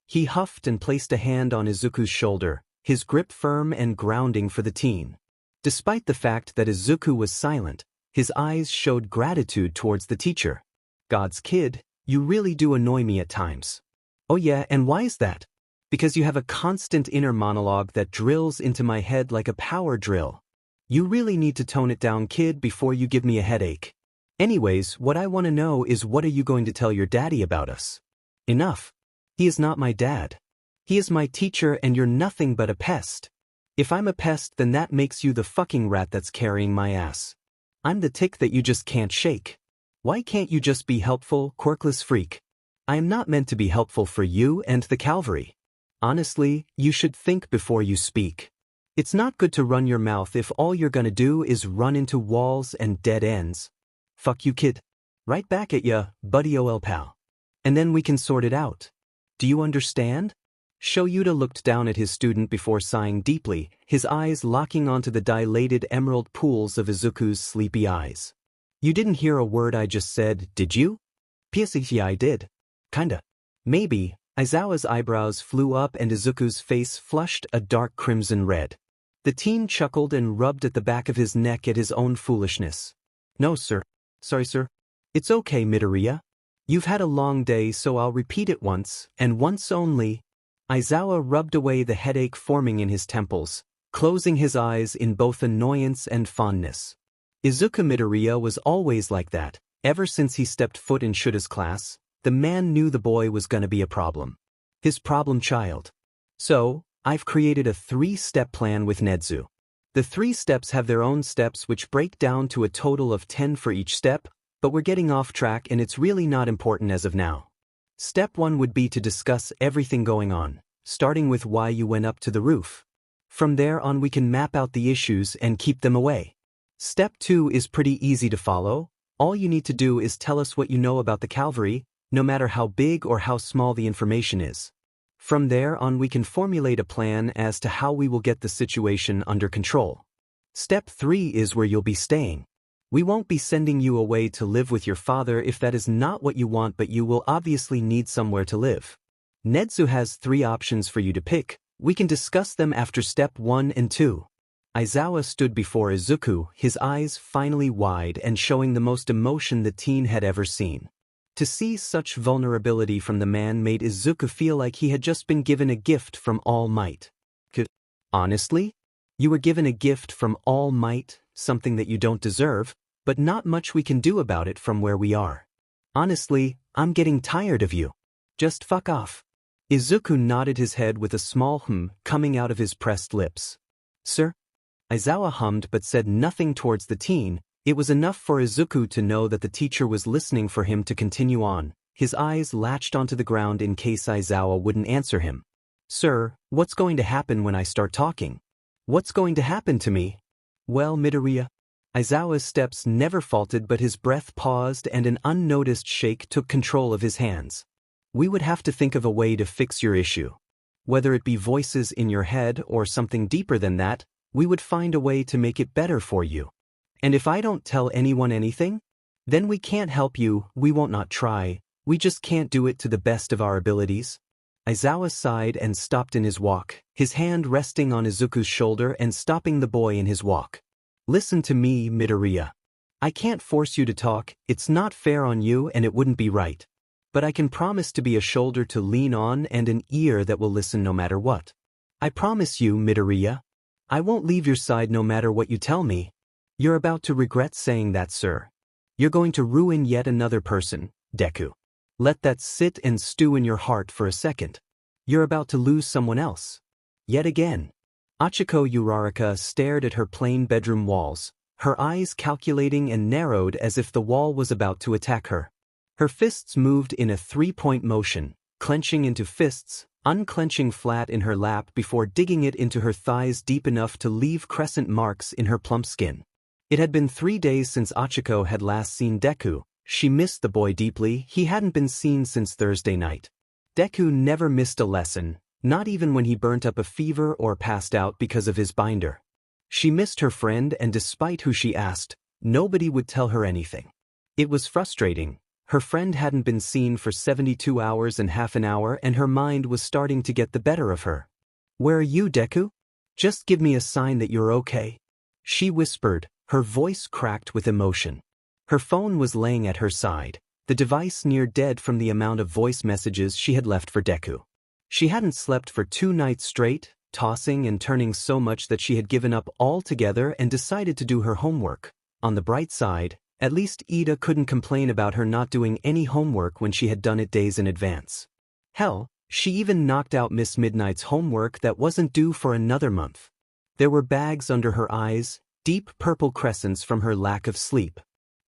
He huffed and placed a hand on Izuku's shoulder, his grip firm and grounding for the teen. Despite the fact that Izuku was silent, his eyes showed gratitude towards the teacher. God's kid, you really do annoy me at times. Oh yeah, and why is that? Because you have a constant inner monologue that drills into my head like a power drill. You really need to tone it down, kid, before you give me a headache. Anyways, what I want to know is what are you going to tell your daddy about us? Enough. He is not my dad. He is my teacher and you're nothing but a pest. If I'm a pest, then that makes you the fucking rat that's carrying my ass. I'm the tick that you just can't shake. Why can't you just be helpful, quirkless freak? I am not meant to be helpful for you and the cavalry. Honestly, you should think before you speak. It's not good to run your mouth if all you're gonna do is run into walls and dead ends. Fuck you, kid. Right back at ya, buddy ol pal. And then we can sort it out. Do you understand? Shoyuta looked down at his student before sighing deeply, his eyes locking onto the dilated emerald pools of Izuku's sleepy eyes. You didn't hear a word I just said, did you? Yeah, I did. Kinda. Maybe. Aizawa's eyebrows flew up and Izuku's face flushed a dark crimson red. The teen chuckled and rubbed at the back of his neck at his own foolishness. No, sir. Sorry, sir. It's okay, Midoriya. You've had a long day, so I'll repeat it once, and once only. Aizawa rubbed away the headache forming in his temples, closing his eyes in both annoyance and fondness. Izuku Midoriya was always like that. Ever since he stepped foot in Shuta's class, the man knew the boy was gonna be a problem. His problem child. So, I've created a 3-step plan with Nezu. The 3 steps have their own steps which break down to a total of 10 for each step, but we're getting off track and it's really not important as of now. Step 1 would be to discuss everything going on, starting with why you went up to the roof. From there on we can map out the issues and keep them away. Step 2 is pretty easy to follow. All you need to do is tell us what you know about the cavalry, no matter how big or how small the information is. From there on we can formulate a plan as to how we will get the situation under control. Step 3 is where you'll be staying. We won't be sending you away to live with your father if that is not what you want, but you will obviously need somewhere to live. Nezu has 3 options for you to pick. We can discuss them after step 1 and 2. Aizawa stood before Izuku, his eyes finally wide and showing the most emotion the teen had ever seen. To see such vulnerability from the man made Izuku feel like he had just been given a gift from All Might. Honestly? You were given a gift from All Might, something that you don't deserve, but not much we can do about it from where we are. Honestly, I'm getting tired of you. Just fuck off. Izuku nodded his head with a small coming out of his pressed lips. Sir? Aizawa hummed but said nothing towards the teen. It was enough for Izuku to know that the teacher was listening for him to continue on. His eyes latched onto the ground in case Aizawa wouldn't answer him. Sir, what's going to happen when I start talking? What's going to happen to me? Well, Midoriya. Aizawa's steps never faltered, but his breath paused and an unnoticed shake took control of his hands. We would have to think of a way to fix your issue. Whether it be voices in your head or something deeper than that, we would find a way to make it better for you. And if I don't tell anyone anything, then we can't help you. We won't not try, we just can't do it to the best of our abilities. Aizawa sighed and stopped in his walk, his hand resting on Izuku's shoulder and stopping the boy in his walk. Listen to me, Midoriya. I can't force you to talk, it's not fair on you and it wouldn't be right. But I can promise to be a shoulder to lean on and an ear that will listen no matter what. I promise you, Midoriya. I won't leave your side no matter what you tell me. You're about to regret saying that, sir. You're going to ruin yet another person, Deku. Let that sit and stew in your heart for a second. You're about to lose someone else. Yet again. Achiko Uraraka stared at her plain bedroom walls, her eyes calculating and narrowed as if the wall was about to attack her. Her fists moved in a 3-point motion, clenching into fists, unclenching flat in her lap before digging it into her thighs deep enough to leave crescent marks in her plump skin. It had been 3 days since Achiko had last seen Deku. She missed the boy deeply. He hadn't been seen since Thursday night. Deku never missed a lesson, not even when he burnt up a fever or passed out because of his binder. She missed her friend, and despite who she asked, nobody would tell her anything. It was frustrating. Her friend hadn't been seen for 72 hours and half an hour, and her mind was starting to get the better of her. Where are you, Deku? Just give me a sign that you're okay. She whispered, her voice cracked with emotion. Her phone was laying at her side, the device near dead from the amount of voice messages she had left for Deku. She hadn't slept for 2 nights straight, tossing and turning so much that she had given up altogether and decided to do her homework. On the bright side, at least Ida couldn't complain about her not doing any homework when she had done it days in advance. Hell, she even knocked out Miss Midnight's homework that wasn't due for another month. There were bags under her eyes, deep purple crescents from her lack of sleep.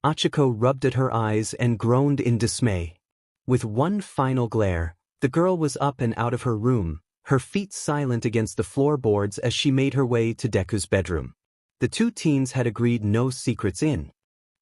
Achiko rubbed at her eyes and groaned in dismay. With one final glare, the girl was up and out of her room, her feet silent against the floorboards as she made her way to Deku's bedroom. The 2 teens had agreed no secrets in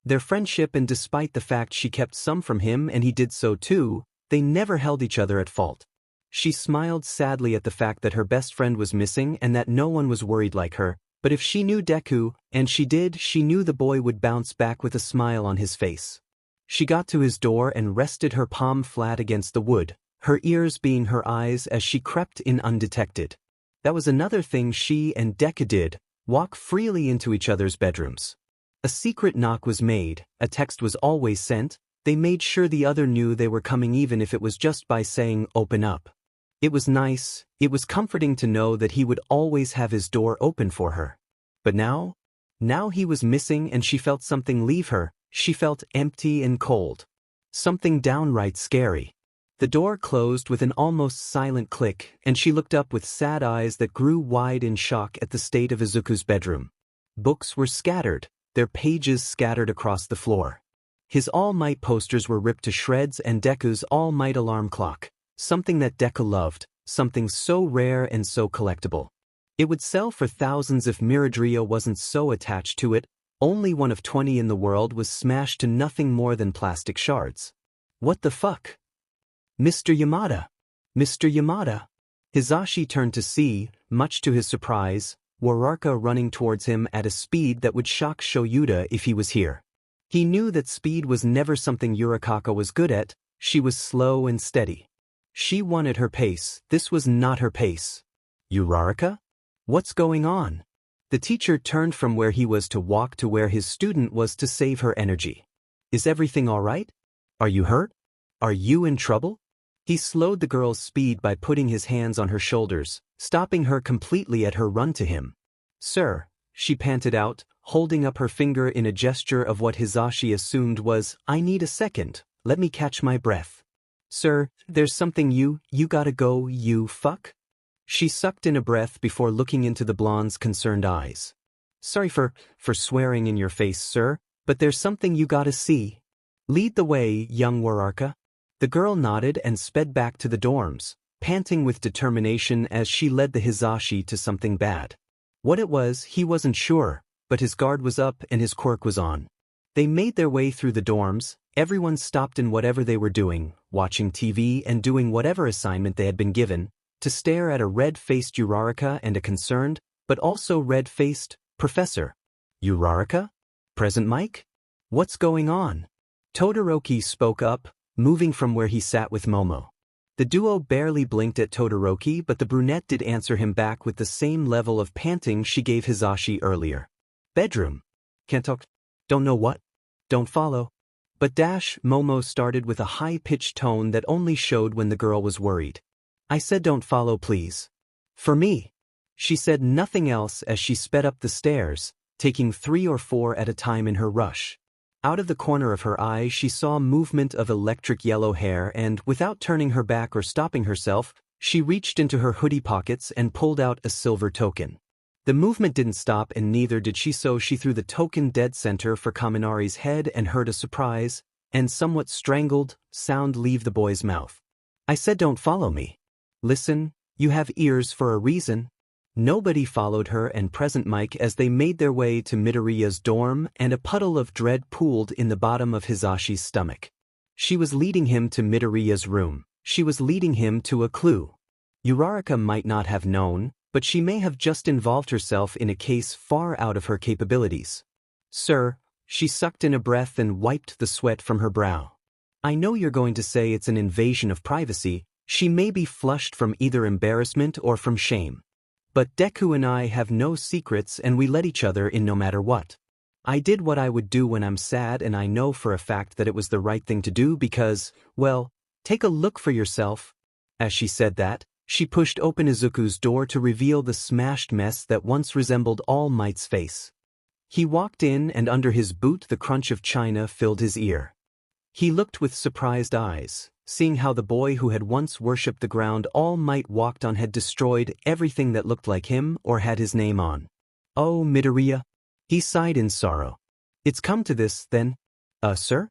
their friendship, and despite the fact she kept some from him and he did so too, they never held each other at fault. She smiled sadly at the fact that her best friend was missing and that no one was worried like her, but if she knew Deku, and she did, she knew the boy would bounce back with a smile on his face. She got to his door and rested her palm flat against the wood, her ears being her eyes as she crept in undetected. That was another thing she and Deku did, walk freely into each other's bedrooms. A secret knock was made, a text was always sent, They made sure the other knew they were coming even if it was just by saying open up. It was nice, it was comforting to know that he would always have his door open for her. But now he was missing and she felt something leave her, she felt empty and cold. Something downright scary. The door closed with an almost silent click and she looked up with sad eyes that grew wide in shock at the state of Izuku's bedroom. Books were scattered, their pages scattered across the floor. His All Might posters were ripped to shreds and Deku's All Might alarm clock, something that Deku loved, something so rare and so collectible. It would sell for thousands if Miradria wasn't so attached to it. Only one of 20 in the world was smashed to nothing more than plastic shards. What the fuck? Mr. Yamada! Mr. Yamada! Hizashi turned to see, much to his surprise, Uraraka running towards him at a speed that would shock Shoyuda if he was here. He knew that speed was never something Uraraka was good at. She was slow and steady. She wanted her pace, this was not her pace. Uraraka? What's going on? The teacher turned from where he was to walk to where his student was to save her energy. Is everything all right? Are you hurt? Are you in trouble? He slowed the girl's speed by putting his hands on her shoulders, stopping her completely at her run to him. Sir, she panted out, holding up her finger in a gesture of what Hizashi assumed was, I need a second, let me catch my breath. Sir, there's something you gotta go, you fuck? She sucked in a breath before looking into the blonde's concerned eyes. Sorry for swearing in your face, sir, but there's something you gotta see. Lead the way, young Uraraka. The girl nodded and sped back to the dorms, panting with determination as she led the Hizashi to something bad. What it was, he wasn't sure, but his guard was up and his quirk was on. They made their way through the dorms, everyone stopped in whatever they were doing, watching TV and doing whatever assignment they had been given, to stare at a red-faced Uraraka and a concerned, but also red-faced, professor. Uraraka? Present Mike? What's going on? Todoroki spoke up, moving from where he sat with Momo. The duo barely blinked at Todoroki, but the brunette did answer him back with the same level of panting she gave Hizashi earlier. Bedroom. Can't talk. Don't know what? Don't follow. But Momo started with a high-pitched tone that only showed when the girl was worried. I said don't follow please. For me. She said nothing else as she sped up the stairs, taking 3 or 4 at a time in her rush. Out of the corner of her eye she saw movement of electric yellow hair and, without turning her back or stopping herself, she reached into her hoodie pockets and pulled out a silver token. The movement didn't stop and neither did she, so she threw the token dead center for Kaminari's head and heard a surprise, and somewhat strangled, sound leave the boy's mouth. I said don't follow me. Listen, you have ears for a reason. Nobody followed her and present Mike as they made their way to Midoriya's dorm, and a puddle of dread pooled in the bottom of Hizashi's stomach. She was leading him to Midoriya's room. She was leading him to a clue. Uraraka might not have known, but she may have just involved herself in a case far out of her capabilities. Sir, she sucked in a breath and wiped the sweat from her brow. I know you're going to say it's an invasion of privacy. She may be flushed from either embarrassment or from shame. But Deku and I have no secrets and we let each other in no matter what. I did what I would do when I'm sad and I know for a fact that it was the right thing to do because, well, take a look for yourself. As she said that, she pushed open Izuku's door to reveal the smashed mess that once resembled All Might's face. He walked in and under his boot the crunch of china filled his ear. He looked with surprised eyes, seeing how the boy who had once worshipped the ground All Might walked on had destroyed everything that looked like him or had his name on. Oh, Midoriya. He sighed in sorrow. It's come to this, then? Sir?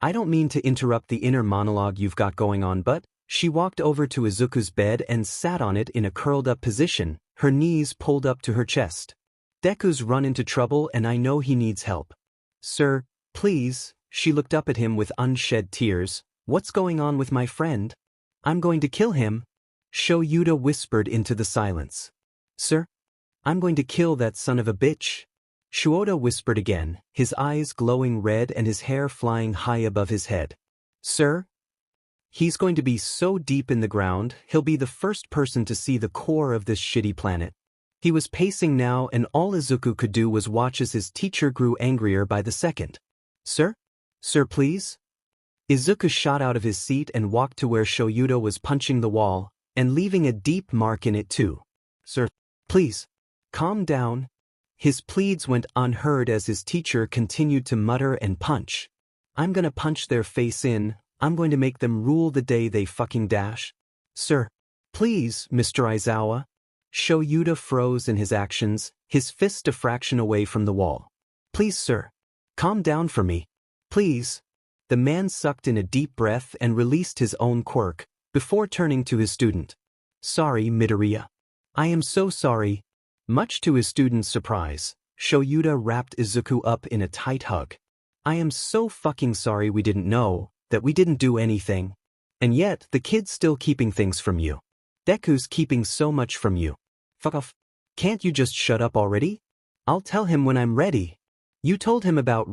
I don't mean to interrupt the inner monologue you've got going on, but... She walked over to Izuku's bed and sat on it in a curled-up position, her knees pulled up to her chest. Deku's run into trouble and I know he needs help. Sir, please, she looked up at him with unshed tears. What's going on with my friend? I'm going to kill him. Shoyuda whispered into the silence. Sir? I'm going to kill that son of a bitch. Shuoda whispered again, his eyes glowing red and his hair flying high above his head. Sir? He's going to be so deep in the ground, he'll be the first person to see the core of this shitty planet. He was pacing now and all Izuku could do was watch as his teacher grew angrier by the second. Sir? Sir, please? Izuku shot out of his seat and walked to where Shoyuta was punching the wall, and leaving a deep mark in it too. Sir, please, calm down. His pleads went unheard as his teacher continued to mutter and punch. I'm gonna punch their face in, I'm going to make them rule the day they fucking dash. Sir, please, Mr. Aizawa. Shoyuta froze in his actions, his fist a fraction away from the wall. Please, sir. Calm down for me. Please. The man sucked in a deep breath and released his own quirk, before turning to his student. Sorry, Midoriya. I am so sorry. Much to his student's surprise, Shoyuta wrapped Izuku up in a tight hug. I am so fucking sorry we didn't know, that we didn't do anything. And yet, the kid's still keeping things from you. Deku's keeping so much from you. Fuck off. Can't you just shut up already? I'll tell him when I'm ready. You told him about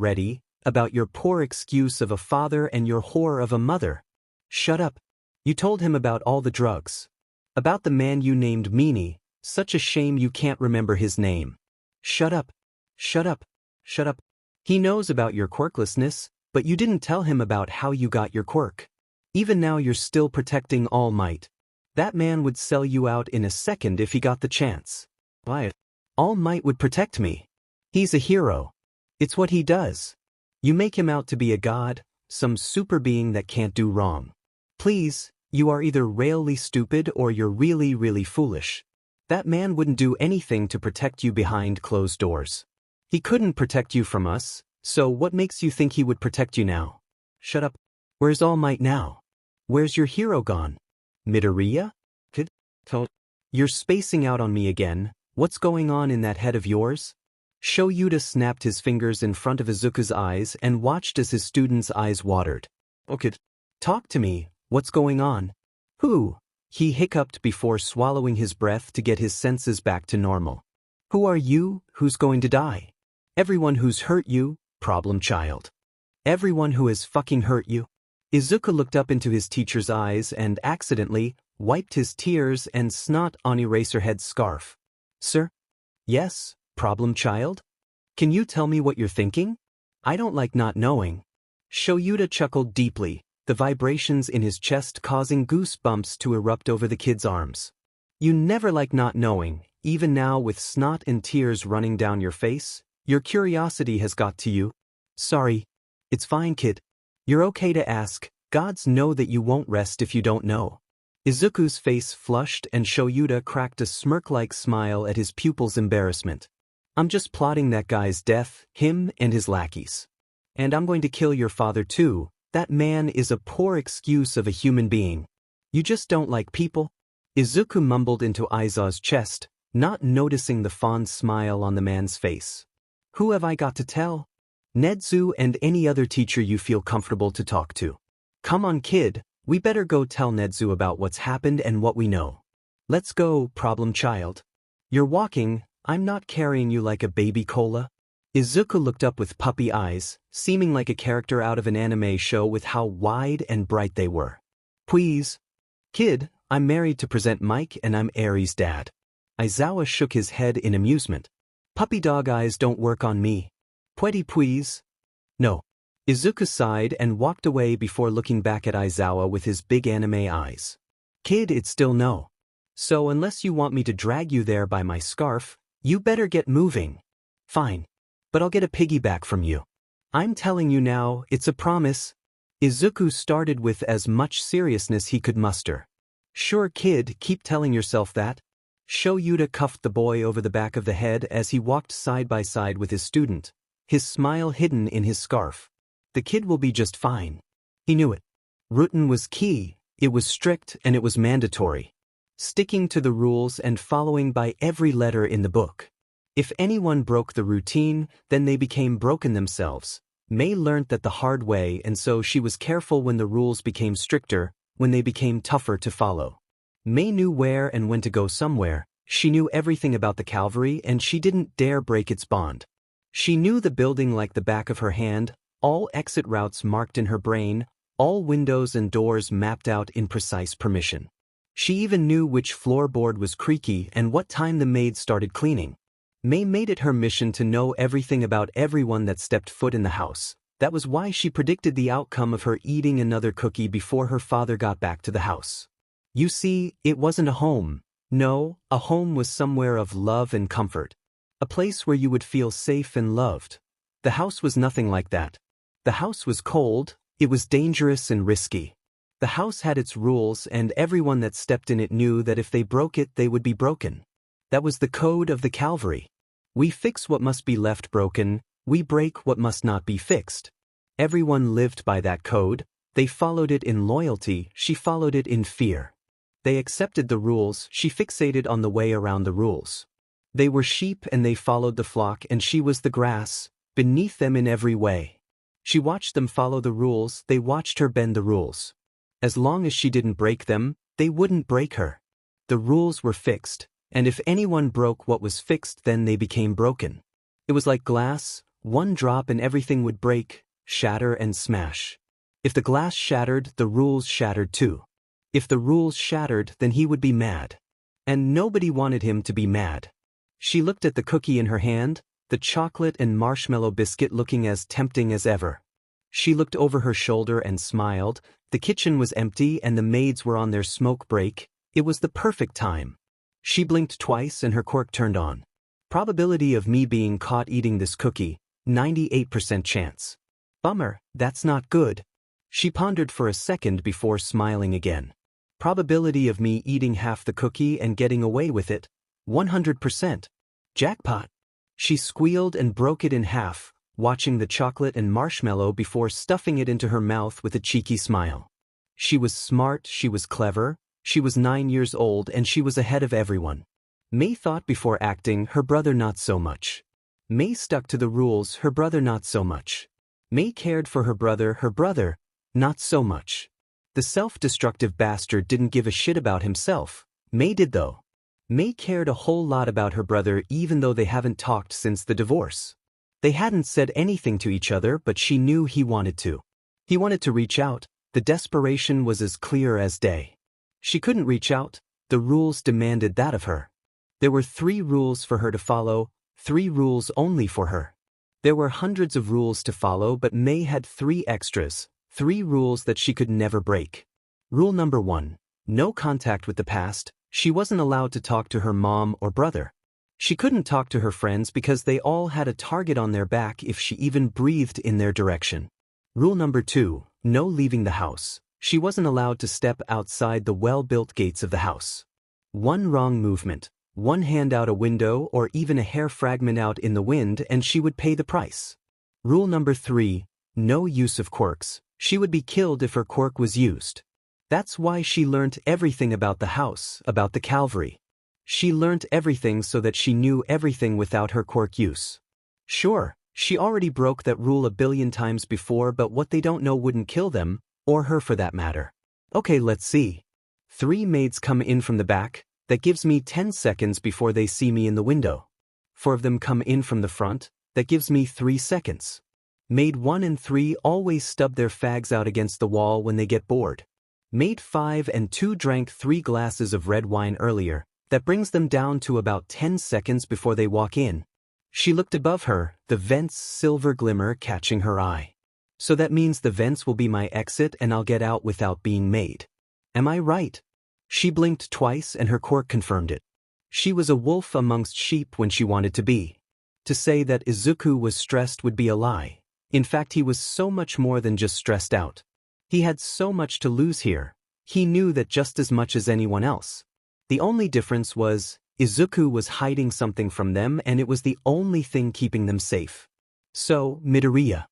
your poor excuse of a father and your whore of a mother. Shut up. You told him about all the drugs. About the man you named Meanie, such a shame you can't remember his name. Shut up. Shut up. Shut up. He knows about your quirklessness, but you didn't tell him about how you got your quirk. Even now you're still protecting All Might. That man would sell you out in a second if he got the chance. Why? All Might would protect me. He's a hero. It's what he does. You make him out to be a god, some super being that can't do wrong. Please, you are either really stupid or you're really, really foolish. That man wouldn't do anything to protect you behind closed doors. He couldn't protect you from us, so what makes you think he would protect you now? Shut up. Where's All Might now? Where's your hero gone? Midoriya? Kid? You're spacing out on me again. What's going on in that head of yours? Shoyuta snapped his fingers in front of Izuku's eyes and watched as his student's eyes watered. Okay. Talk to me, what's going on? Who? He hiccuped before swallowing his breath to get his senses back to normal. Who are you, who's going to die? Everyone who's hurt you, problem child. Everyone who has fucking hurt you. Izuku looked up into his teacher's eyes and accidentally wiped his tears and snot on Eraserhead's scarf. Sir? Yes, problem child? Can you tell me what you're thinking? I don't like not knowing. Shoyuta chuckled deeply, the vibrations in his chest causing goosebumps to erupt over the kid's arms. You never like not knowing, even now with snot and tears running down your face, your curiosity has got to you. Sorry. It's fine, kid. You're okay to ask, gods know that you won't rest if you don't know. Izuku's face flushed and Shoyuta cracked a smirk-like smile at his pupil's embarrassment. I'm just plotting that guy's death, him and his lackeys. And I'm going to kill your father too. That man is a poor excuse of a human being. You just don't like people? Izuku mumbled into Aizawa's chest, not noticing the fond smile on the man's face. Who have I got to tell? Nedzu and any other teacher you feel comfortable to talk to. Come on, kid, we better go tell Nedzu about what's happened and what we know. Let's go, problem child. You're walking, I'm not carrying you like a baby cola. Izuku looked up with puppy eyes, seeming like a character out of an anime show with how wide and bright they were. Please. Kid, I'm married to present Mike and I'm Aries' dad. Aizawa shook his head in amusement. Puppy dog eyes don't work on me. Pretty please? No. Izuku sighed and walked away before looking back at Aizawa with his big anime eyes. Kid, it's still no. So unless you want me to drag you there by my scarf, you better get moving. Fine. But I'll get a piggyback from you. I'm telling you now, it's a promise. Izuku started with as much seriousness he could muster. Sure, kid, keep telling yourself that. Shoyuta cuffed the boy over the back of the head as he walked side by side with his student, his smile hidden in his scarf. The kid will be just fine. He knew it. Routine was key, it was strict and it was mandatory. Sticking to the rules and following by every letter in the book. If anyone broke the routine, then they became broken themselves. Mei learnt that the hard way, and so she was careful when the rules became stricter, when they became tougher to follow. Mei knew where and when to go somewhere. She knew everything about the cavalry and she didn't dare break its bond. She knew the building like the back of her hand, all exit routes marked in her brain, all windows and doors mapped out in precise permission. She even knew which floorboard was creaky and what time the maid started cleaning. Mei made it her mission to know everything about everyone that stepped foot in the house, That was why she predicted the outcome of her eating another cookie before her father got back to the house. You see, it wasn't a home. No, a home was somewhere of love and comfort. A place where you would feel safe and loved. The house was nothing like that. The house was cold, it was dangerous and risky. The house had its rules and everyone that stepped in it knew that if they broke it they would be broken. That was the code of the Calvary. We fix what must be left broken, we break what must not be fixed. Everyone lived by that code, they followed it in loyalty, she followed it in fear. They accepted the rules, she fixated on the way around the rules. They were sheep and they followed the flock and she was the grass, beneath them in every way. She watched them follow the rules, they watched her bend the rules. As long as she didn't break them, they wouldn't break her. The rules were fixed, and if anyone broke what was fixed then they became broken. It was like glass, one drop and everything would break, shatter and smash. If the glass shattered, the rules shattered too. If the rules shattered, then he would be mad. And nobody wanted him to be mad. She looked at the cookie in her hand, the chocolate and marshmallow biscuit looking as tempting as ever. She looked over her shoulder and smiled. The kitchen was empty and the maids were on their smoke break. It was the perfect time. She blinked twice and her cork turned on. Probability of me being caught eating this cookie, 98% chance. Bummer, that's not good. She pondered for a second before smiling again. Probability of me eating half the cookie and getting away with it, 100%. Jackpot. She squealed and broke it in half, watching the chocolate and marshmallow before stuffing it into her mouth with a cheeky smile. She was smart, she was clever, she was 9 years old and she was ahead of everyone. May thought before acting, her brother not so much. May stuck to the rules, her brother not so much. May cared for her brother, not so much. The self-destructive bastard didn't give a shit about himself. May did though. May cared a whole lot about her brother even though they haven't talked since the divorce. They hadn't said anything to each other but she knew he wanted to. He wanted to reach out, the desperation was as clear as day. She couldn't reach out, the rules demanded that of her. There were 3 rules for her to follow, 3 rules only for her. There were hundreds of rules to follow but May had 3 extras, 3 rules that she could never break. Rule number 1, no contact with the past. She wasn't allowed to talk to her mom or brother. She couldn't talk to her friends because they all had a target on their back if she even breathed in their direction. Rule number 2, no leaving the house. She wasn't allowed to step outside the well-built gates of the house. One wrong movement, one hand out a window or even a hair fragment out in the wind and she would pay the price. Rule number 3, no use of quirks. She would be killed if her quirk was used. That's why she learnt everything about the house, about the Calvary. She learnt everything so that she knew everything without her quirk use. Sure, she already broke that rule a billion times before but what they don't know wouldn't kill them, or her for that matter. Okay, let's see. 3 maids come in from the back, that gives me 10 seconds before they see me in the window. 4 of them come in from the front, that gives me 3 seconds. Maid 1 and 3 always stub their fags out against the wall when they get bored. Maid 5 and 2 drank 3 glasses of red wine earlier, that brings them down to about 10 seconds before they walk in. She looked above her, the vents' silver glimmer catching her eye. So that means the vents will be my exit and I'll get out without being made. Am I right? She blinked twice and her quirk confirmed it. She was a wolf amongst sheep when she wanted to be. To say that Izuku was stressed would be a lie. In fact, he was so much more than just stressed out. He had so much to lose here. He knew that just as much as anyone else. The only difference was, Izuku was hiding something from them and it was the only thing keeping them safe. So, Midoriya,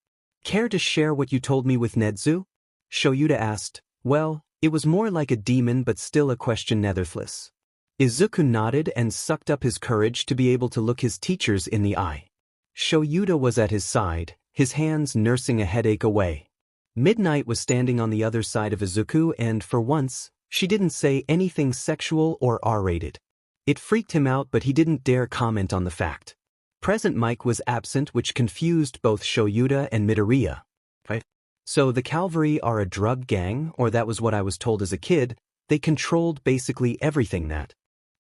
care to share what you told me with Nedzu? Shoyuta asked. Well, it was more like a demon but still a question netherthless. Izuku nodded and sucked up his courage to be able to look his teachers in the eye. Shoyuta was at his side, his hands nursing a headache away. Midnight was standing on the other side of Izuku and, for once, she didn't say anything sexual or R-rated. It freaked him out but he didn't dare comment on the fact. Present Mike was absent which confused both Shoyuta and Midoriya. Right? So the Calvary are a drug gang, or that was what I was told as a kid. They controlled basically everything that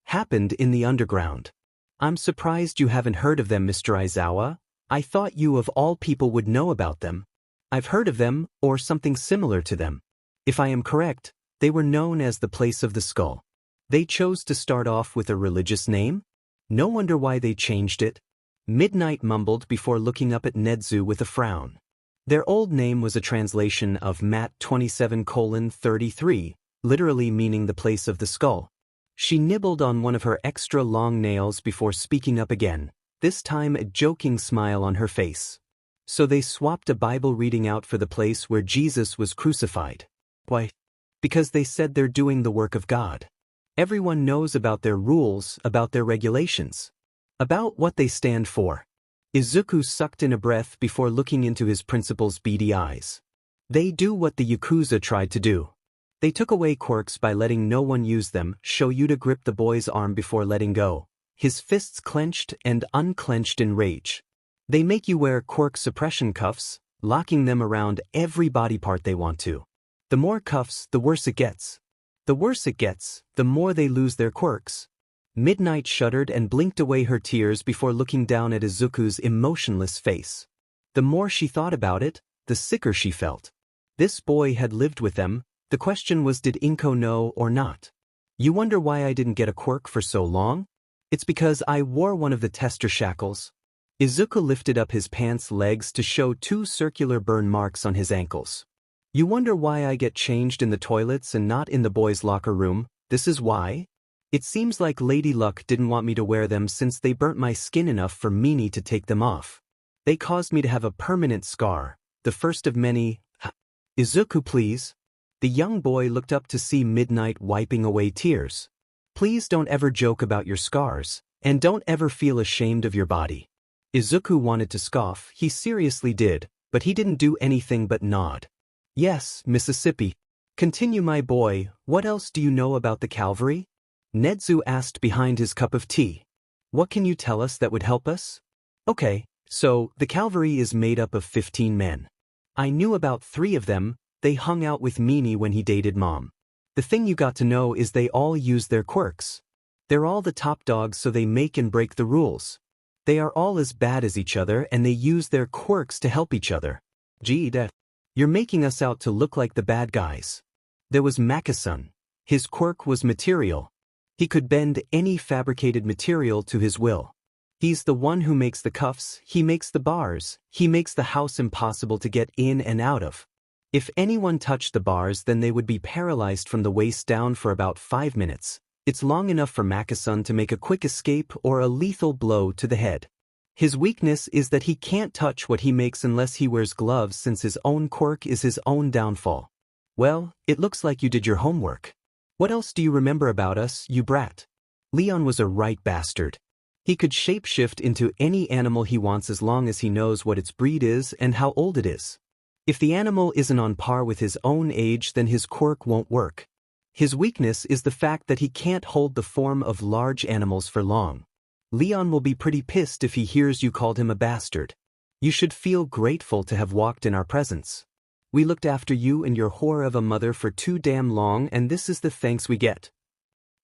happened in the underground. I'm surprised you haven't heard of them, Mr. Aizawa. I thought you of all people would know about them. I've heard of them, or something similar to them. If I am correct, they were known as the Place of the Skull. They chose to start off with a religious name? No wonder why they changed it. Midnight mumbled before looking up at Nedzu with a frown. Their old name was a translation of Mat 27:33, literally meaning the place of the skull. She nibbled on one of her extra long nails before speaking up again, this time a joking smile on her face. So they swapped a Bible reading out for the place where Jesus was crucified. Why? Because they said they're doing the work of God. Everyone knows about their rules, about their regulations, about what they stand for. Izuku sucked in a breath before looking into his principal's beady eyes. They do what the Yakuza tried to do. They took away quirks by letting no one use them. Shoyuta gripped the boy's arm before letting go, his fists clenched and unclenched in rage. They make you wear quirk suppression cuffs, locking them around every body part they want to. The more cuffs, the worse it gets. The worse it gets, the more they lose their quirks. Midnight shuddered and blinked away her tears before looking down at Izuku's emotionless face. The more she thought about it, the sicker she felt. This boy had lived with them. The question was, did Inko know or not? You wonder why I didn't get a quirk for so long? It's because I wore one of the tester shackles. Izuku lifted up his pants legs to show 2 circular burn marks on his ankles. You wonder why I get changed in the toilets and not in the boys' locker room? This is why? It seems like Lady Luck didn't want me to wear them since they burnt my skin enough for Meanie to take them off. They caused me to have a permanent scar, the first of many. Izuku, please. The young boy looked up to see Midnight wiping away tears. Please don't ever joke about your scars, and don't ever feel ashamed of your body. Izuku wanted to scoff, he seriously did, but he didn't do anything but nod. Yes, Mississippi. Continue, my boy. What else do you know about the cavalry? Nedzu asked behind his cup of tea. What can you tell us that would help us? Okay, so the cavalry is made up of 15 men. I knew about 3 of them. They hung out with Meanie when he dated Mom. The thing you got to know is they all use their quirks. They're all the top dogs, so they make and break the rules. They are all as bad as each other and they use their quirks to help each other. Gee, you're making us out to look like the bad guys. There was Makasun. His quirk was material. He could bend any fabricated material to his will. He's the one who makes the cuffs, he makes the bars, he makes the house impossible to get in and out of. If anyone touched the bars, then they would be paralyzed from the waist down for about 5 minutes. It's long enough for Makasun to make a quick escape or a lethal blow to the head. His weakness is that he can't touch what he makes unless he wears gloves, since his own quirk is his own downfall. Well, it looks like you did your homework. What else do you remember about us, you brat? Leon was a right bastard. He could shapeshift into any animal he wants as long as he knows what its breed is and how old it is. If the animal isn't on par with his own age, then his quirk won't work. His weakness is the fact that he can't hold the form of large animals for long. Leon will be pretty pissed if he hears you called him a bastard. You should feel grateful to have walked in our presence. We looked after you and your whore of a mother for too damn long, and this is the thanks we get.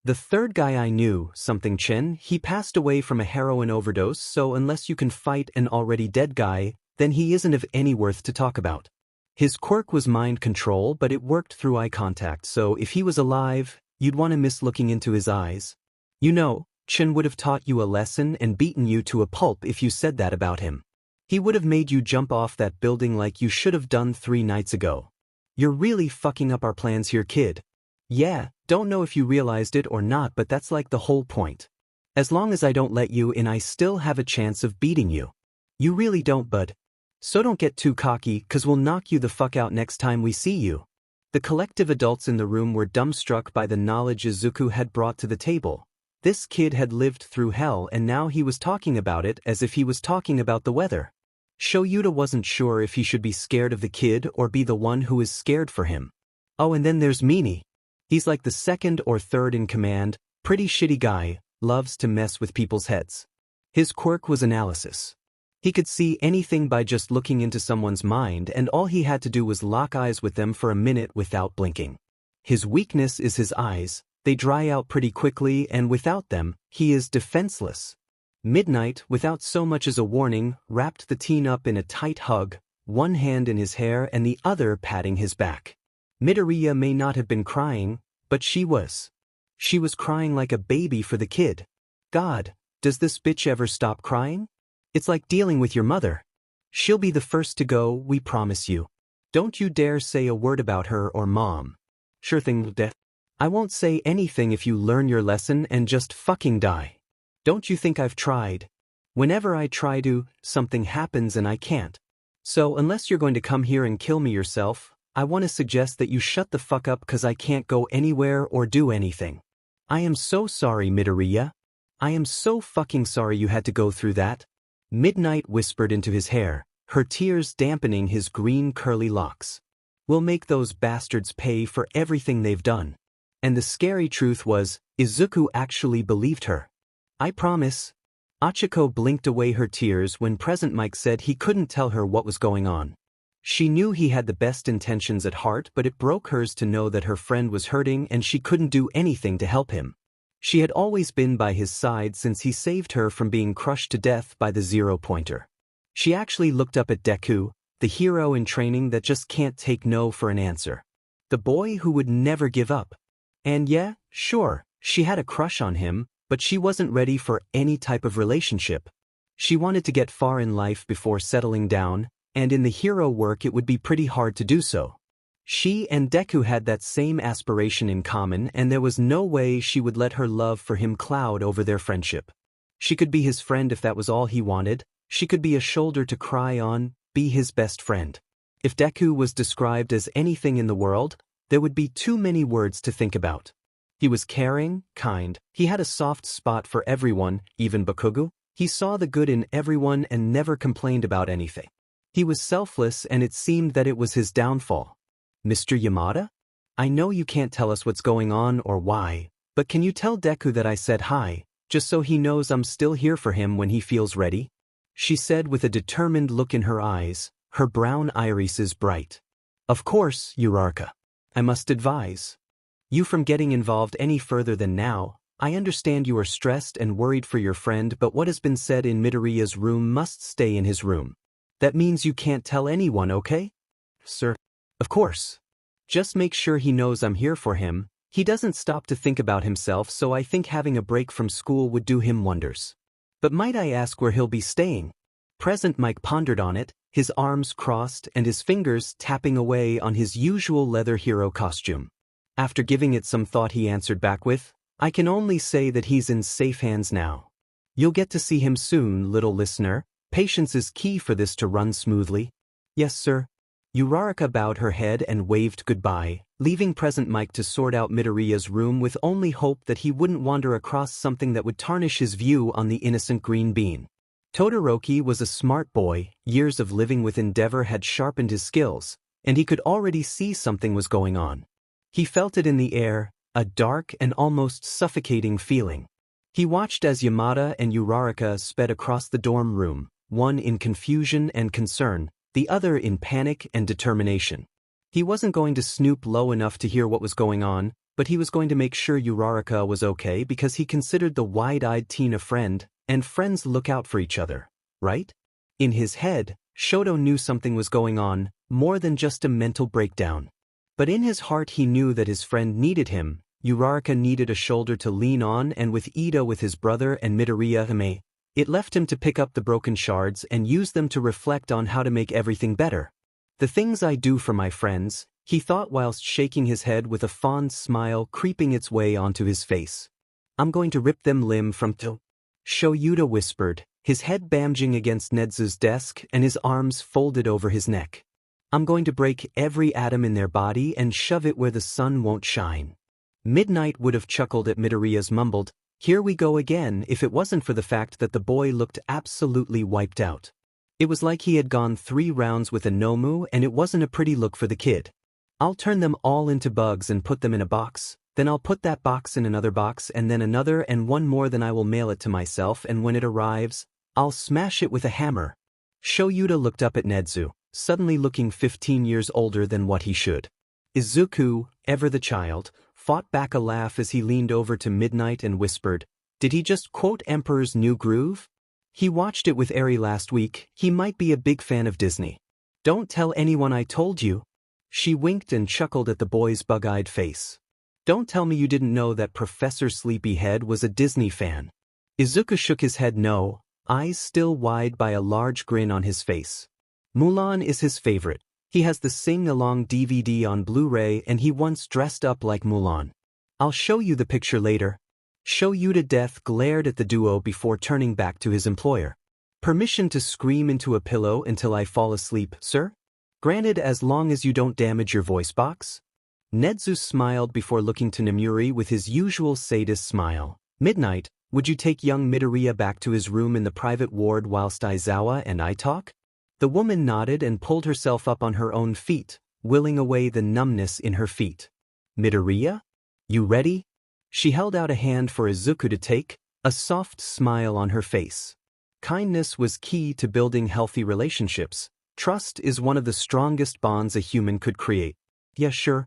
The third guy I knew, something Chen, he passed away from a heroin overdose, so unless you can fight an already dead guy, then he isn't of any worth to talk about. His quirk was mind control, but it worked through eye contact, so if he was alive, you'd want to miss looking into his eyes. You know, Chen would have taught you a lesson and beaten you to a pulp if you said that about him. He would have made you jump off that building like you should have done 3 nights ago. You're really fucking up our plans here, kid. Yeah, don't know if you realized it or not, but that's like the whole point. As long as I don't let you in, I still have a chance of beating you. You really don't, bud. So don't get too cocky, 'cause we'll knock you the fuck out next time we see you. The collective adults in the room were dumbstruck by the knowledge Izuku had brought to the table. This kid had lived through hell and now he was talking about it as if he was talking about the weather. Shoyuta wasn't sure if he should be scared of the kid or be the one who is scared for him. Oh, and then there's Meanie. He's like the 2nd or 3rd in command, pretty shitty guy, loves to mess with people's heads. His quirk was analysis. He could see anything by just looking into someone's mind, and all he had to do was lock eyes with them for a minute without blinking. His weakness is his eyes. They dry out pretty quickly, and without them, he is defenseless. Midnight, without so much as a warning, wrapped the teen up in a tight hug, one hand in his hair and the other patting his back. Midoriya may not have been crying, but she was. She was crying like a baby for the kid. God, does this bitch ever stop crying? It's like dealing with your mother. She'll be the first to go, we promise you. Don't you dare say a word about her or Mom. Sure thing, Dad. I won't say anything if you learn your lesson and just fucking die. Don't you think I've tried? Whenever I try to, something happens and I can't. So unless you're going to come here and kill me yourself, I want to suggest that you shut the fuck up cause I can't go anywhere or do anything. I am so sorry, Midoriya. I am so fucking sorry you had to go through that. Midnight whispered into his hair, her tears dampening his green curly locks. We'll make those bastards pay for everything they've done. And the scary truth was, Izuku actually believed her. I promise. Achiko blinked away her tears when Present Mike said he couldn't tell her what was going on. She knew he had the best intentions at heart, but it broke hers to know that her friend was hurting and she couldn't do anything to help him. She had always been by his side since he saved her from being crushed to death by the zero-pointer. She actually looked up at Deku, the hero in training that just can't take no for an answer. The boy who would never give up. And yeah, sure, she had a crush on him, but she wasn't ready for any type of relationship. She wanted to get far in life before settling down, and in the hero work it would be pretty hard to do so. She and Deku had that same aspiration in common, and there was no way she would let her love for him cloud over their friendship. She could be his friend if that was all he wanted. She could be a shoulder to cry on, be his best friend. If Deku was described as anything in the world, there would be too many words to think about. He was caring, kind, he had a soft spot for everyone, even Bakugo. He saw the good in everyone and never complained about anything. He was selfless and it seemed that it was his downfall. Mr. Yamada? I know you can't tell us what's going on or why, but can you tell Deku that I said hi, just so he knows I'm still here for him when he feels ready? She said with a determined look in her eyes, her brown irises bright. Of course, Uraraka. I must advise you from getting involved any further than now. I understand you are stressed and worried for your friend, but what has been said in Midoriya's room must stay in his room. That means you can't tell anyone, okay? Sir. Of course. Just make sure he knows I'm here for him. He doesn't stop to think about himself, so I think having a break from school would do him wonders. But might I ask where he'll be staying? Present Mike pondered on it, his arms crossed and his fingers tapping away on his usual leather hero costume. After giving it some thought, he answered back with, I can only say that he's in safe hands now. You'll get to see him soon, little listener. Patience is key for this to run smoothly. Yes, sir. Uraraka bowed her head and waved goodbye, leaving Present Mike to sort out Midoriya's room with only hope that he wouldn't wander across something that would tarnish his view on the innocent green bean. Todoroki was a smart boy, years of living with Endeavor had sharpened his skills, and he could already see something was going on. He felt it in the air, a dark and almost suffocating feeling. He watched as Yamada and Uraraka sped across the dorm room, one in confusion and concern, the other in panic and determination. He wasn't going to snoop low enough to hear what was going on, but he was going to make sure Uraraka was okay because he considered the wide-eyed teen a friend, and friends look out for each other, right? In his head, Shoto knew something was going on, more than just a mental breakdown. But in his heart he knew that his friend needed him. Uraraka needed a shoulder to lean on, and with Ida with his brother and Midoriya Hime, it left him to pick up the broken shards and use them to reflect on how to make everything better. The things I do for my friends, he thought whilst shaking his head with a fond smile creeping its way onto his face. I'm going to rip them limb from to. Shoyuta whispered, his head banging against Nedzu's desk and his arms folded over his neck. I'm going to break every atom in their body and shove it where the sun won't shine. Midnight would have chuckled at Midoriya's mumbled, here we go again, if it wasn't for the fact that the boy looked absolutely wiped out. It was like he had gone 3 rounds with a Nomu, and it wasn't a pretty look for the kid. I'll turn them all into bugs and put them in a box, then I'll put that box in another box and then another and one more, then I will mail it to myself, and when it arrives, I'll smash it with a hammer. Shoyuta looked up at Nedzu, suddenly looking 15 years older than what he should. Izuku, ever the child, fought back a laugh as he leaned over to Midnight and whispered, did he just quote Emperor's New Groove? He watched it with Eri last week. He might be a big fan of Disney. Don't tell anyone I told you. She winked and chuckled at the boy's bug-eyed face. Don't tell me you didn't know that Professor Sleepyhead was a Disney fan. Izuku shook his head no, eyes still wide by a large grin on his face. Mulan is his favorite. He has the sing-along DVD on Blu-ray and he once dressed up like Mulan. I'll show you the picture later. Show you to death glared at the duo before turning back to his employer. Permission to scream into a pillow until I fall asleep, sir? Granted, as long as you don't damage your voice box. Netsu smiled before looking to Nemuri with his usual sadist smile. Midnight, would you take young Midoriya back to his room in the private ward whilst Aizawa and I talk? The woman nodded and pulled herself up on her own feet, willing away the numbness in her feet. Midoriya? You ready? She held out a hand for Izuku to take, a soft smile on her face. Kindness was key to building healthy relationships. Trust is one of the strongest bonds a human could create. Yeah, sure.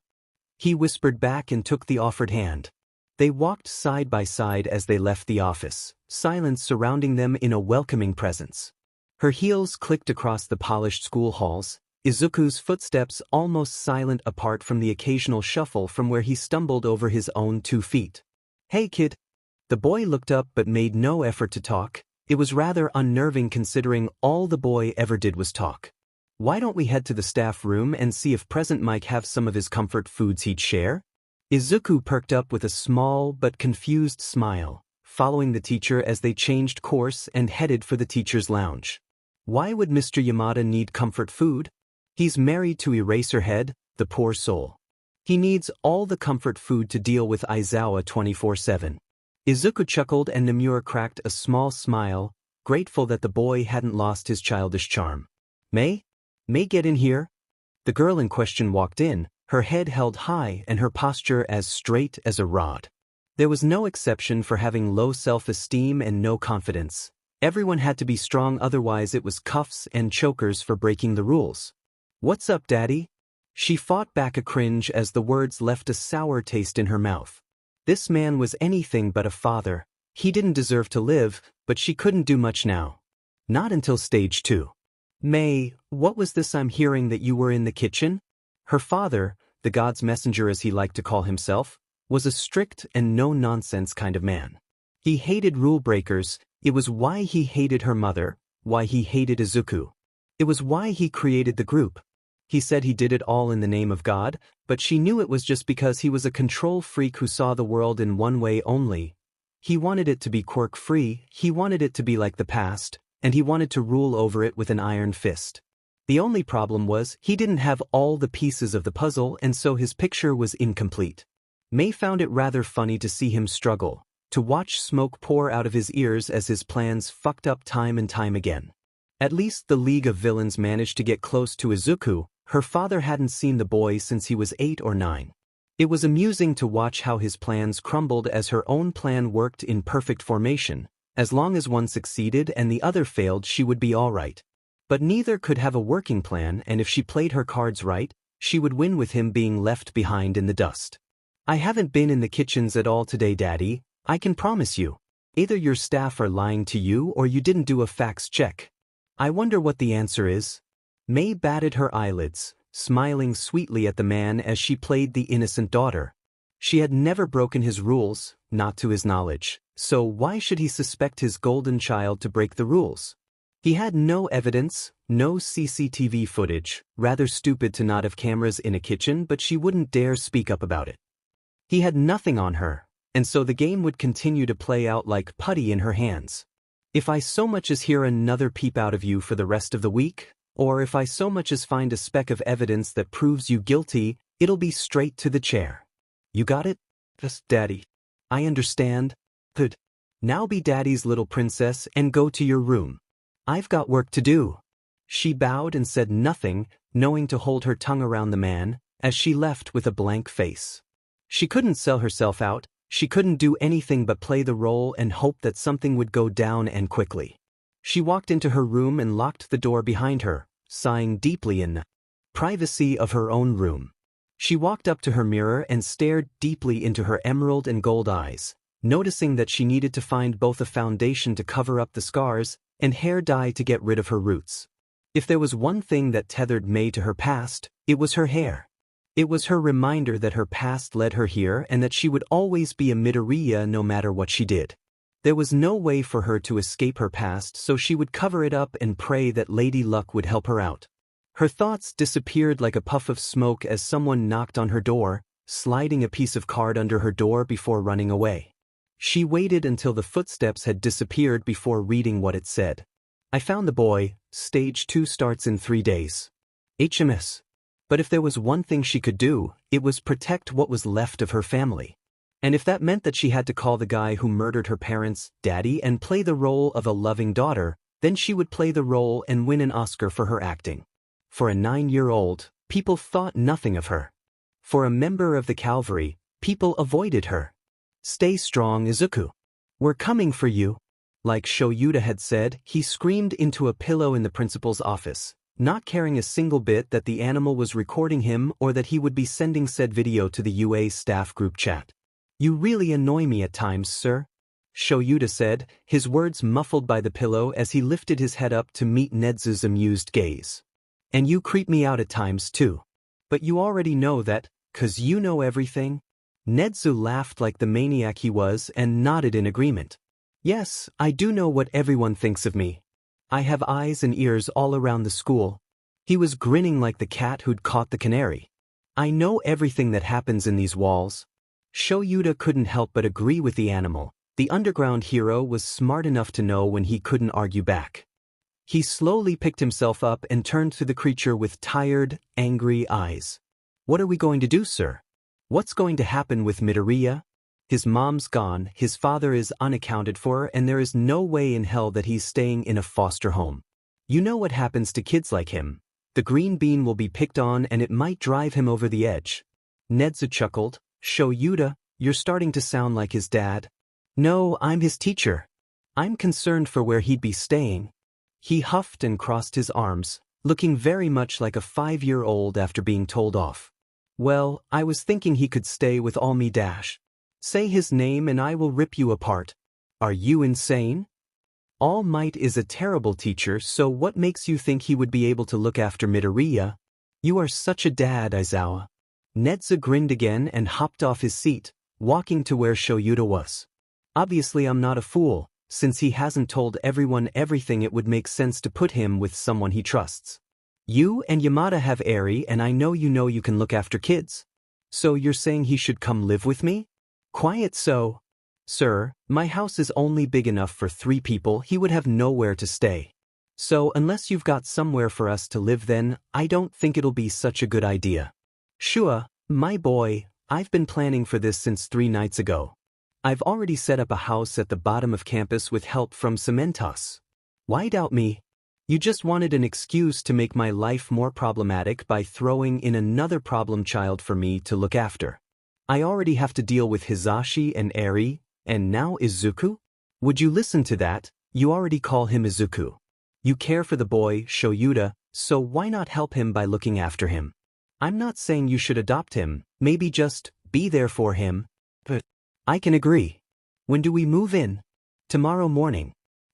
He whispered back and took the offered hand. They walked side by side as they left the office, silence surrounding them in a welcoming presence. Her heels clicked across the polished school halls, Izuku's footsteps almost silent apart from the occasional shuffle from where he stumbled over his own 2 feet. Hey kid. The boy looked up but made no effort to talk. It was rather unnerving considering all the boy ever did was talk. Why don't we head to the staff room and see if Present Mike have some of his comfort foods he'd share? Izuku perked up with a small but confused smile, following the teacher as they changed course and headed for the teacher's lounge. Why would Mr. Yamada need comfort food? He's married to Eraserhead, the poor soul. He needs all the comfort food to deal with Aizawa 24/7. Izuku chuckled and Nemura cracked a small smile, grateful that the boy hadn't lost his childish charm. May get in here? The girl in question walked in, her head held high and her posture as straight as a rod. There was no exception for having low self-esteem and no confidence. Everyone had to be strong, otherwise it was cuffs and chokers for breaking the rules. What's up, Daddy? She fought back a cringe as the words left a sour taste in her mouth. This man was anything but a father. He didn't deserve to live, but she couldn't do much now. Not until stage 2. May, what was this I'm hearing that you were in the kitchen? Her father, the god's messenger as he liked to call himself, was a strict and no-nonsense kind of man. He hated rule breakers. It was why he hated her mother, why he hated Izuku. It was why he created the group. He said he did it all in the name of God, but she knew it was just because he was a control freak who saw the world in one way only. He wanted it to be quirk-free, he wanted it to be like the past, and he wanted to rule over it with an iron fist. The only problem was he didn't have all the pieces of the puzzle and so his picture was incomplete. May found it rather funny to see him struggle, to watch smoke pour out of his ears as his plans fucked up time and time again. At least the League of Villains managed to get close to Izuku. Her father hadn't seen the boy since he was 8 or 9. It was amusing to watch how his plans crumbled as her own plan worked in perfect formation. As long as one succeeded and the other failed, she would be all right. But neither could have a working plan, and if she played her cards right, she would win with him being left behind in the dust. I haven't been in the kitchens at all today, Daddy. I can promise you. Either your staff are lying to you or you didn't do a fax check. I wonder what the answer is. May batted her eyelids, smiling sweetly at the man as she played the innocent daughter. She had never broken his rules, not to his knowledge, so why should he suspect his golden child to break the rules? He had no evidence, no CCTV footage, rather stupid to not have cameras in a kitchen, but she wouldn't dare speak up about it. He had nothing on her, and so the game would continue to play out like putty in her hands. If I so much as hear another peep out of you for the rest of the week, or if I so much as find a speck of evidence that proves you guilty, it'll be straight to the chair. You got it? Yes, Daddy. I understand. Good. Now be Daddy's little princess and go to your room. I've got work to do. She bowed and said nothing, knowing to hold her tongue around the man, as she left with a blank face. She couldn't sell herself out, she couldn't do anything but play the role and hope that something would go down and quickly. She walked into her room and locked the door behind her, sighing deeply in the privacy of her own room. She walked up to her mirror and stared deeply into her emerald and gold eyes, noticing that she needed to find both a foundation to cover up the scars and hair dye to get rid of her roots. If there was one thing that tethered May to her past, it was her hair. It was her reminder that her past led her here and that she would always be a Midoriya no matter what she did. There was no way for her to escape her past, so she would cover it up and pray that Lady Luck would help her out. Her thoughts disappeared like a puff of smoke as someone knocked on her door, sliding a piece of card under her door before running away. She waited until the footsteps had disappeared before reading what it said. I found the boy. Stage 2 starts in 3 days. HMS. But if there was one thing she could do, it was protect what was left of her family. And if that meant that she had to call the guy who murdered her parents Daddy and play the role of a loving daughter, then she would play the role and win an Oscar for her acting. For a 9-year-old, people thought nothing of her. For a member of the cavalry, people avoided her. Stay strong, Izuku. We're coming for you. Like Shoyuta had said, he screamed into a pillow in the principal's office, not caring a single bit that the animal was recording him or that he would be sending said video to the UA staff group chat. You really annoy me at times, sir, Shoyuta said, his words muffled by the pillow as he lifted his head up to meet Nedzu's amused gaze. And you creep me out at times too. But you already know that, 'cause you know everything? Nedzu laughed like the maniac he was and nodded in agreement. Yes, I do know what everyone thinks of me. I have eyes and ears all around the school. He was grinning like the cat who'd caught the canary. I know everything that happens in these walls. Shoyuta couldn't help but agree with the animal. The underground hero was smart enough to know when he couldn't argue back. He slowly picked himself up and turned to the creature with tired, angry eyes. What are we going to do, sir? What's going to happen with Midoriya? His mom's gone, his father is unaccounted for, and there is no way in hell that he's staying in a foster home. You know what happens to kids like him. The green bean will be picked on and it might drive him over the edge. Nedzu chuckled. Shoyuta, you're starting to sound like his dad. No, I'm his teacher. I'm concerned for where he'd be staying. He huffed and crossed his arms, looking very much like a 5-year-old after being told off. Well, I was thinking he could stay with All Me Dash. Say his name and I will rip you apart. Are you insane? All Might is a terrible teacher, so what makes you think he would be able to look after Midoriya? You are such a dad, Aizawa. Nedzu grinned again and hopped off his seat, walking to where Shoyuta was. Obviously I'm not a fool, since he hasn't told everyone everything it would make sense to put him with someone he trusts. You and Yamada have Eri and I know you can look after kids. So you're saying he should come live with me? Quiet so. Sir, my house is only big enough for 3 people, he would have nowhere to stay. So unless you've got somewhere for us to live then, I don't think it'll be such a good idea. Shua, my boy, I've been planning for this since 3 nights ago. I've already set up a house at the bottom of campus with help from Cementos. Why doubt me? You just wanted an excuse to make my life more problematic by throwing in another problem child for me to look after. I already have to deal with Hizashi and Eri, and now Izuku? Would you listen to that? You already call him Izuku. You care for the boy, Shoyuta, so why not help him by looking after him? I'm not saying you should adopt him, maybe just be there for him. But I can agree. When do we move in? Tomorrow morning.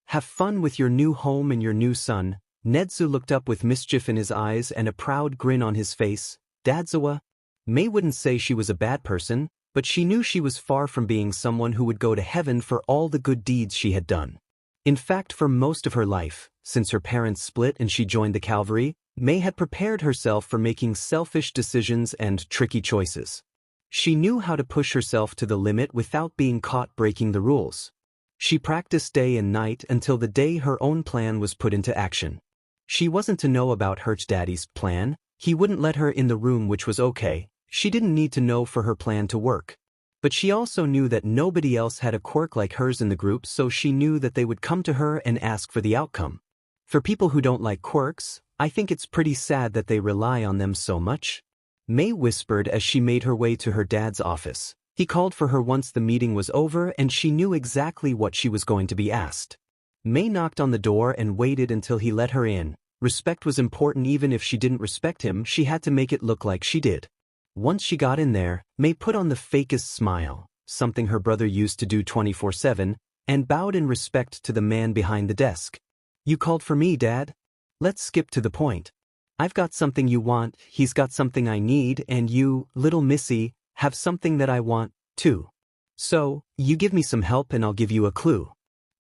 Have fun with your new home and your new son. Nedzu looked up with mischief in his eyes and a proud grin on his face. Dadzawa? May wouldn't say she was a bad person, but she knew she was far from being someone who would go to heaven for all the good deeds she had done. In fact, for most of her life, since her parents split and she joined the cavalry, May had prepared herself for making selfish decisions and tricky choices. She knew how to push herself to the limit without being caught breaking the rules. She practiced day and night until the day her own plan was put into action. She wasn't to know about Hert's daddy's plan. He wouldn't let her in the room, which was okay. She didn't need to know for her plan to work. But she also knew that nobody else had a quirk like hers in the group, so she knew that they would come to her and ask for the outcome. For people who don't like quirks, I think it's pretty sad that they rely on them so much. May whispered as she made her way to her dad's office. He called for her once the meeting was over and she knew exactly what she was going to be asked. May knocked on the door and waited until he let her in. Respect was important. Even if she didn't respect him, she had to make it look like she did. Once she got in there, May put on the fakest smile, something her brother used to do 24/7, and bowed in respect to the man behind the desk. You called for me, Dad? Let's skip to the point. I've got something you want, he's got something I need, and you, little missy, have something that I want, too. So, you give me some help and I'll give you a clue.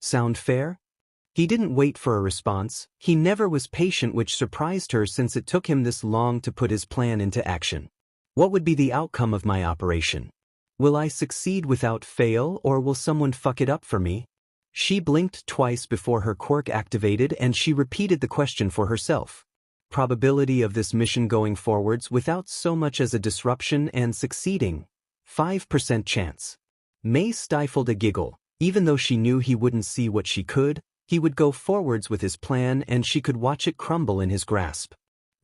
Sound fair? He didn't wait for a response, he never was patient, which surprised her since it took him this long to put his plan into action. What would be the outcome of my operation? Will I succeed without fail, or will someone fuck it up for me? She blinked twice before her quirk activated, and she repeated the question for herself. Probability of this mission going forwards without so much as a disruption and succeeding. 5% chance. May stifled a giggle. Even though she knew he wouldn't see what she could, he would go forwards with his plan and she could watch it crumble in his grasp.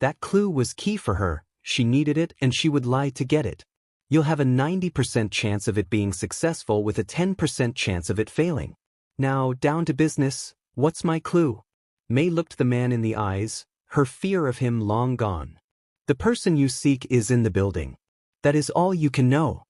That clue was key for her, she needed it and she would lie to get it. You'll have a 90% chance of it being successful with a 10% chance of it failing. Now, down to business, what's my clue? May looked the man in the eyes, her fear of him long gone. The person you seek is in the building. That is all you can know.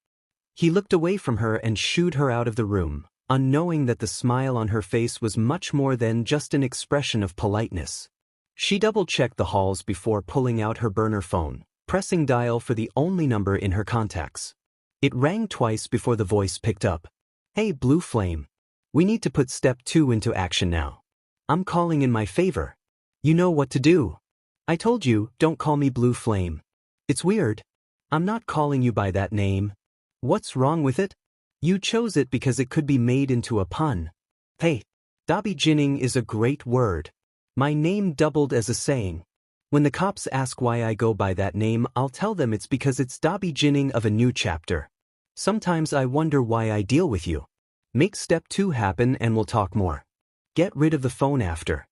He looked away from her and shooed her out of the room, unknowing that the smile on her face was much more than just an expression of politeness. She double-checked the halls before pulling out her burner phone, pressing dial for the only number in her contacts. It rang twice before the voice picked up. Hey, Blue Flame. We need to put step 2 into action now. I'm calling in my favor. You know what to do. I told you, don't call me Blue Flame. It's weird. I'm not calling you by that name. What's wrong with it? You chose it because it could be made into a pun. Hey, Dabi Jinning is a great word. My name doubled as a saying. When the cops ask why I go by that name, I'll tell them it's because it's Dabi Jinning of a new chapter. Sometimes I wonder why I deal with you. Make step 2 happen and we'll talk more. Get rid of the phone after.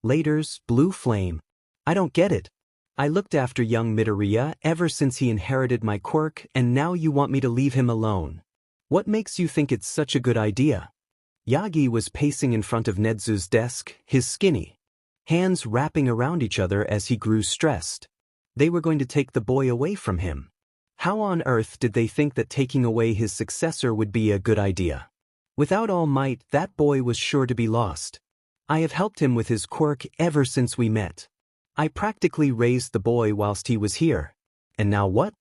Laters, Blue Flame. I don't get it. I looked after young Midoriya ever since he inherited my quirk, and now you want me to leave him alone. What makes you think it's such a good idea? Yagi was pacing in front of Nedzu's desk, his skinny hands wrapping around each other as he grew stressed. They were going to take the boy away from him. How on earth did they think that taking away his successor would be a good idea? Without All Might, that boy was sure to be lost. I have helped him with his quirk ever since we met. I practically raised the boy whilst he was here. And now what?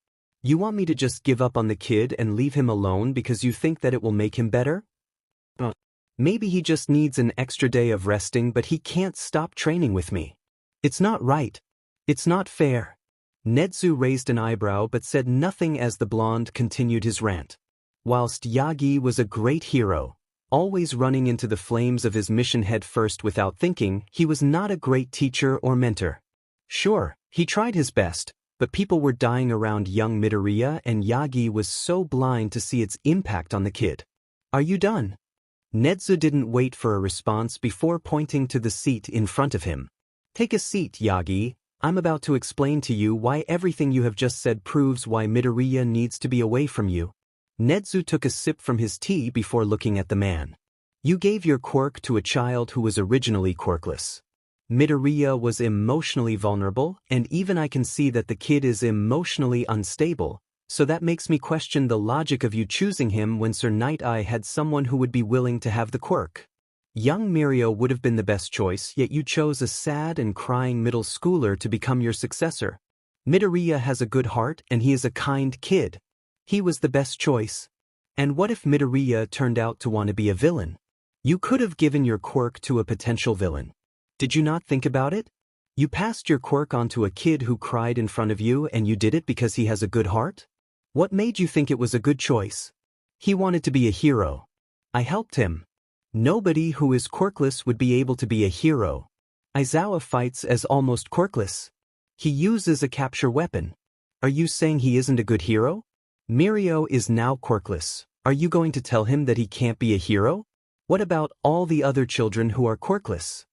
You want me to just give up on the kid and leave him alone because you think that it will make him better? Maybe he just needs an extra day of resting, but he can't stop training with me. It's not right. It's not fair. Nedzu raised an eyebrow but said nothing as the blonde continued his rant. Whilst Yagi was a great hero, always running into the flames of his mission head first without thinking, he was not a great teacher or mentor. Sure, he tried his best, but people were dying around young Midoriya and Yagi was so blind to see its impact on the kid. Are you done? Nedzu didn't wait for a response before pointing to the seat in front of him. Take a seat, Yagi. I'm about to explain to you why everything you have just said proves why Midoriya needs to be away from you. Nedzu took a sip from his tea before looking at the man. You gave your quirk to a child who was originally quirkless. Midoriya was emotionally vulnerable, and even I can see that the kid is emotionally unstable, so that makes me question the logic of you choosing him when Sir Night-Eye had someone who would be willing to have the quirk. Young Mirio would have been the best choice, yet you chose a sad and crying middle schooler to become your successor. Midoriya has a good heart and he is a kind kid. He was the best choice. And what if Midoriya turned out to want to be a villain? You could have given your quirk to a potential villain. Did you not think about it? You passed your quirk on to a kid who cried in front of you and you did it because he has a good heart? What made you think it was a good choice? He wanted to be a hero. I helped him. Nobody who is quirkless would be able to be a hero. Aizawa fights as almost quirkless. He uses a capture weapon. Are you saying he isn't a good hero? Mirio is now quirkless. Are you going to tell him that he can't be a hero? What about all the other children who are quirkless?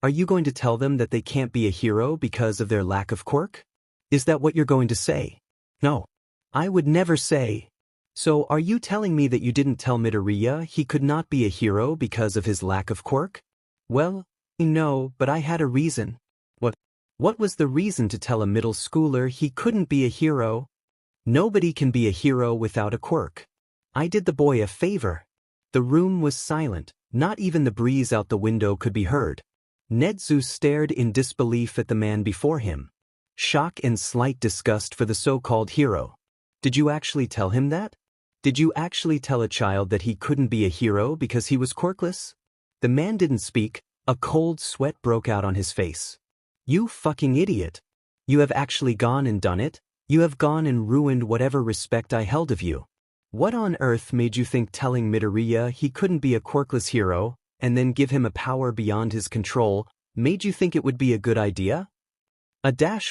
Are you going to tell them that they can't be a hero because of their lack of quirk? Is that what you're going to say? No. I would never say. So are you telling me that you didn't tell Midoriya he could not be a hero because of his lack of quirk? Well, no, but I had a reason. What was the reason to tell a middle schooler he couldn't be a hero? Nobody can be a hero without a quirk. I did the boy a favor. The room was silent, not even the breeze out the window could be heard. Nedzu stared in disbelief at the man before him. Shock and slight disgust for the so-called hero. Did you actually tell him that? Did you actually tell a child that he couldn't be a hero because he was quirkless? The man didn't speak. A cold sweat broke out on his face. You fucking idiot. You have actually gone and done it? You have gone and ruined whatever respect I held of you. What on earth made you think telling Midoriya he couldn't be a quirkless hero, and then give him a power beyond his control, made you think it would be a good idea?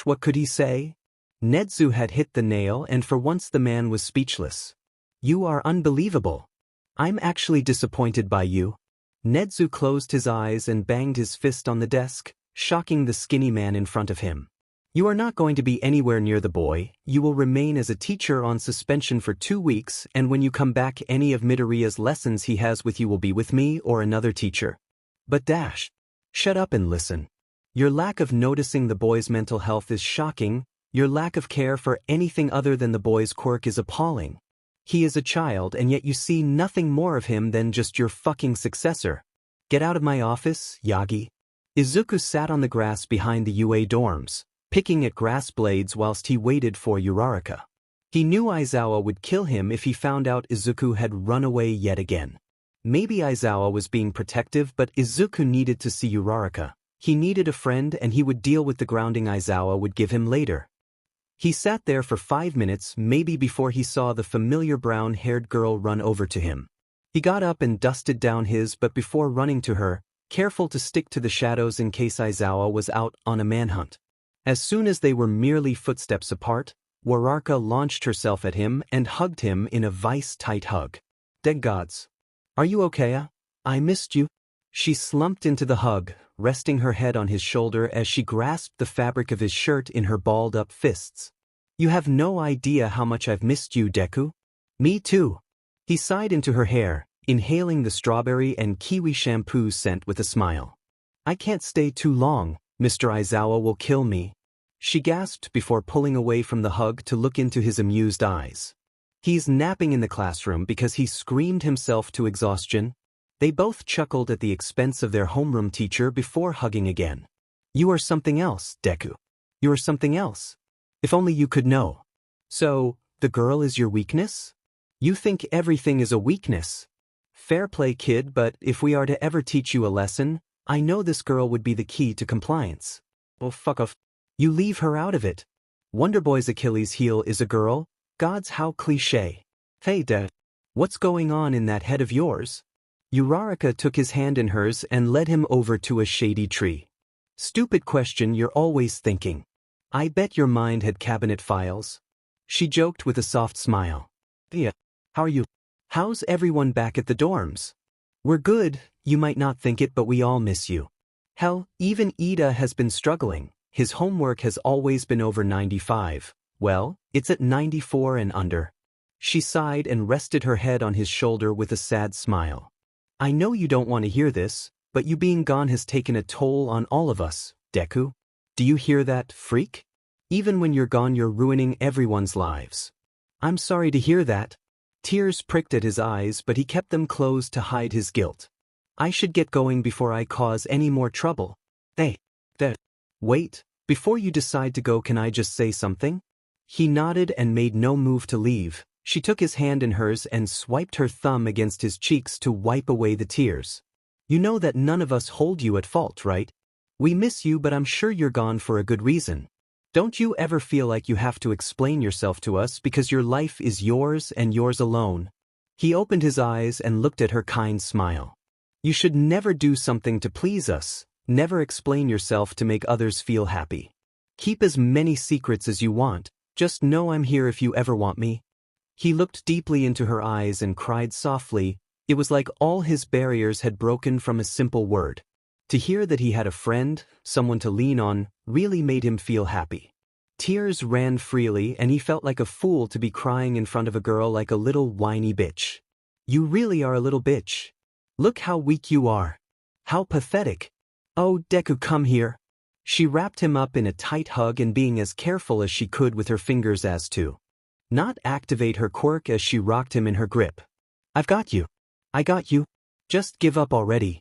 What could he say? Nedzu had hit the nail, and for once the man was speechless. You are unbelievable. I'm actually disappointed by you. Nedzu closed his eyes and banged his fist on the desk, shocking the skinny man in front of him. You are not going to be anywhere near the boy. You will remain as a teacher on suspension for 2 weeks, and when you come back any of Midoriya's lessons he has with you will be with me or another teacher. But shut up and listen. Your lack of noticing the boy's mental health is shocking. Your lack of care for anything other than the boy's quirk is appalling. He is a child and yet you see nothing more of him than just your fucking successor. Get out of my office, Yagi. Izuku sat on the grass behind the UA dorms, picking at grass blades whilst he waited for Uraraka. He knew Aizawa would kill him if he found out Izuku had run away yet again. Maybe Aizawa was being protective, but Izuku needed to see Uraraka. He needed a friend and he would deal with the grounding Aizawa would give him later. He sat there for 5 minutes, maybe before he saw the familiar brown-haired girl run over to him. He got up and dusted down his, but before running to her, careful to stick to the shadows in case Aizawa was out on a manhunt. As soon as they were merely footsteps apart, Uraraka launched herself at him and hugged him in a vice-tight hug. Dead gods. Are you okay? I missed you. She slumped into the hug, resting her head on his shoulder as she grasped the fabric of his shirt in her balled-up fists. You have no idea how much I've missed you, Deku. Me too. He sighed into her hair, inhaling the strawberry and kiwi shampoo scent with a smile. I can't stay too long, Mr. Aizawa will kill me. She gasped before pulling away from the hug to look into his amused eyes. He's napping in the classroom because he screamed himself to exhaustion. They both chuckled at the expense of their homeroom teacher before hugging again. You are something else, Deku. You are something else. If only you could know. So, the girl is your weakness? You think everything is a weakness. Fair play, kid, but if we are to ever teach you a lesson, I know this girl would be the key to compliance. Oh, fuck off. You leave her out of it. Wonder Boy's Achilles heel is a girl? Gods, how cliché. Hey, Dad. What's going on in that head of yours? Uraraka took his hand in hers and led him over to a shady tree. Stupid question you're always thinking. I bet your mind had cabinet files. She joked with a soft smile. Yeah, how are you? How's everyone back at the dorms? We're good, you might not think it but we all miss you. Hell, even Ida has been struggling. His homework has always been over 95. Well, it's at 94 and under. She sighed and rested her head on his shoulder with a sad smile. I know you don't want to hear this, but you being gone has taken a toll on all of us, Deku. Do you hear that, freak? Even when you're gone you're ruining everyone's lives. I'm sorry to hear that. Tears pricked at his eyes but he kept them closed to hide his guilt. I should get going before I cause any more trouble. Wait, before you decide to go can I just say something? He nodded and made no move to leave. She took his hand in hers and swiped her thumb against his cheeks to wipe away the tears. You know that none of us hold you at fault, right? We miss you but I'm sure you're gone for a good reason. Don't you ever feel like you have to explain yourself to us because your life is yours and yours alone? He opened his eyes and looked at her kind smile. You should never do something to please us, never explain yourself to make others feel happy. Keep as many secrets as you want, just know I'm here if you ever want me. He looked deeply into her eyes and cried softly. It was like all his barriers had broken from a simple word. To hear that he had a friend, someone to lean on, really made him feel happy. Tears ran freely and he felt like a fool to be crying in front of a girl like a little whiny bitch. You really are a little bitch. Look how weak you are. How pathetic. Oh, Deku, come here. She wrapped him up in a tight hug and being as careful as she could with her fingers as to not activate her quirk as she rocked him in her grip. I've got you. I got you. Just give up already.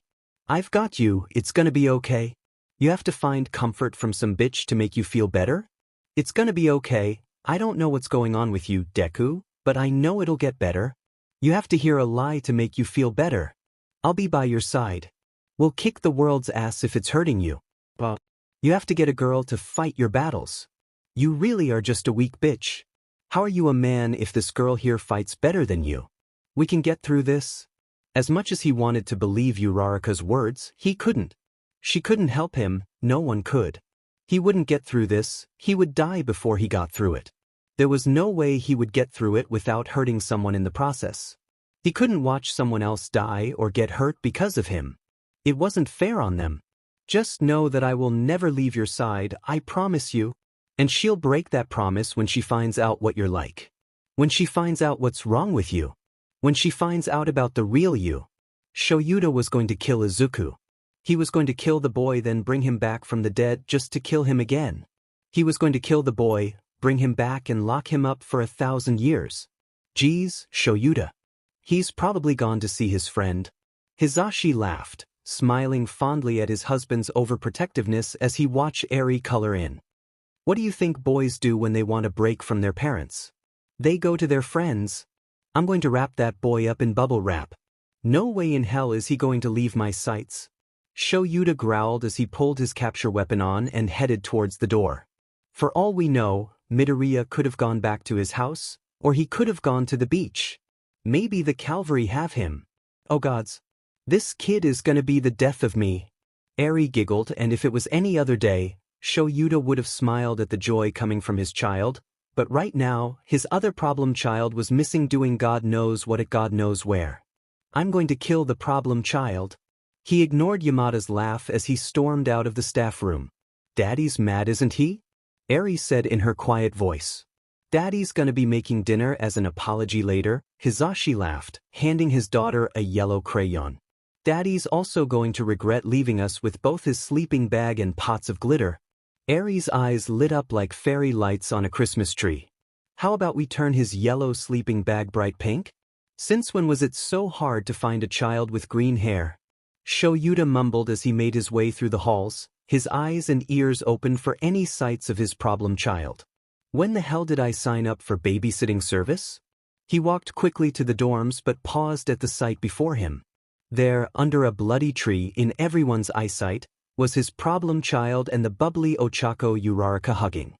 I've got you, it's gonna be okay. You have to find comfort from some bitch to make you feel better? It's gonna be okay. I don't know what's going on with you, Deku, but I know it'll get better. You have to hear a lie to make you feel better. I'll be by your side. We'll kick the world's ass if it's hurting you. But you have to get a girl to fight your battles. You really are just a weak bitch. How are you a man if this girl here fights better than you? We can get through this. As much as he wanted to believe Uraraka's words, he couldn't. She couldn't help him, no one could. He wouldn't get through this, he would die before he got through it. There was no way he would get through it without hurting someone in the process. He couldn't watch someone else die or get hurt because of him. It wasn't fair on them. Just know that I will never leave your side, I promise you. And she'll break that promise when she finds out what you're like. When she finds out what's wrong with you. When she finds out about the real you. Shoyuta was going to kill Izuku. He was going to kill the boy, then bring him back from the dead just to kill him again. He was going to kill the boy, bring him back and lock him up for 1,000 years. Geez, Shoyuta. He's probably gone to see his friend. Hizashi laughed, smiling fondly at his husband's overprotectiveness as he watched Eri color in. What do you think boys do when they want a break from their parents? They go to their friends. I'm going to wrap that boy up in bubble wrap. No way in hell is he going to leave my sights. Shoyuta growled as he pulled his capture weapon on and headed towards the door. For all we know, Midoriya could have gone back to his house, or he could have gone to the beach. Maybe the cavalry have him. Oh gods. This kid is gonna be the death of me. Eri giggled, and if it was any other day, Shoyuta would have smiled at the joy coming from his child, but right now, his other problem child was missing, doing God knows what at God knows where. I'm going to kill the problem child. He ignored Yamada's laugh as he stormed out of the staff room. Daddy's mad, isn't he? Eri said in her quiet voice. Daddy's gonna be making dinner as an apology later, Hizashi laughed, handing his daughter a yellow crayon. Daddy's also going to regret leaving us with both his sleeping bag and pots of glitter. Eri's eyes lit up like fairy lights on a Christmas tree. How about we turn his yellow sleeping bag bright pink? Since when was it so hard to find a child with green hair? Shoyuta mumbled as he made his way through the halls, his eyes and ears open for any sights of his problem child. When the hell did I sign up for babysitting service? He walked quickly to the dorms but paused at the sight before him. There, under a bloody tree in everyone's eyesight, was his problem child and the bubbly Ochako Uraraka hugging.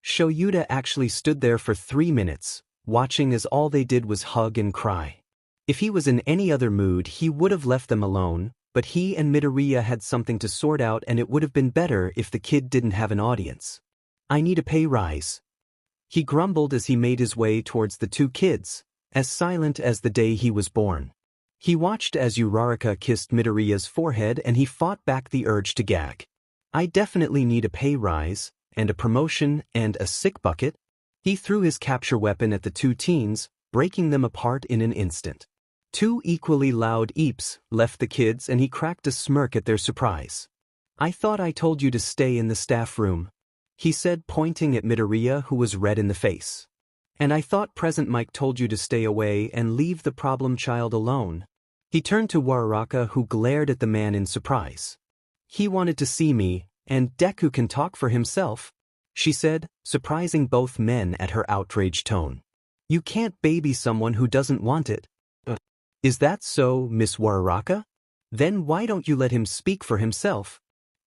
Shoyuta actually stood there for 3 minutes, watching as all they did was hug and cry. If he was in any other mood he would have left them alone, but he and Midoriya had something to sort out, and it would have been better if the kid didn't have an audience. I need a pay rise. He grumbled as he made his way towards the two kids, as silent as the day he was born. He watched as Uraraka kissed Midoriya's forehead and he fought back the urge to gag. I definitely need a pay rise, and a promotion, and a sick bucket. He threw his capture weapon at the two teens, breaking them apart in an instant. Two equally loud eeps left the kids and he cracked a smirk at their surprise. I thought I told you to stay in the staff room, he said, pointing at Midoriya, who was red in the face. And I thought Present Mike told you to stay away and leave the problem child alone. He turned to Uraraka, who glared at the man in surprise. He wanted to see me, and Deku can talk for himself, she said, surprising both men at her outraged tone. You can't baby someone who doesn't want it. Is that so, Miss Uraraka? Then why don't you let him speak for himself?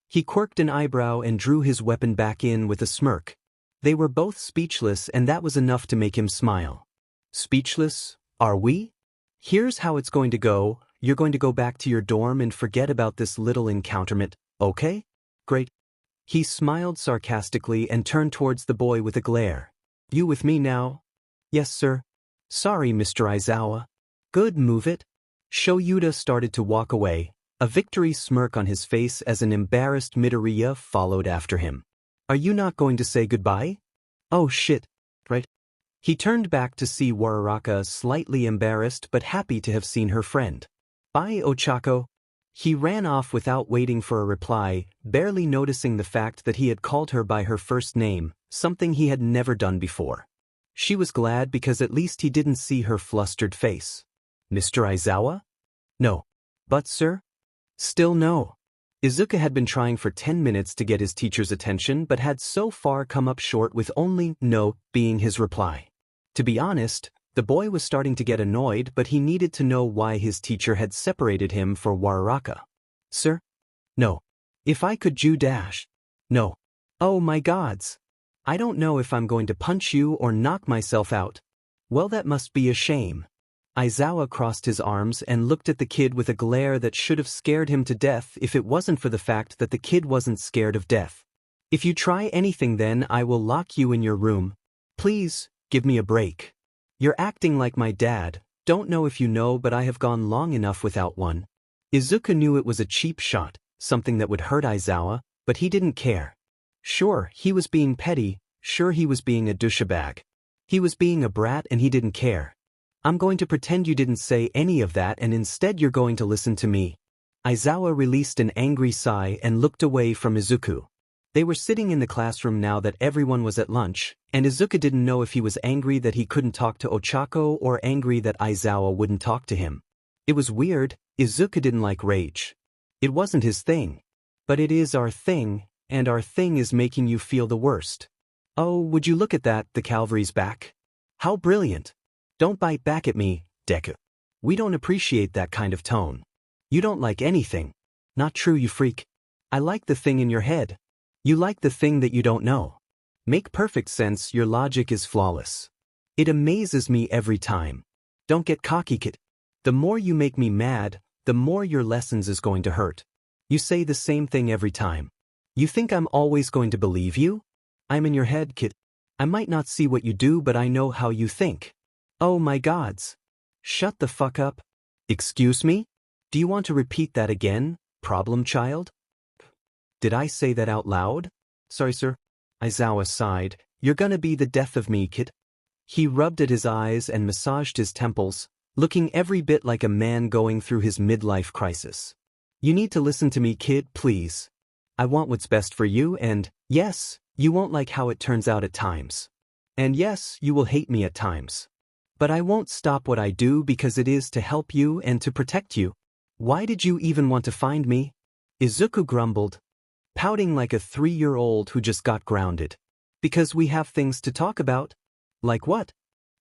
He quirked an eyebrow and drew his weapon back in with a smirk. They were both speechless, and that was enough to make him smile. Speechless, are we? Here's how it's going to go. You're going to go back to your dorm and forget about this little encounterment, okay? Great. He smiled sarcastically and turned towards the boy with a glare. You with me now? Yes, sir. Sorry, Mr. Aizawa. Good, move it. Shoyuta started to walk away, a victory smirk on his face as an embarrassed Midoriya followed after him. Are you not going to say goodbye? Oh shit, right? He turned back to see Uraraka, slightly embarrassed but happy to have seen her friend. Bye, Ochako. He ran off without waiting for a reply, barely noticing the fact that he had called her by her first name, something he had never done before. She was glad because at least he didn't see her flustered face. Mr. Aizawa? No. But sir? Still no. Izuku had been trying for 10 minutes to get his teacher's attention but had so far come up short with only "no" being his reply. To be honest, the boy was starting to get annoyed but he needed to know why his teacher had separated him for Uraraka. Sir? No. If I could dash. No. Oh my gods. I don't know if I'm going to punch you or knock myself out. Well, that must be a shame. Aizawa crossed his arms and looked at the kid with a glare that should have scared him to death if it wasn't for the fact that the kid wasn't scared of death. If you try anything then I will lock you in your room. Please, give me a break. You're acting like my dad, don't know if you know but I have gone long enough without one. Izuku knew it was a cheap shot, something that would hurt Aizawa, but he didn't care. Sure, he was being petty, sure he was being a douchebag. He was being a brat and he didn't care. I'm going to pretend you didn't say any of that and instead you're going to listen to me. Aizawa released an angry sigh and looked away from Izuku. They were sitting in the classroom now that everyone was at lunch, and Izuku didn't know if he was angry that he couldn't talk to Ochako or angry that Aizawa wouldn't talk to him. It was weird, Izuku didn't like rage. It wasn't his thing. But it is our thing, and our thing is making you feel the worst. Oh, would you look at that, the cavalry's back? How brilliant. Don't bite back at me, Deku. We don't appreciate that kind of tone. You don't like anything. Not true, you freak. I like the thing in your head. You like the thing that you don't know. Make perfect sense, your logic is flawless. It amazes me every time. Don't get cocky, kid. The more you make me mad, the more your lessons is going to hurt. You say the same thing every time. You think I'm always going to believe you? I'm in your head, kid. I might not see what you do but I know how you think. Oh my gods. Shut the fuck up. Excuse me? Do you want to repeat that again, problem child? Did I say that out loud? Sorry, sir. Aizawa sighed. You're gonna be the death of me, kid. He rubbed at his eyes and massaged his temples, looking every bit like a man going through his midlife crisis. You need to listen to me, kid, please. I want what's best for you and, yes, you won't like how it turns out at times. And yes, you will hate me at times. But I won't stop what I do because it is to help you and to protect you. Why did you even want to find me? Izuku grumbled, pouting like a 3-year-old who just got grounded. Because we have things to talk about. Like what?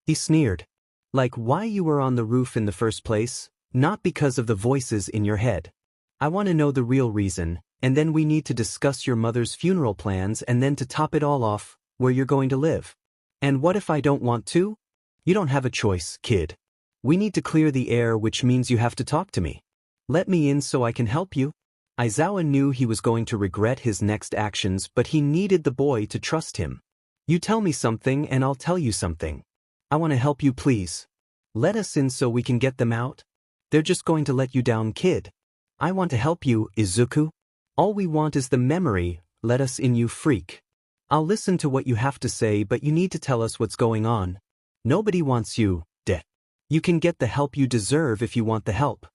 He sneered. Like why you were on the roof in the first place, not because of the voices in your head. I want to know the real reason, and then we need to discuss your mother's funeral plans and then to top it all off, where you're going to live. And what if I don't want to? You don't have a choice, kid. We need to clear the air, which means you have to talk to me. Let me in so I can help you. Aizawa knew he was going to regret his next actions, but he needed the boy to trust him. You tell me something and I'll tell you something. I want to help you, please. Let us in so we can get them out. They're just going to let you down, kid. I want to help you, Izuku. All we want is the memory, let us in, you freak. I'll listen to what you have to say, but you need to tell us what's going on. Nobody wants you, De. You can get the help you deserve if you want the help.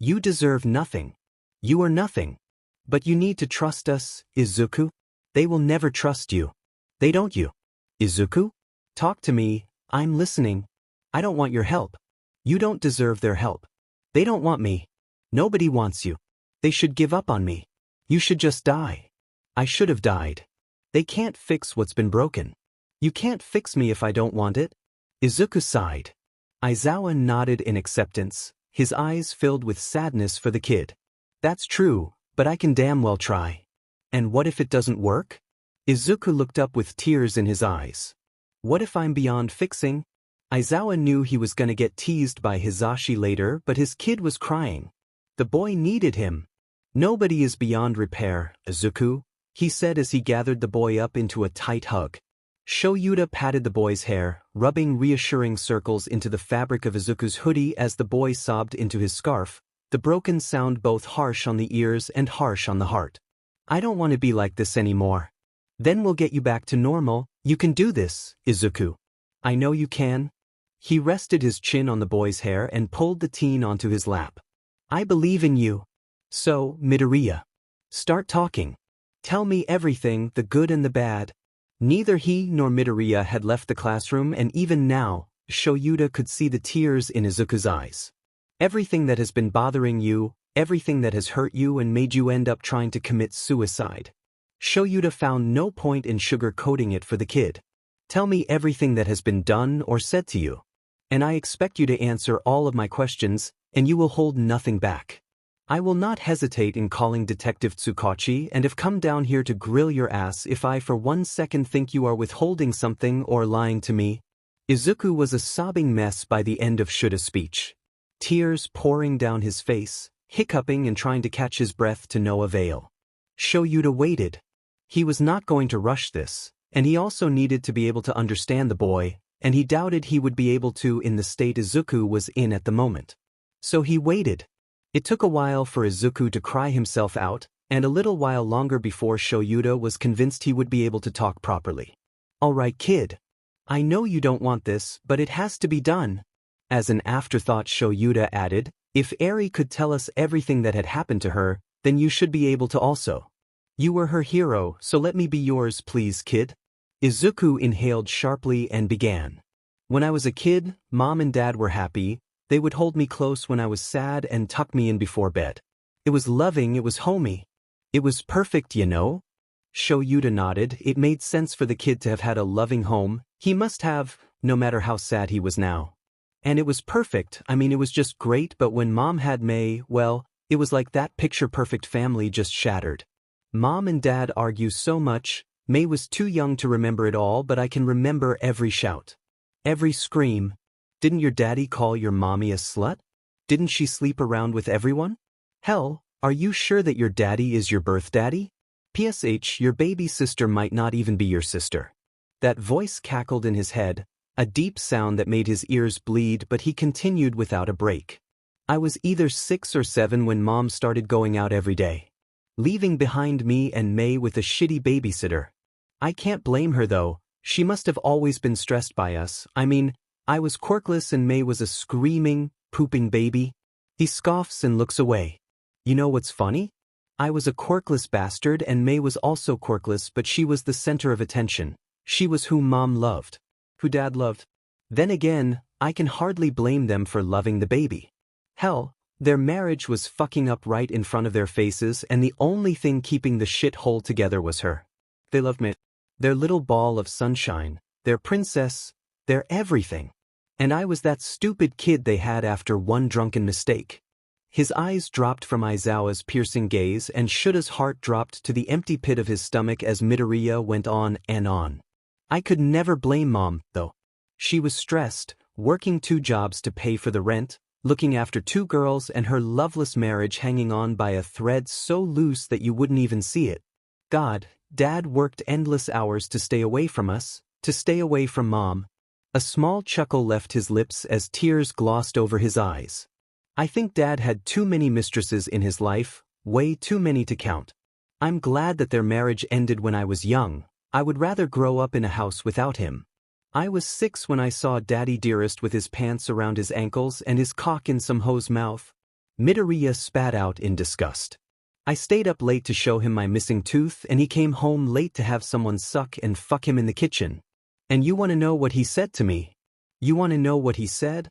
You deserve nothing. You are nothing. But you need to trust us, Izuku. They will never trust you. They don't you. Izuku? Talk to me, I'm listening. I don't want your help. You don't deserve their help. They don't want me. Nobody wants you. They should give up on me. You should just die. I should have died. They can't fix what's been broken. You can't fix me if I don't want it. Izuku sighed. Aizawa nodded in acceptance, his eyes filled with sadness for the kid. That's true, but I can damn well try. And what if it doesn't work? Izuku looked up with tears in his eyes. What if I'm beyond fixing? Aizawa knew he was gonna get teased by Hizashi later, but his kid was crying. The boy needed him. Nobody is beyond repair, Izuku, he said as he gathered the boy up into a tight hug. Shoyuta patted the boy's hair, rubbing reassuring circles into the fabric of Izuku's hoodie as the boy sobbed into his scarf, the broken sound both harsh on the ears and harsh on the heart. I don't want to be like this anymore. Then we'll get you back to normal. You can do this, Izuku. I know you can. He rested his chin on the boy's hair and pulled the teen onto his lap. I believe in you. So, Midoriya. Start talking. Tell me everything, the good and the bad. Neither he nor Midoriya had left the classroom, and even now, Shoyuta could see the tears in Izuku's eyes. Everything that has been bothering you, Everything that has hurt you and made you end up trying to commit suicide. Shoyuta found no point in sugarcoating it for the kid. Tell me everything that has been done or said to you. And I expect you to answer all of my questions, and you will hold nothing back. I will not hesitate in calling Detective Tsukachi and have come down here to grill your ass if I for 1 second think you are withholding something or lying to me. Izuku was a sobbing mess by the end of Shuta's speech. Tears pouring down his face, hiccuping and trying to catch his breath to no avail. Shoyuta waited. He was not going to rush this, and he also needed to be able to understand the boy, and he doubted he would be able to in the state Izuku was in at the moment. So he waited. It took a while for Izuku to cry himself out, and a little while longer before Shoyuta was convinced he would be able to talk properly. Alright kid. I know you don't want this, but it has to be done. As an afterthought Shoyuta added, if Eri could tell us everything that had happened to her, then you should be able to also. You were her hero, so let me be yours please kid. Izuku inhaled sharply and began. When I was a kid, Mom and Dad were happy. They would hold me close when I was sad and tuck me in before bed. It was loving, it was homey. It was perfect, you know? Shoyuta nodded. It made sense for the kid to have had a loving home. He must have, no matter how sad he was now. And it was perfect, I mean it was just great, but when Mom had May, well, it was like that picture-perfect family just shattered. Mom and Dad argue so much. May was too young to remember it all, but I can remember every shout. Every scream. Didn't your daddy call your mommy a slut? Didn't she sleep around with everyone? Hell, are you sure that your daddy is your birth daddy? PSH, your baby sister might not even be your sister. That voice cackled in his head, a deep sound that made his ears bleed, but he continued without a break. I was either 6 or 7 when Mom started going out every day, leaving behind me and May with a shitty babysitter. I can't blame her though, she must have always been stressed by us. I mean, I was quirkless and May was a screaming, pooping baby. He scoffs and looks away. You know what's funny? I was a quirkless bastard and May was also quirkless, but she was the center of attention. She was who Mom loved. Who Dad loved. Then again, I can hardly blame them for loving the baby. Hell, their marriage was fucking up right in front of their faces and the only thing keeping the shithole together was her. They loved me. Their little ball of sunshine, their princess, their everything. And I was that stupid kid they had after one drunken mistake. His eyes dropped from Aizawa's piercing gaze and Shuta's heart dropped to the empty pit of his stomach as Midoriya went on and on. I could never blame Mom, though. She was stressed, working 2 jobs to pay for the rent, looking after 2 girls and her loveless marriage hanging on by a thread so loose that you wouldn't even see it. God, Dad worked endless hours to stay away from us, to stay away from Mom. A small chuckle left his lips as tears glossed over his eyes. I think Dad had too many mistresses in his life, way too many to count. I'm glad that their marriage ended when I was young. I would rather grow up in a house without him. I was 6 when I saw Daddy Dearest with his pants around his ankles and his cock in some hoe's mouth. Midoriya spat out in disgust. I stayed up late to show him my missing tooth and he came home late to have someone suck and fuck him in the kitchen. And you want to know what he said to me? You want to know what he said?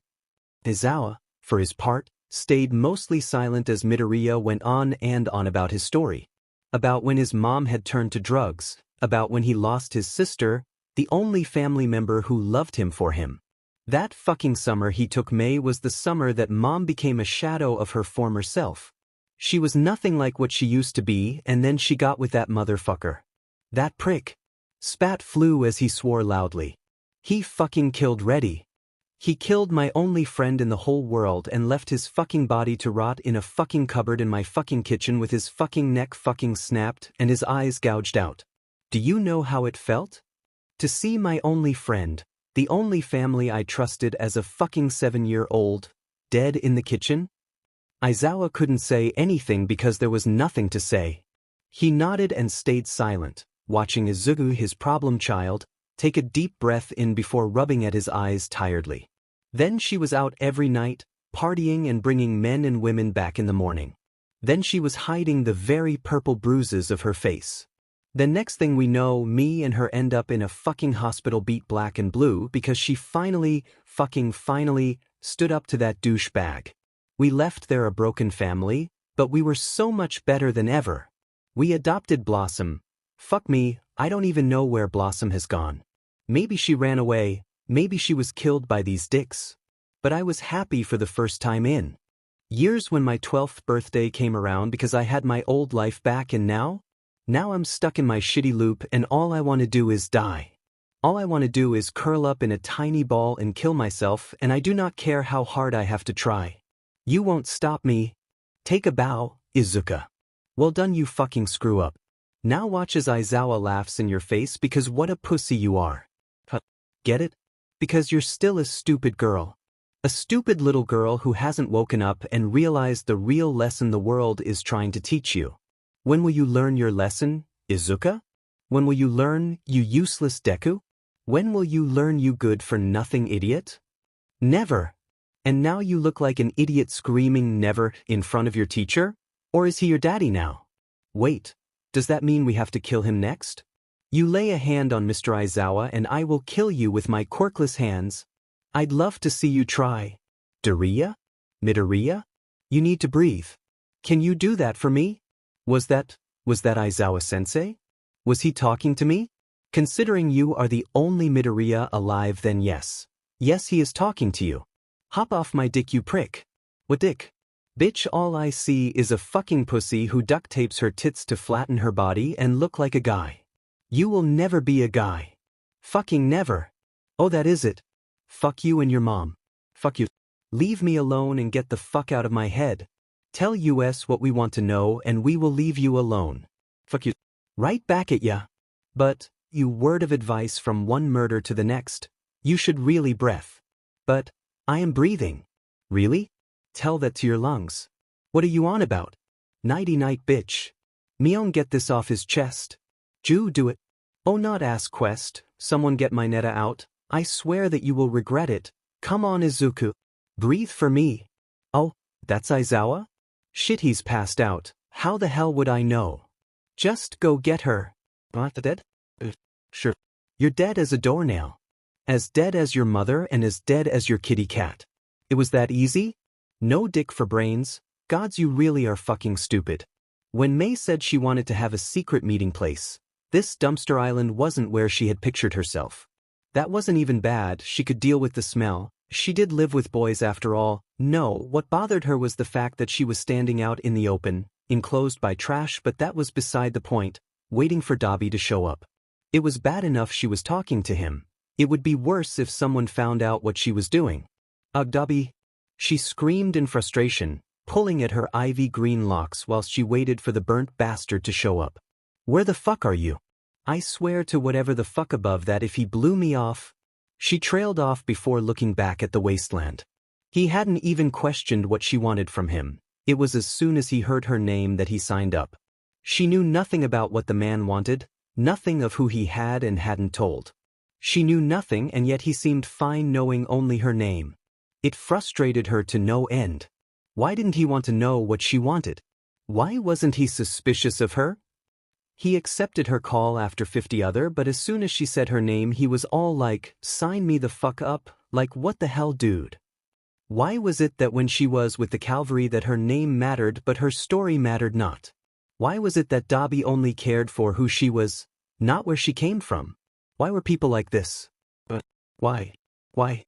Aizawa, for his part, stayed mostly silent as Midoriya went on and on about his story. About when his mom had turned to drugs, about when he lost his sister, the only family member who loved him for him. That fucking summer he took May was the summer that Mom became a shadow of her former self. She was nothing like what she used to be and then she got with that motherfucker. That prick. Spat flew as he swore loudly. He fucking killed Reddy. He killed my only friend in the whole world and left his fucking body to rot in a fucking cupboard in my fucking kitchen with his fucking neck fucking snapped and his eyes gouged out. Do you know how it felt? To see my only friend, the only family I trusted as a fucking 7-year-old, dead in the kitchen? Aizawa couldn't say anything because there was nothing to say. He nodded and stayed silent, watching Izuku, his problem child, take a deep breath in before rubbing at his eyes tiredly. Then she was out every night, partying and bringing men and women back in the morning. Then she was hiding the very purple bruises of her face. Then next thing we know, me and her end up in a fucking hospital beat black and blue because she finally stood up to that douchebag. We left there a broken family, But we were so much better than ever. We adopted Blossom. Fuck me, I don't even know where Blossom has gone. Maybe she ran away, maybe she was killed by these dicks. But I was happy for the first time in years when my 12th birthday came around because I had my old life back, and now I'm stuck in my shitty loop and all I want to do is die. All I want to do is curl up in a tiny ball and kill myself, and I do not care how hard I have to try. You won't stop me. Take a bow, Izuka. Well done, you fucking screw up. Now watch as Aizawa laughs in your face because what a pussy you are. Get it? Because you're still a stupid girl. A stupid little girl who hasn't woken up and realized the real lesson the world is trying to teach you. When will you learn your lesson, Izuka? When will you learn, you useless Deku? When will you learn, you good-for-nothing idiot? Never. And now you look like an idiot screaming never in front of your teacher? Or is he your daddy now? Wait, does that mean we have to kill him next? You lay a hand on Mr. Aizawa and I will kill you with my quirkless hands. I'd love to see you try. Midoriya? Midoriya? You need to breathe. Can you do that for me? Was that Aizawa-sensei? Was he talking to me? Considering you are the only Midoriya alive, then yes. Yes, he is talking to you. Hop off my dick, you prick. What dick? Bitch, all I see is a fucking pussy who duct tapes her tits to flatten her body and look like a guy. You will never be a guy. Fucking never. Oh, that is it. Fuck you and your mom. Fuck you. Leave me alone and get the fuck out of my head. Tell us what we want to know and we will leave you alone. Fuck you. Right back at ya. But, you word of advice from one murder to the next. You should really breath. But, I am breathing. Really? Tell that to your lungs. What are you on about? Nighty-night, bitch. Mion, get this off his chest. Ju, do it. Oh, not ass quest. Someone get my Netta out. I swear that you will regret it. Come on, Izuku. Breathe for me. Oh, that's Aizawa? Shit, he's passed out. How the hell would I know? Just go get her. Not dead? Sure. You're dead as a doornail. As dead as your mother and as dead as your kitty cat. It was that easy? No dick for brains. Gods, you really are fucking stupid. When May said she wanted to have a secret meeting place, this dumpster island wasn't where she had pictured herself. That wasn't even bad, she could deal with the smell. She did live with boys after all. No, what bothered her was the fact that she was standing out in the open, enclosed by trash, but that was beside the point, waiting for Dabi to show up. It was bad enough she was talking to him. It would be worse if someone found out what she was doing. Ugh, Dabi. She screamed in frustration, pulling at her ivy green locks whilst she waited for the burnt bastard to show up. Where the fuck are you? I swear to whatever the fuck above that if he blew me off. She trailed off before looking back at the wasteland. He hadn't even questioned what she wanted from him. It was as soon as he heard her name that he signed up. She knew nothing about what the man wanted, nothing of who he had and hadn't told. She knew nothing, and yet he seemed fine knowing only her name. It frustrated her to no end. Why didn't he want to know what she wanted? Why wasn't he suspicious of her? He accepted her call after 50 other, but as soon as she said her name he was all like, sign me the fuck up, like what the hell, dude? Why was it that when she was with the cavalry that her name mattered but her story mattered not? Why was it that Dabi only cared for who she was, not where she came from? Why were people like this? But why? Why?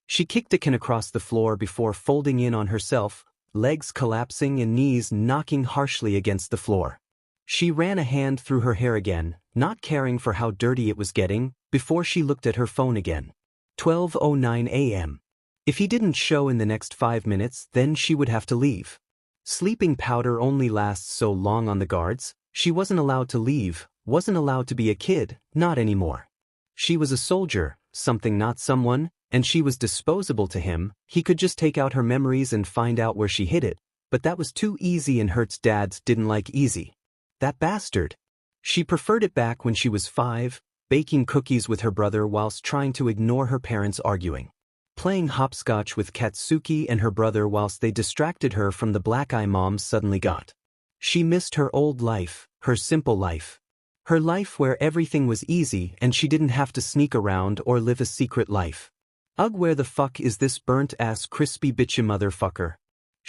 She kicked Deku across the floor before folding in on herself, legs collapsing and knees knocking harshly against the floor. She ran a hand through her hair again, not caring for how dirty it was getting, before she looked at her phone again. 12:09 a.m. If he didn't show in the next 5 minutes, then she would have to leave. Sleeping powder only lasts so long on the guards. She wasn't allowed to leave, wasn't allowed to be a kid, not anymore. She was a soldier, something not someone, and she was disposable to him. He could just take out her memories and find out where she hid it, but that was too easy and Hertz dads didn't like easy. That bastard. She preferred it back when she was 5, baking cookies with her brother whilst trying to ignore her parents arguing. Playing hopscotch with Katsuki and her brother whilst they distracted her from the black eye mom suddenly got. She missed her old life, her simple life. Her life where everything was easy and she didn't have to sneak around or live a secret life. Ugh, where the fuck is this burnt-ass crispy bitchy motherfucker?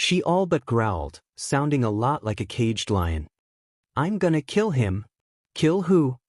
She all but growled, sounding a lot like a caged lion. I'm gonna kill him. Kill who?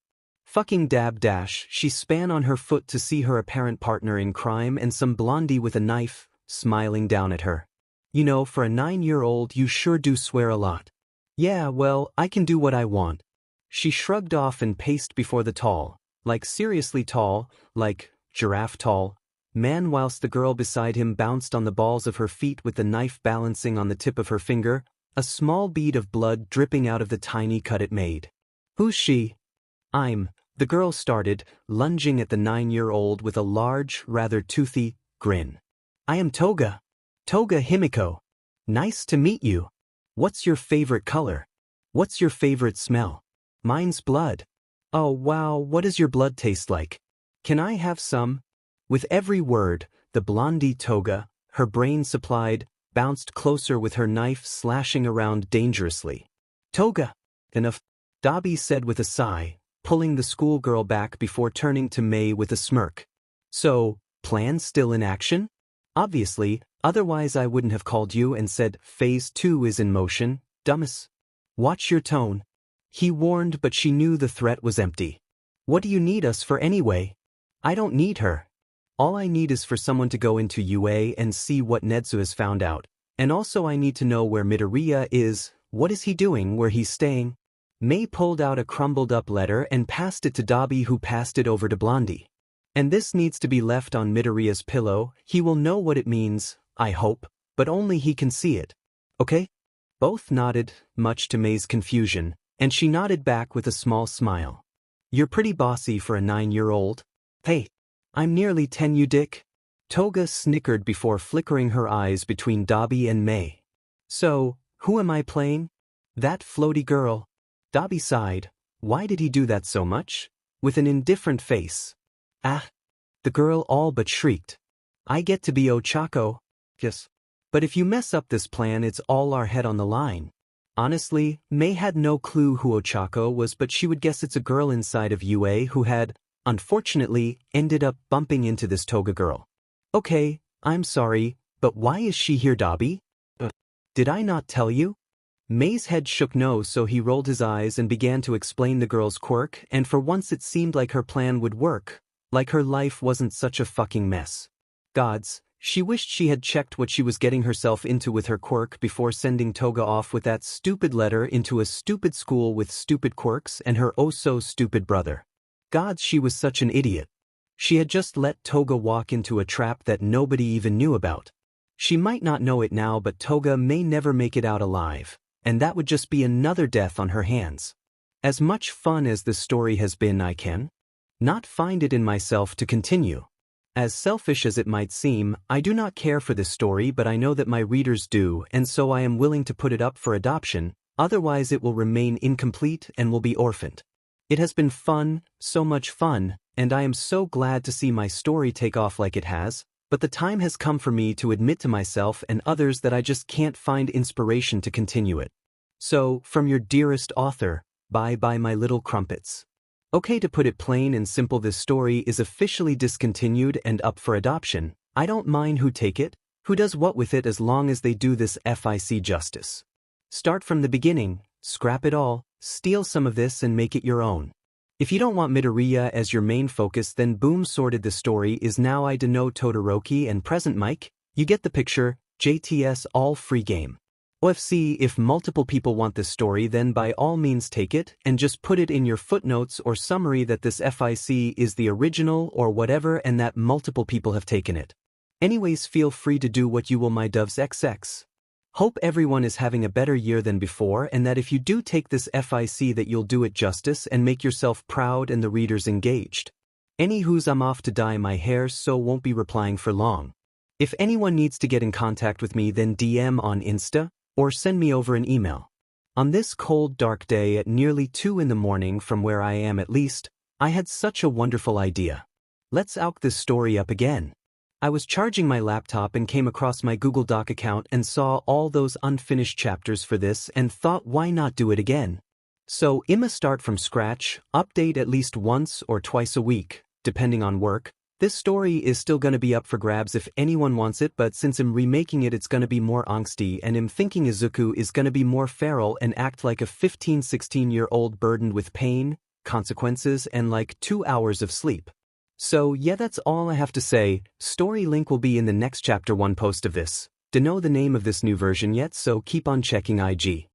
Fucking dab dash. She span on her foot to see her apparent partner in crime and some blondie with a knife, smiling down at her. You know, for a 9-year-old you sure do swear a lot. Yeah, well, I can do what I want. She shrugged off and paced before the tall, like seriously tall, like giraffe tall, man, whilst the girl beside him bounced on the balls of her feet with the knife balancing on the tip of her finger, a small bead of blood dripping out of the tiny cut it made. Who's she? The girl started, lunging at the 9-year-old with a large, rather toothy, grin. I am Toga. Toga Himiko. Nice to meet you. What's your favorite color? What's your favorite smell? Mine's blood. Oh wow, what does your blood taste like? Can I have some? With every word, the blondie Toga, her brain supplied, bounced closer with her knife slashing around dangerously. Toga! Enough, Dabi said with a sigh, pulling the schoolgirl back before turning to Mei with a smirk. So, plan still in action? Obviously, otherwise I wouldn't have called you and said Phase 2 is in motion, dumbass. Watch your tone. He warned, but she knew the threat was empty. What do you need us for anyway? I don't need her. All I need is for someone to go into UA and see what Netsu has found out, and also I need to know where Midoriya is, what is he doing, where he's staying. Mei pulled out a crumbled-up letter and passed it to Dabi, who passed it over to Blondie. And this needs to be left on Midoriya's pillow. He will know what it means, I hope, but only he can see it. Okay? Both nodded, much to Mei's confusion, and she nodded back with a small smile. You're pretty bossy for a 9-year-old. Hey, I'm nearly 10, you dick. Toga snickered before flickering her eyes between Dabi and Mei. So, who am I playing? That floaty girl. Dabi sighed. Why did he do that so much? With an indifferent face. Ah. The girl all but shrieked. I get to be Ochako. Yes. But if you mess up this plan, it's all our head on the line. Honestly, Mei had no clue who Ochako was, but she would guess it's a girl inside of UA who had, unfortunately, ended up bumping into this Toga girl. Okay, I'm sorry, but why is she here, Dabi? Did I not tell you? Mei's head shook no, so he rolled his eyes and began to explain the girl's quirk, and for once it seemed like her plan would work, like her life wasn't such a fucking mess. Gods, she wished she had checked what she was getting herself into with her quirk before sending Toga off with that stupid letter into a stupid school with stupid quirks and her oh-so-stupid brother. Gods, she was such an idiot. She had just let Toga walk into a trap that nobody even knew about. She might not know it now, but Toga may never make it out alive, and that would just be another death on her hands. As much fun as this story has been, I can not find it in myself to continue. As selfish as it might seem, I do not care for this story, but I know that my readers do, and so I am willing to put it up for adoption, otherwise it will remain incomplete and will be orphaned. It has been fun, so much fun, and I am so glad to see my story take off like it has, but the time has come for me to admit to myself and others that I just can't find inspiration to continue it. So, from your dearest author, bye-bye my little crumpets. Okay, to put it plain and simple, this story is officially discontinued and up for adoption. I don't mind who take it, who does what with it, as long as they do this FIC justice. Start from the beginning, scrap it all, steal some of this and make it your own. If you don't want Midoriya as your main focus, then boom, sorted. The story is now I deno Todoroki and present Mike. You get the picture, JTS all free game. OFC, if multiple people want this story, then by all means take it, and just put it in your footnotes or summary that this FIC is the original or whatever and that multiple people have taken it. Anyways, feel free to do what you will, my doves XX. Hope everyone is having a better year than before, and that if you do take this FIC that you'll do it justice and make yourself proud and the readers engaged. Anywho's, I'm off to dye my hair, so won't be replying for long. If anyone needs to get in contact with me, then DM on Insta, or send me over an email. On this cold dark day at nearly 2 in the morning from where I am at least, I had such a wonderful idea. Let's auk this story up again. I was charging my laptop and came across my Google Doc account and saw all those unfinished chapters for this and thought, why not do it again? So I'ma start from scratch, update at least once or twice a week, depending on work, This story is still gonna be up for grabs if anyone wants it, but since I'm remaking it, it's gonna be more angsty, and I'm thinking Izuku is gonna be more feral and act like a 15-16-year-old burdened with pain, consequences, and like 2 hours of sleep. So yeah, that's all I have to say. Story link will be in the next chapter 1 post of this. Don't know the name of this new version yet, so keep on checking IG.